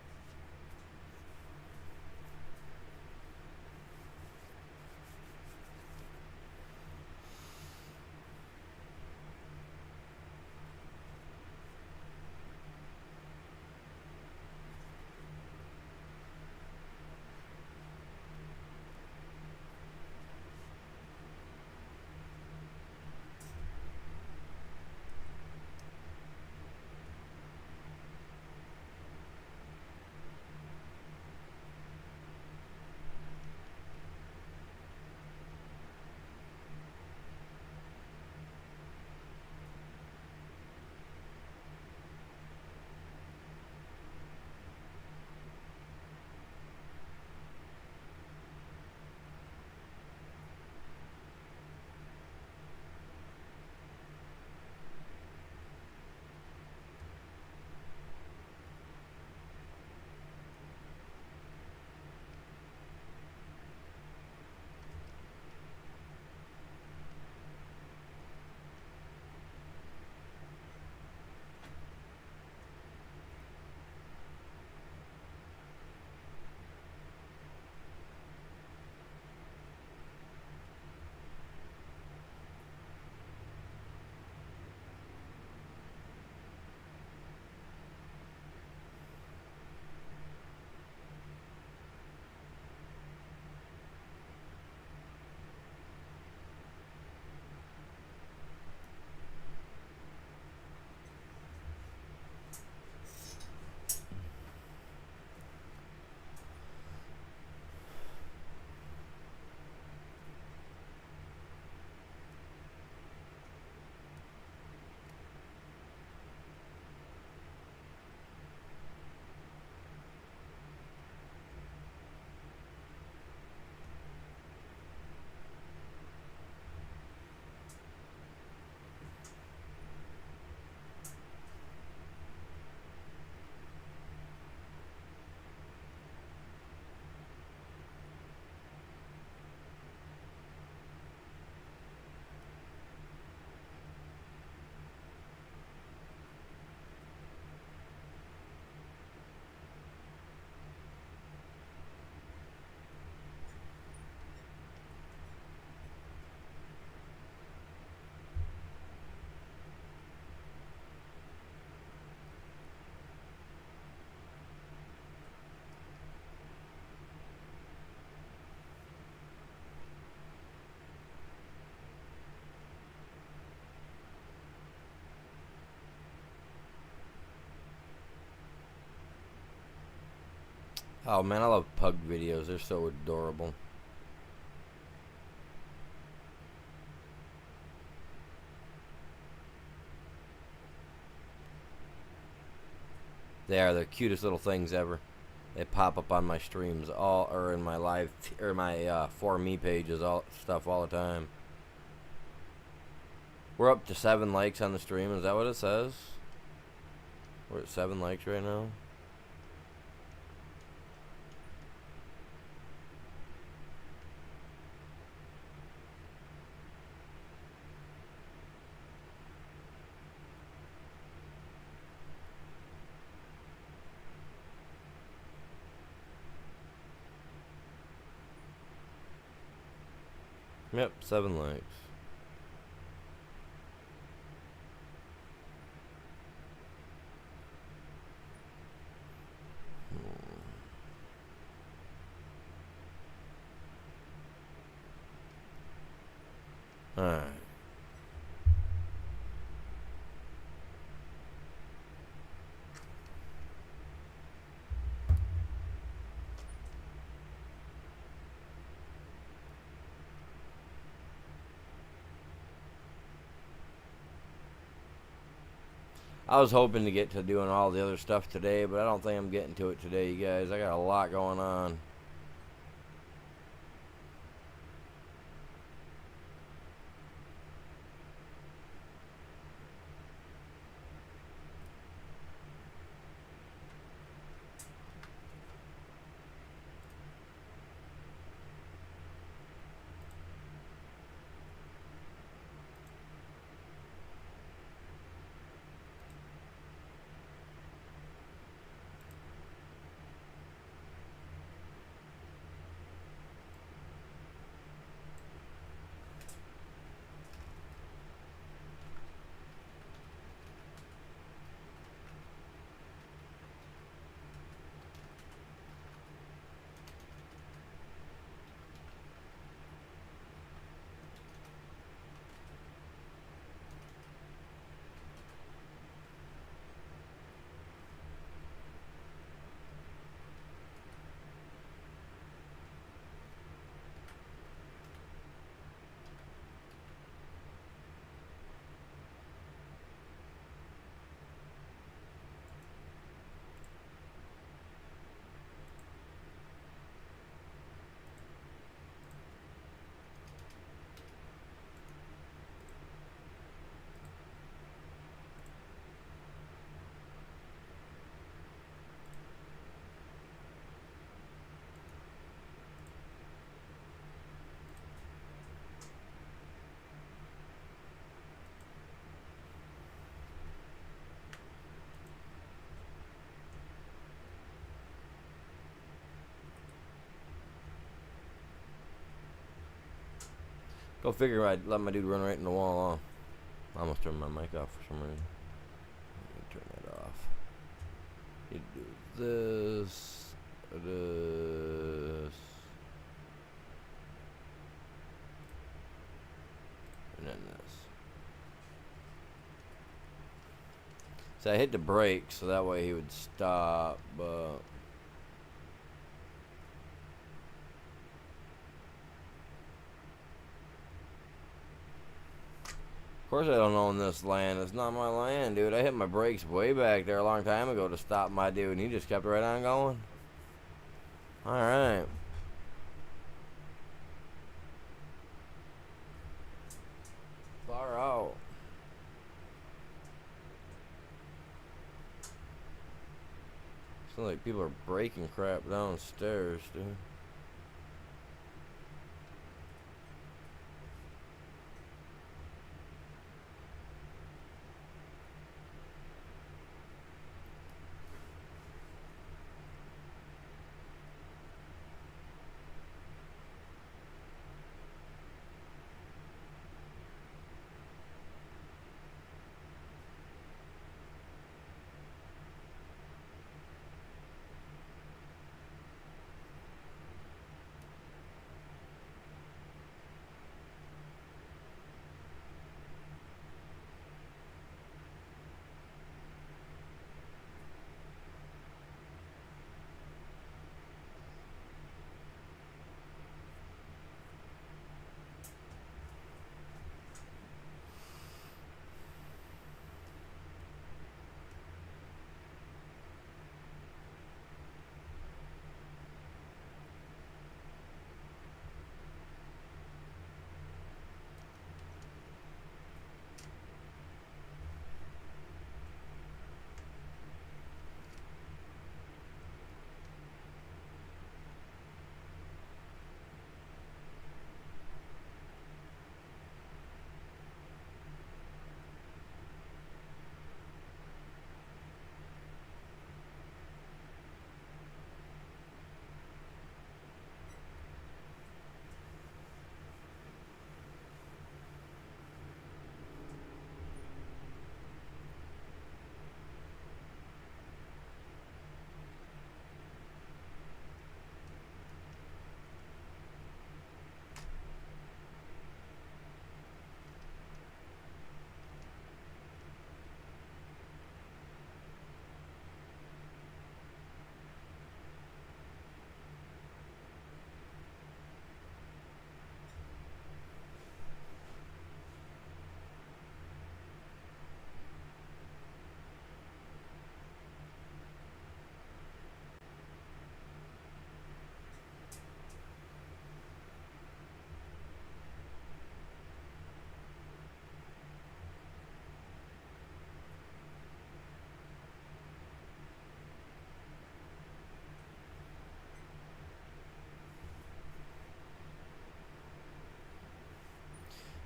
Oh man, I love pug videos. They're so adorable. They are the cutest little things ever. They pop up on my streams or in my live or my for me pages all the time. We're up to 7 likes on the stream. Is that what it says? We're at 7 likes right now. Yep, 7 likes. Alright. I was hoping to get to doing all the other stuff today, but I don't think I'm getting to it today, you guys. I got a lot going on. Go figure I'd let my dude run right in the wall. I almost turned my mic off for some reason. Let me turn that off. You do this. And then this. So I hit the brakes so that way he would stop, but... Of course I don't own this land. It's not my land, dude. I hit my brakes way back there a long time ago to stop my dude, and he just kept right on going. Alright. Far out. Sounds like people are breaking crap downstairs, dude.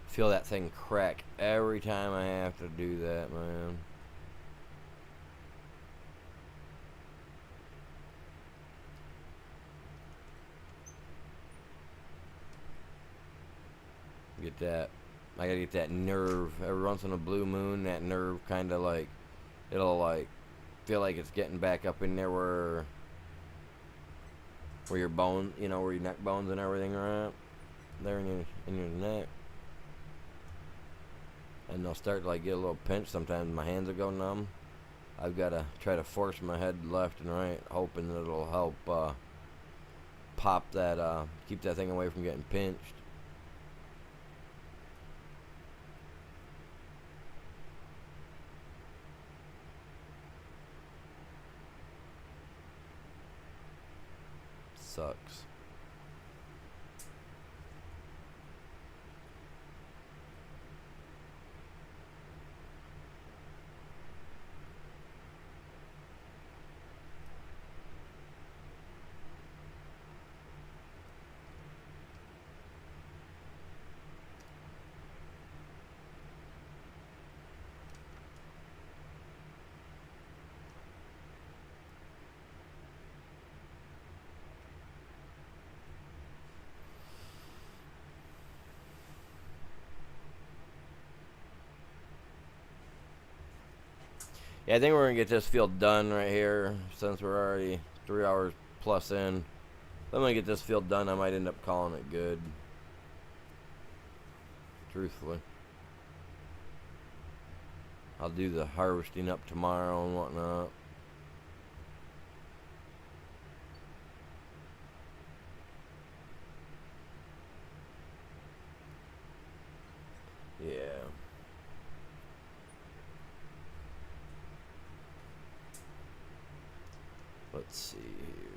Feel that thing crack every time I have to do that, man. Get that. I gotta get that nerve. Every once in a blue moon, that nerve kind of like, it'll like feel like it's getting back up in there where your bone, you know, where your neck bones and everything are at. There in your neck. And they'll start to like get a little pinch. Sometimes my hands will go numb. I've got to try to force my head left and right, hoping that it'll help pop that, keep that thing away from getting pinched. Sucks. Yeah, I think we're gonna get this field done right here since we're already 3 hours plus in. If I'm gonna get this field done, I might end up calling it good. Truthfully, I'll do the harvesting up tomorrow and whatnot. Yeah. Let's see here.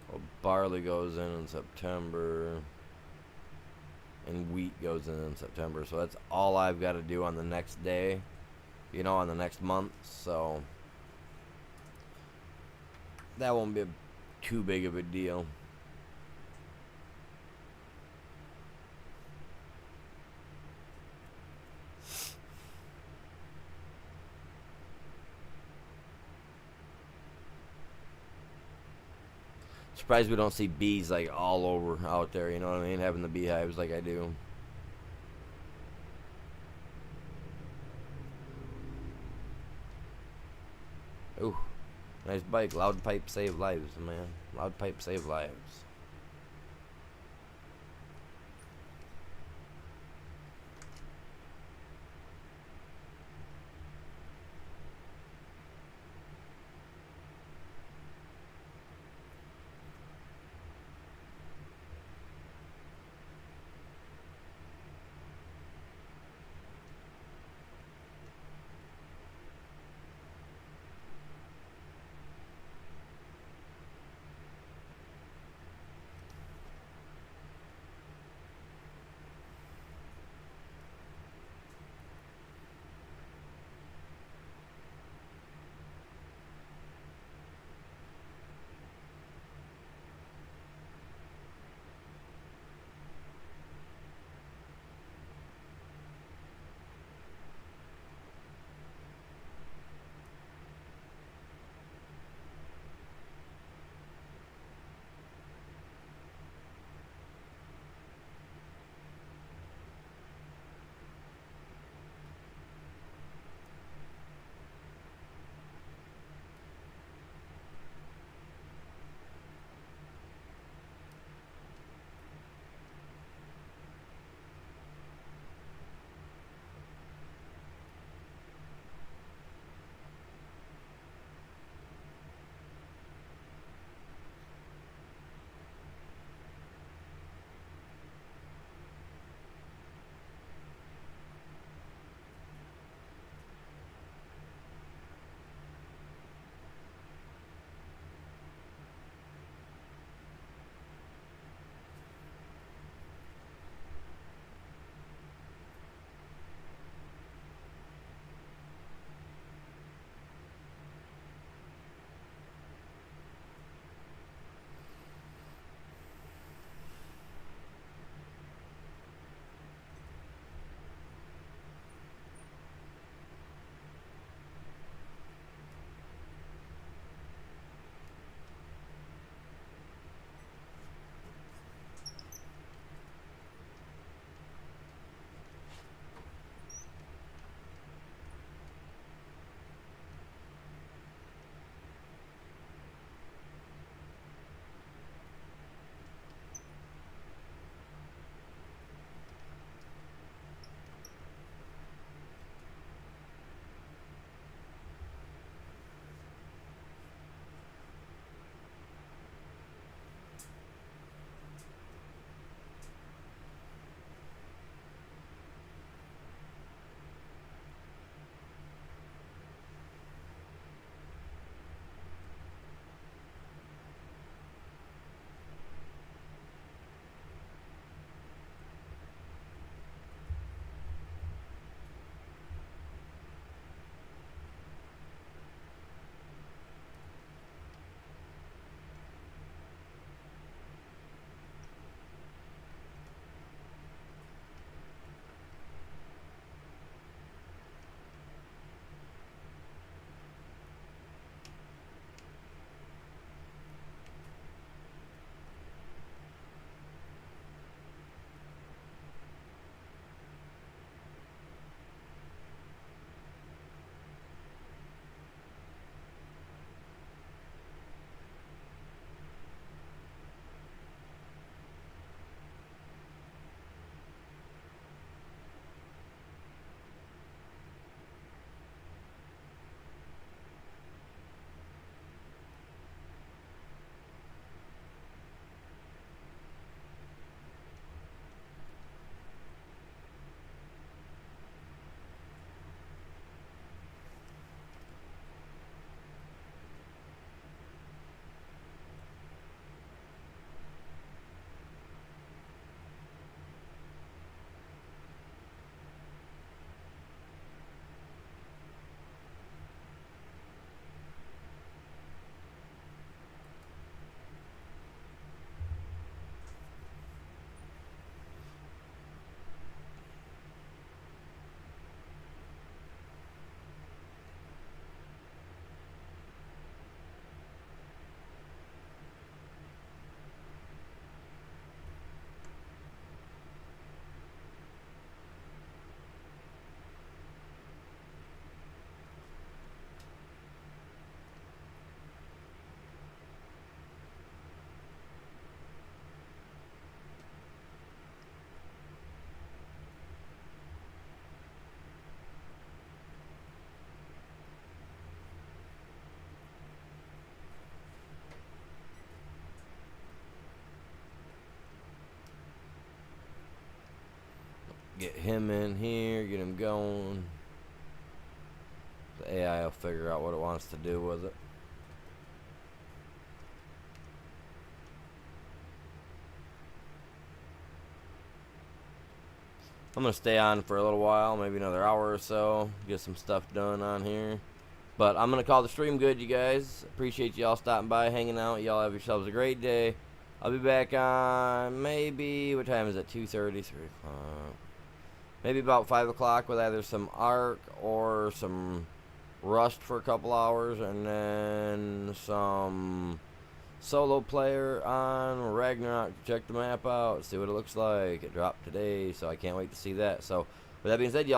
Well, barley goes in September, and wheat goes in September. So that's all I've got to do on the next day, on the next month. So that won't be too big of a deal. Surprised we don't see bees like all over out there, you know what I mean? Having the beehives like I do. Ooh, nice bike. Loud pipe save lives, man. Loud pipe save lives. Get him in here, get him going. The AI will figure out what it wants to do with it. I'm going to stay on for a little while, maybe another hour or so, get some stuff done on here. But I'm going to call the stream good, you guys. Appreciate y'all stopping by, hanging out. Y'all have yourselves a great day. I'll be back on maybe, what time is it? 2:30, 3 o'clock. Maybe about 5 o'clock with either some Ark or some Rust for a couple hours, and then some solo player on Ragnarok. Check the map out, see what it looks like. It dropped today, so I can't wait to see that. So with that being said, y'all